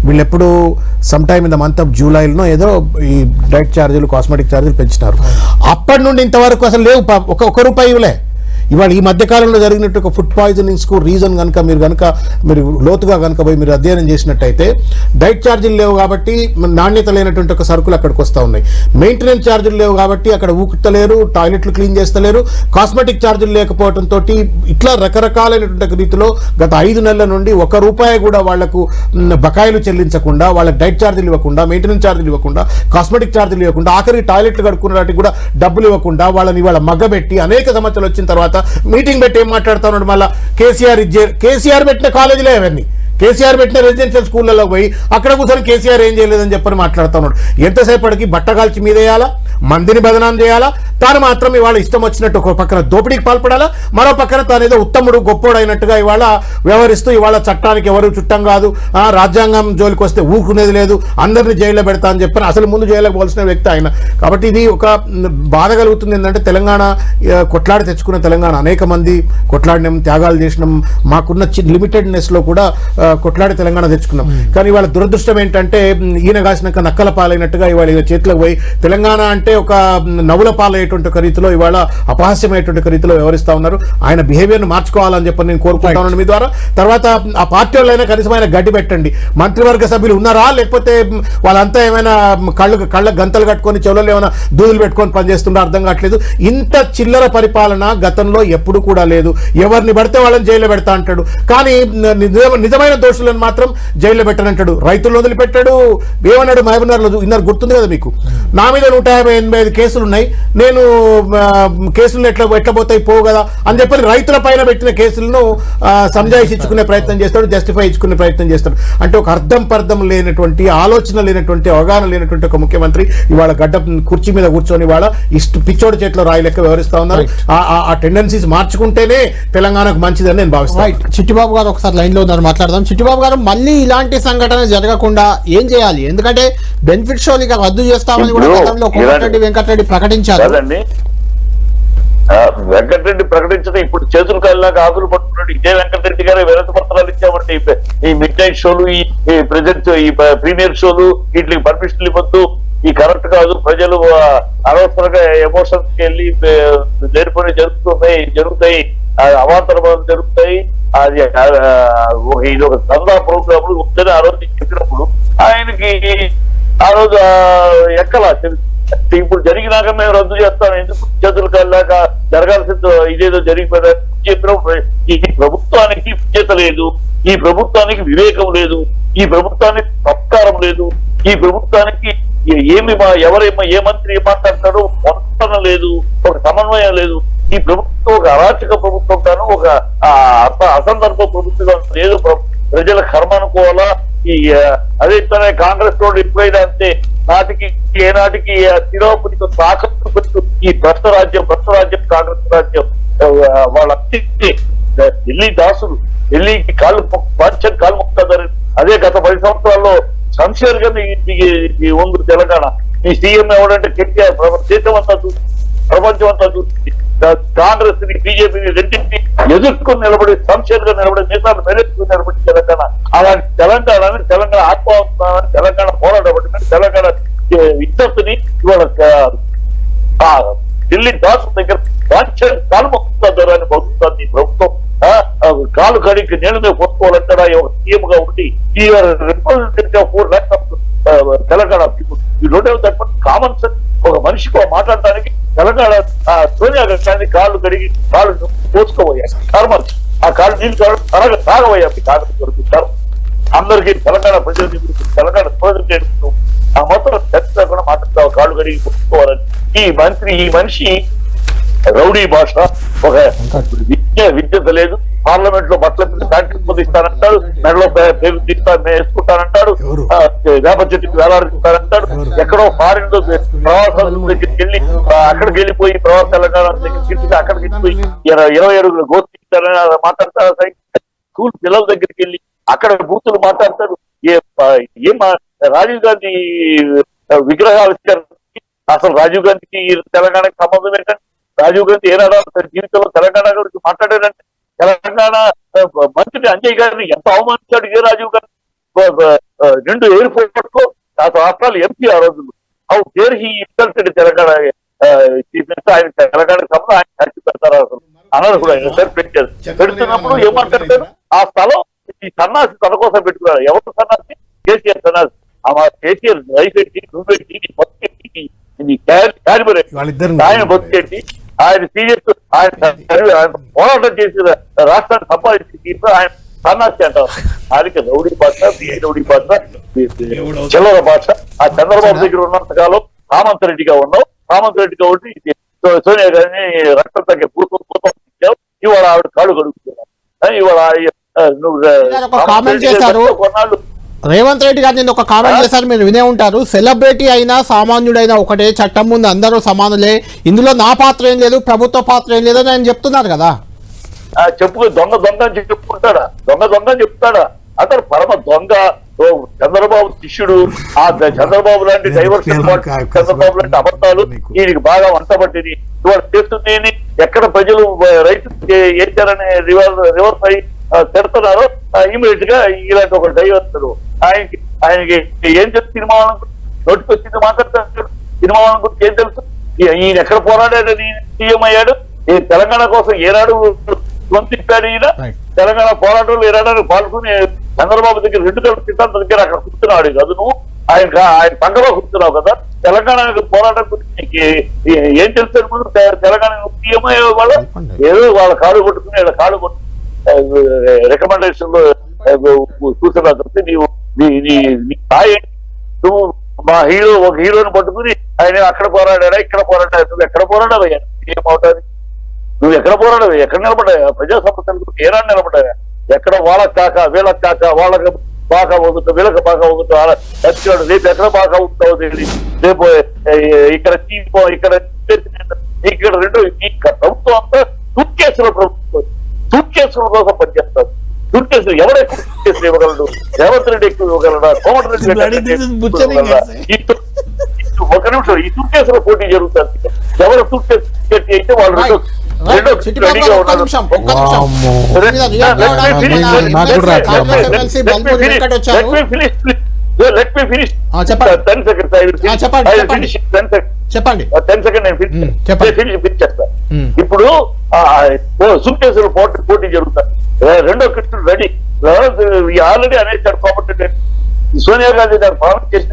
వీళ్ళు ఎప్పుడు some time in the month of జూలైలో ఏదో ఈ డైట్ ఛార్జీలు కాస్మెటిక్ ఛార్జీలు పెంచినారు. అప్పటి నుండి ఇంతవరకు అసలు లేవు, ఒక్క రూపాయి ఇవ్వలే. ఇవాళ ఈ మధ్యకాలంలో జరిగినట్టు ఒక ఫుడ్ పాయిజనింగ్స్కు రీజన్ కనుక మీరు లోతుగా కనుక పోయి మీరు అధ్యయనం చేసినట్టయితే డైట్ ఛార్జీలు లేవు కాబట్టి నాణ్యత లేనటువంటి ఒక సరుకులు అక్కడికి వస్తూ ఉన్నాయి. మెయింటెనెన్స్ ఛార్జీలు లేవు కాబట్టి అక్కడ ఊకుతలేరు, టాయిలెట్లు క్లీన్ చేస్తలేరు. కాస్మెటిక్ ఛార్జీలు లేకపోవడంతో ఇట్లా రకరకాలైనటువంటి రీతిలో గత 5 నెలల నుండి ₹1 కూడా వాళ్లకు బకాయిలు చెల్లించకుండా, వాళ్ళకి డైట్ ఛార్జీలు ఇవ్వకుండా, మెయింటెనెన్స్ ఛార్జీలు ఇవ్వకుండా, కాస్మెటిక్ ఛార్జీలు ఇవ్వకుండా, ఆఖరి టాయిలెట్లు కడుక్కునేటికి కూడా డబ్బులు ఇవ్వకుండా వాళ్ళని వాళ్ళ మగ్గబెట్టి అనేక సమస్యలు వచ్చిన తర్వాత మీటింగ్ పెట్టి ఏం మాట్లాడుతా ఉన్నాడు మళ్ళీ కేసీఆర్ పెట్టిన కాలేజీలే అవన్నీ, కేసీఆర్ పెట్టిన రెసిడెన్షియల్ స్కూళ్ళలో పోయి అక్కడ కూర్చొని కేసీఆర్ ఏం చేయలేదని చెప్పని మాట్లాడుతూ ఉన్నాడు. ఎంతసేపటికి బట్టగాల్చి మీద వేయాలా, మందిని బదనాం చేయాలా, తాను మాత్రం ఇవాళ ఇష్టం వచ్చినట్టు ఒక పక్కన దోపిడీకి పాల్పడాలా, మరో పక్కన తాను ఏదో ఉత్తముడు గొప్పోడు అయినట్టుగా ఇవాళ వ్యవహరిస్తూ ఇవాళ చట్టానికి ఎవరు చుట్టం కాదు, రాజ్యాంగం జోలికి వస్తే ఊరుకునేది లేదు, అందరినీ జైల్లో పెడతా అని చెప్పని అసలు ముందు జైలుకు పోల్సిన వ్యక్తి ఆయన. కాబట్టి ఇది ఒక బాధ కలుగుతుంది. ఏంటంటే తెలంగాణ కొట్లాడి తెచ్చుకున్న తెలంగాణ, అనేక మంది కొట్లాడినాం, త్యాగాలు చేసినాం, మాకున్న లిమిటెడ్నెస్లో కూడా కొట్లాడి తెలంగాణ తెచ్చుకున్నాం. కానీ ఇవాళ దురదృష్టం ఏంటంటే ఈయన కాసినాక నక్కల పాలైనట్టుగా ఇవాళ ఈయన చేతిలోకి పోయి తెలంగాణ అంటే ఒక నవ్వుల పాలయ్యేటువంటి ఒక రీతిలో ఇవాళ అపహాస్యమైనటువంటి ఒక రీతిలో వ్యవహరిస్తూ ఉన్నారు. ఆయన బిహేవియర్ను మార్చుకోవాలని చెప్పి నేను కోరుకుంటాను మీ ద్వారా. తర్వాత ఆ పార్టీ వాళ్ళైనా కనీసం ఆయన గడ్డి పెట్టండి. మంత్రివర్గ సభ్యులు ఉన్నారా, లేకపోతే వాళ్ళంతా ఏమైనా కళ్ళ గంతలు కట్టుకొని చెవులలో ఏమైనా దూదులు పెట్టుకొని పనిచేస్తుండో అర్థం కావట్లేదు. ఇంత చిల్లర పరిపాలన గతంలో ఎప్పుడు కూడా లేదు. ఎవరిని పడితే వాళ్ళని జైల్లో పెడతా అంటాడు, కానీ నిజమైన దోషులను మాత్రం జైల్లో పెట్టనంటాడు. రైతులను వదిలిపెట్టాడు. ఏమన్నాడు మహబూబ్నగర్లో, ఇన్నర్ గుర్తుంది కదా మీకు, నా మీద 158 కేసులు ఉన్నాయి, నేను కేసులు ఎట్లా పోతాయి పోవు కదా అని చెప్పి రైతుల పైన పెట్టిన కేసులను సంజాయిషి ఇచ్చుకునే ప్రయత్నం చేస్తాడు, జస్టిఫై ఇచ్చుకునే ప్రయత్నం చేస్తాడు. అంటే ఒక అర్థం పర్థం లేనటువంటి, ఆలోచన లేనటువంటి, అవగాహన లేనటువంటి ఒక ముఖ్యమంత్రి ఇవాళ కుర్చీ మీద కూర్చొని ఇవాళ పిచ్చోడి చేతిలో రాయి లెక్క వ్యవహరిస్తా ఉన్నారు. ఆ టెండెన్సీస్ మార్చుకుంటేనే తెలంగాణకు మంచిదని నేను భావిస్తాను. చిట్టిబాబు గారు ఒకసారి లైన్లో ఉన్నారు, మాట్లాడదాం. చిట్టిబాబు గారు, మళ్ళీ ఇలాంటి సంఘటన జరగకుండా ఏం చేయాలి? ఎందుకంటే బెనిఫిట్ షోలు ఇక రద్దు చేస్తామని కూడా గతంలో కోమటిరెడ్డి వెంకటరెడ్డి ప్రకటించారు. వెంకటరెడ్డి ప్రకటించడం ఇప్పుడు చేతులు కాలిలాగా ఆకులు పట్టుకున్నాడు. ఇదే వెంకటరెడ్డి గారు వినతి పత్రాలు ఇచ్చామంటే ఈ మిడ్ నైట్ షోలు, ఈ ప్రెజెంట్ ఈ ప్రీమియర్ షోలు వీటికి పర్మిషన్లు ఇవ్వద్దు, ఈ కరెక్ట్ కాదు, ప్రజలు అనవసరంగా ఎమోషన్స్ కి వెళ్ళి లేనిపోయి జరుగుతాయి, అవాంతర జరుగుతాయి, అది ఇది ఒక దందా ప్రోగ్రామ్ ఉందని ఆ రోజు చెప్పినప్పుడు ఆయనకి ఆ రోజు ఎక్కలా ఇప్పుడు జరిగినాక మేము రద్దు చేస్తాం, ఎందుకు చేతులు కల్లాక జరగాల్సింది ఇదేదో జరిగిపోయింది చెప్పినప్పుడు ఈ ప్రభుత్వానికి విద్యత లేదు, ఈ ప్రభుత్వానికి వివేకం లేదు, ఈ ప్రభుత్వానికి సంస్కారం లేదు, ఈ ప్రభుత్వానికి ఏ మంత్రి ఏ మాట్లాడతాడో పొందన లేదు, ఒక సమన్వయం లేదు. ఈ ప్రభుత్వం ఒక అరాచక ప్రభుత్వం గాను, ఒక అసందర్భ ప్రభుత్వం లేదు. ప్రజల కర్మ అనుకోవాలా. ఈ అదేవిధంగా కాంగ్రెస్ వాళ్ళు ఎప్పుడైనా అంతే ఏనాటికి తిరోపునికి తాకట్టు పెట్టు ఈ భ్రష్ట రాజ్యం కాంగ్రెస్ రాజ్యం వాళ్ళ ఢిల్లీ దాసులు, ఢిల్లీకి కాళ్ళు మొక్కుతారు. అదే గత 10 సంవత్సరాల్లో సంశయర్ గా ఉంది తెలంగాణ. ఈ సీఎం ఎవడంటే కేటీఆర్ దేశం అంతా చూసి, ప్రపంచం అంతా చూసి కాంగ్రెస్ ని బీజేపీని రెండింటినీ ఎదుర్కొని నిలబడి, సంశయర్ గా నిలబడి, నేతలు మెలెత్తుకుని నిలబడి తెలంగాణ, అలాంటి తెలంగాణ ఆత్మహత్యాన్ని, తెలంగాణ పోరాటపడి తెలంగాణ విద్యుత్తుని ఇవాళ ఢిల్లీ దాసు దగ్గర కాలు మొక్కుతారు అని ప్రభుత్వాన్ని ప్రభుత్వం కాలు కడికి నేను మీద పోసుకోవాలంటారా సీఎం గా ఉండి ఈ representative of 4 lakhs Telangana people. ఈ 2 కామన్ సెన్స్ ఒక మనిషికి మాట్లాడటానికి తెలంగాణ సోనియా గాంధీ కాళ్ళు కడిగి కాళ్ళు పోసుకోబోయాయి. నార్మల్ ఆ కాళ్ళు నీళ్ళు తాగబోయాయి కాంగ్రెస్ వరకు. అందరికీ తెలంగాణ ప్రజలు తెలంగాణ రిప్రజెంటేటివ్ ఆ మొత్తం చర్చ కూడా మాట్లాడతావు కాళ్ళు కడిగి పోసుకోవాలని. ఈ మనిషి రౌడీ భాష, ఒక విద్యత లేదు. పార్లమెంట్ లో బట్టలు ఫ్యాక్టరీ పొందిస్తానంటాడు, మెడలో పేరు వేసుకుంటానంటాడు, వేప చెట్టుకి వేలాడుకుంటానంటాడు. ఎక్కడో ఫారిన్ లో ప్రవాసాల దగ్గరికి వెళ్ళి అక్కడికి వెళ్ళిపోయి ప్రవాస తెలంగాణ దగ్గరికి అక్కడికి వెళ్ళిపోయి 20 అడుగుల గోత్రిస్తారని మాట్లాడతారు. స్కూల్ పిల్లల దగ్గరికి వెళ్ళి అక్కడ బూతులు మాట్లాడతారు. ఏం రాజీవ్ గాంధీ విగ్రహావిష్కరణ, అసలు రాజీవ్ గాంధీకి తెలంగాణకి సంబంధం ఏంటంటే, రాజీవ్ గాంధీ ఏనాడా జీవితంలో తెలంగాణ గురించి మాట్లాడారంటే, తెలంగాణ మంత్రి అంజయ్ గారిని ఎంత అవమానించాడు ఏ రాజీవ్ గాంధీ. 2 ఎయిర్పోర్ట్ లో రాష్ట్రాలు ఎంపీ ఆ రోజులు. How dare he insulted Telangana chief minister. ఆయన తెలంగాణకు సంబంధం ఆయన ఖర్చు పెడతారు అసలు అన్నారు కూడా. ఆయన పెడుతున్నప్పుడు ఏమంటారు, ఆ స్థలం ఈ సన్నాసి తన కోసం పెట్టుకున్నాడు. ఎవరు సన్నాసి? కేసీఆర్ సన్నాసి. కేసీఆర్ లైఫ్ పెట్టి నువ్వు పెట్టి ఆయన బతికేటి ఆయన సీరియస్ ఆయన పోరాటం చేసి రాష్ట్రాన్ని సంపాదించి ఆయన సన్నాసి అంటారు. ఆయనకి రౌడీ భాష, రౌడీ భాష, చిల్లర భాష. ఆ చంద్రబాబు దగ్గర ఉన్నంతకాలం సామంత్ రెడ్డిగా ఉన్నావు. సామంత్ రెడ్డిగా ఉండి సోనియా గారిని రక్తం తగ్గే పూర్వం ఇచ్చావు. ఇవాళ ఆవిడ కాళ్ళు కడుగుతున్నారు. ఇవాళ కామెంట్ చేశారు రేవంత్ రెడ్డి గారు. నేను ఒక కామెంట్ చేశారు, మీరు వినే ఉంటారు. సెలబ్రిటీ అయినా సామాన్యుడైనా ఒకటే, చట్టం ముందు అందరూ సమానులే, ఇందులో నా పాత్ర ఏం లేదు, ప్రభుత్వ పాత్ర ఏం లేదు అని ఆయన చెప్తున్నారు కదా. దొంగ అని చెప్పుకుంటాడా? దొంగ అని చెప్తాడా? అతను పరమ దొంగ. చంద్రబాబు శిష్యుడు. ఆ చంద్రబాబు లాంటి డైవర్షన్, చంద్రబాబు లాంటి అబద్ధాలు ఈయనకి బాగా వంటబట్టింది. ఇవాళ చేస్తుంది ఎక్కడ ప్రజలు రైతు వేశారని రివర్స్ అయ్యి తిడుతున్నారో ఇమీడియట్ గా ఇలాంటి ఒక డైవర్సరు ఆయనకి ఏం తెలుసు? సినిమా నోటికి వచ్చింది మాట్లాడతాడు. సినిమా గురించి ఏం తెలుసు? ఈయన ఎక్కడ పోరాడాడని సీఎం అయ్యాడు. తెలంగాణ కోసం ఏనాడు గొంతిప్పాడు ఈయన. తెలంగాణ పోరాటంలో ఏనాడు పాల్గొని చంద్రబాబు దగ్గర 2 కలుపు సిద్ధాంతం దగ్గర అక్కడ కూర్చున్నాడు కదా. నువ్వు ఆయన పంగలో కూర్చున్నావు కదా. తెలంగాణ పోరాటం గురించి ఏం తెలుసు? తెలంగాణ సీఎం అయ్యే వాళ్ళ ఏదో వాళ్ళ కాళ్ళు కొట్టుకుని కాళ్ళు కొట్టుకుని రికమెండేషన్ లో చూసినా తప్పితే నీ స్థాయి నువ్వు మా హీరో ఒక హీరోని పట్టుకుని ఆయన అక్కడ పోరాడా ఇక్కడ పోరాడా. నువ్వు ఎక్కడ పోరాడావయ్యా? ఏమవుతుంది? నువ్వు ఎక్కడ పోరాడావు? ఎక్కడ నిలబడ్డాయా? ప్రజా సమస్యలకు ఏనాడు నిలబడ్డాయా? ఎక్కడ వాళ్ళకి కాక వీళ్ళకి కాక, వాళ్ళకి బాగా అవుతుంటా వీళ్ళకి బాగా అవుతుంటా చచ్చినాడు. రేపు ఎక్కడ బాగా అవుతావు తెలియదు. రేపు ఇక్కడ ఇక్కడ 2 ప్రభుత్వం అంతా సూట్ కేసుల ప్రభుత్వం. సూట్ కేసుల కోసం పనిచేస్తారు. సూట్ కేసులు ఎవరెక్కువ సూట్ కేసులు ఇవ్వగలడు? రేవంత్ రెడ్డి ఎక్కువ ఇవ్వగలడా? కోమటిరెడ్డి ఒక నిమిషం. ఈ సూట్ కేసులో పోటీ జరుగుతుంది. ఎవరు సూట్ కేసు అయితే వాళ్ళు రెడీగా ఉన్నారు. Let me finish. 10 seconds. I will finish. 10 seconds నేను ఫినిష్ చేస్తా. ఇప్పుడు సూట్ కేసులు పోటీ జరుగుతాయి. 2వ కృష్ణుడు రెడీ ఆల్రెడీ అనేసాడు. కాబట్టి సోనియా గాంధీ దాన్ని ఫాలో చేసిన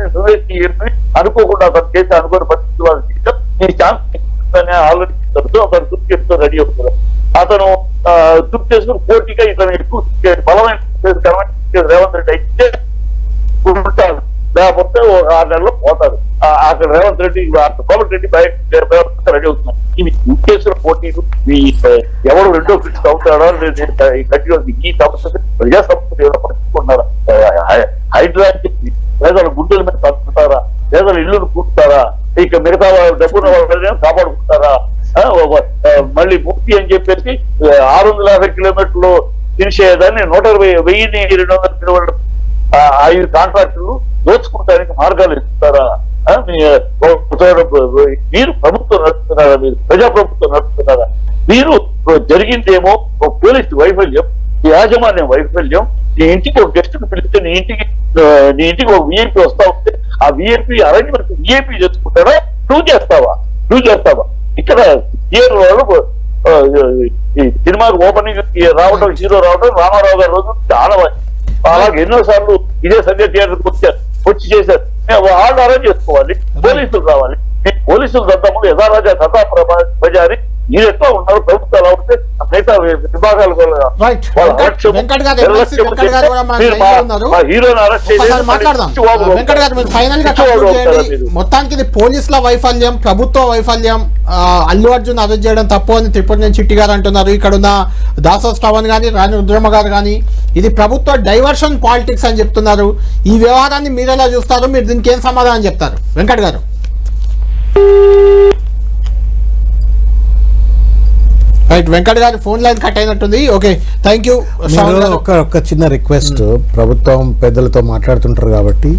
అనుకోకుండా అతను చేసి అనుకోని పరిస్థితి వాళ్ళు ఈ ఛాన్స్ ఆల్రెడీ అతను సూట్ కేసుతో రెడీ అవుతున్నారు. అతను సూట్ కేసులు పోటీగా ఇతను ఎక్కువ బలమైన రేవంత్ రెడ్డి అయితే ఉంటాడు. లేకపోతే ఒక 6 నెలల్లో పోతాడు. అక్కడ రేవంత్ రెడ్డి కోమటిరెడ్డి రెడీ అవుతున్నారు. ఇవి కేసుల పోటీలు ఎవరు 2వ కృష్ణ అవుతాడో ఈ సమస్య ప్రజా సమస్యలు ఏమైనా పట్టుకున్నారా? హైడ్రా అని చెప్పి పేదల గుండెల మీద తగ్గుతారా? పేదల ఇల్లును కూర్చుతారా? ఇక మిగతా డబ్బున్న వాళ్ళని కాపాడుకుంటారా? మళ్ళీ ముక్తి అని చెప్పేసి 650 కిలోమీటర్లు తిరిసేదాన్ని 120,200 కిలోమీటర్లు 5 కాంట్రాక్టులు దోచుకుంటానికి మార్గాలు ఇస్తారా? మీరు ప్రభుత్వం నడుపుతున్నారా? మీరు ప్రజాప్రభుత్వం నడుపుతున్నారా? మీరు జరిగిందేమో ఒక పోలీసు వైఫల్యం, యాజమాన్యం వైఫల్యం. నీ ఇంటికి ఒక గెస్ట్ ను పిలిస్తే నీ ఇంటికి ఒక విఐపీ వస్తా ఉంటే ఆ విఐపీ అరేంజ్మెంట్ విఐపీ చేసుకుంటారా? నువ్వు చేస్తావా? ఇక్కడ థియేటర్ వాళ్ళు ఈ సినిమాకి ఓపెనింగ్ రావడం, హీరో రావడం రామారావు గారి రోజు చాలా అలాగే ఎన్నోసార్లు ఇదే సంజయ్ థియేటర్కి వచ్చి చేశారు. వాళ్ళు అరేంజ్ చేసుకోవాలి. పోలీసులు రావాలి. పోలీసులు దద్దము యథారాజా కథా ప్రజారి మీరు ఎట్లా ఉన్నారు? ప్రభుత్వం ఎలా ఉంటే మిగతా విభాగాలు రైట్ వెంకట్ గారు ఎమ్మెల్సీ వెంకట్ గారు కూడా మన లైన్లో ఉన్నారు. హీరోని అరెస్ట్ ఒకసారి మాట్లాడదాం. వెంకట్ గారు మీరు ఫైనల్ గా కంక్లూడ్ చేయండి. మొత్తానికి ఇది పోలీసుల వైఫల్యం, ప్రభుత్వ వైఫల్యం, అల్లు అర్జున్ అరెస్ట్ చేయడం తప్పు అని త్రిపురనేని చిట్టి గారు అంటున్నారు. ఇక్కడ ఉన్న దాసో శ్రవణ్ గాని రాణి రుద్రమ్మ గారు కానీ ఇది ప్రభుత్వ డైవర్షన్ పాలిటిక్స్ అని చెప్తున్నారు. ఈ వ్యవహారాన్ని మీరు ఎలా చూస్తారు? మీరు దీనికి ఏం సమాధానం చెప్తారు వెంకట్ గారు? రైట్ వెంకట్ గారు ఫోన్ లైన్ కట్ అయినట్టుంది. Okay thank you. ఒక చిన్న రిక్వెస్ట్, ప్రభుత్వం పెద్దలతో మాట్లాడుతుంటారు కాబట్టి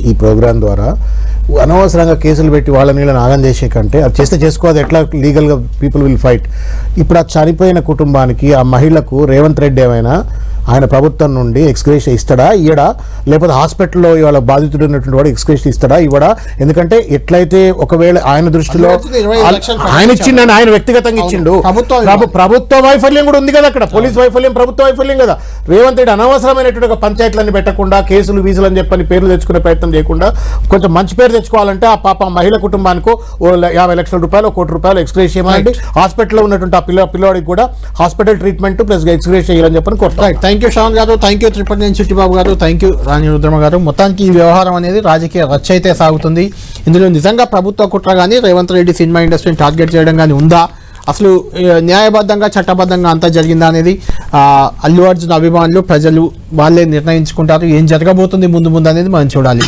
ఈ ప్రోగ్రాం ద్వారా అనవసరంగా కేసులు పెట్టి వాళ్ళని ఆగం చేసే కంటే అది చేస్తే చేసుకోవాలి, ఎట్లా లీగల్గా పీపుల్ విల్ ఫైట్. ఇప్పుడు ఆ చనిపోయిన కుటుంబానికి ఆ మహిళకు రేవంత్ రెడ్డి ఏమైనా ఆయన ప్రభుత్వం నుండి ఎక్స్గ్రేషన్ ఇస్తాడా ఇయ్యడా, లేకపోతే హాస్పిటల్లో ఇవాళ బాధితుడు ఉన్నటువంటి వాడు ఎక్స్గ్రేషన్ ఇస్తాడా ఇవ్వడా? ఎందుకంటే ఎట్లయితే ఒకవేళ ఆయన దృష్టిలో ఆయన ఇచ్చిండని ఆయన వ్యక్తిగతంగా ఇచ్చిండు, ప్రభుత్వ వైఫల్యం కూడా ఉంది కదా అక్కడ, పోలీస్ వైఫల్యం ప్రభుత్వ వైఫల్యం కదా. రేవంత్ రెడ్డి అనవసరమైనటువంటి ఒక పంచాయతీలన్నీ పెట్టకుండా కేసులు వీసులు అని చెప్పని పేర్లు తెచ్చుకునే ప్రయత్నం చేయకుండా కొంచెం మంచి పేరు తెచ్చుకోవాలంటే ఆ పాప మహిళ కుటుంబానికి 50 లక్షల రూపాయలు, 1 కోటి రూపాయలు ఎక్స్గ్రేషన్ చేయమండి. హాస్పిటల్లో ఉన్నటువంటి ఆ పిల్లవాడికి కూడా హాస్పిటల్ ట్రీట్మెంట్ ప్లస్ ఎక్స్గ్రేషన్ చేయాలని చెప్పని కోరుతాం. థ్యాంక్ యూ శ్రవణ్ గారు, థ్యాంక్ యూ త్రిపురనేని చిట్టిబాబు గారు, థ్యాంక్ యూ రాణి రుద్రమ్మ గారు. మొత్తానికి ఈ వ్యవహారం అనేది రాజకీయ రచ్చ అయితే సాగుతుంది. ఇందులో నిజంగా ప్రభుత్వ కుట్ర కానీ రేవంత్ రెడ్డి సినిమా ఇండస్ట్రీని టార్గెట్ చేయడం కానీ ఉందా, అసలు న్యాయబద్ధంగా చట్టబద్ధంగా అంతా జరిగిందా అనేది అల్లు అర్జున్ అభిమానులు ప్రజలు వాళ్ళే నిర్ణయించుకుంటారు. ఏం జరగబోతుంది ముందు అనేది మనం చూడాలి.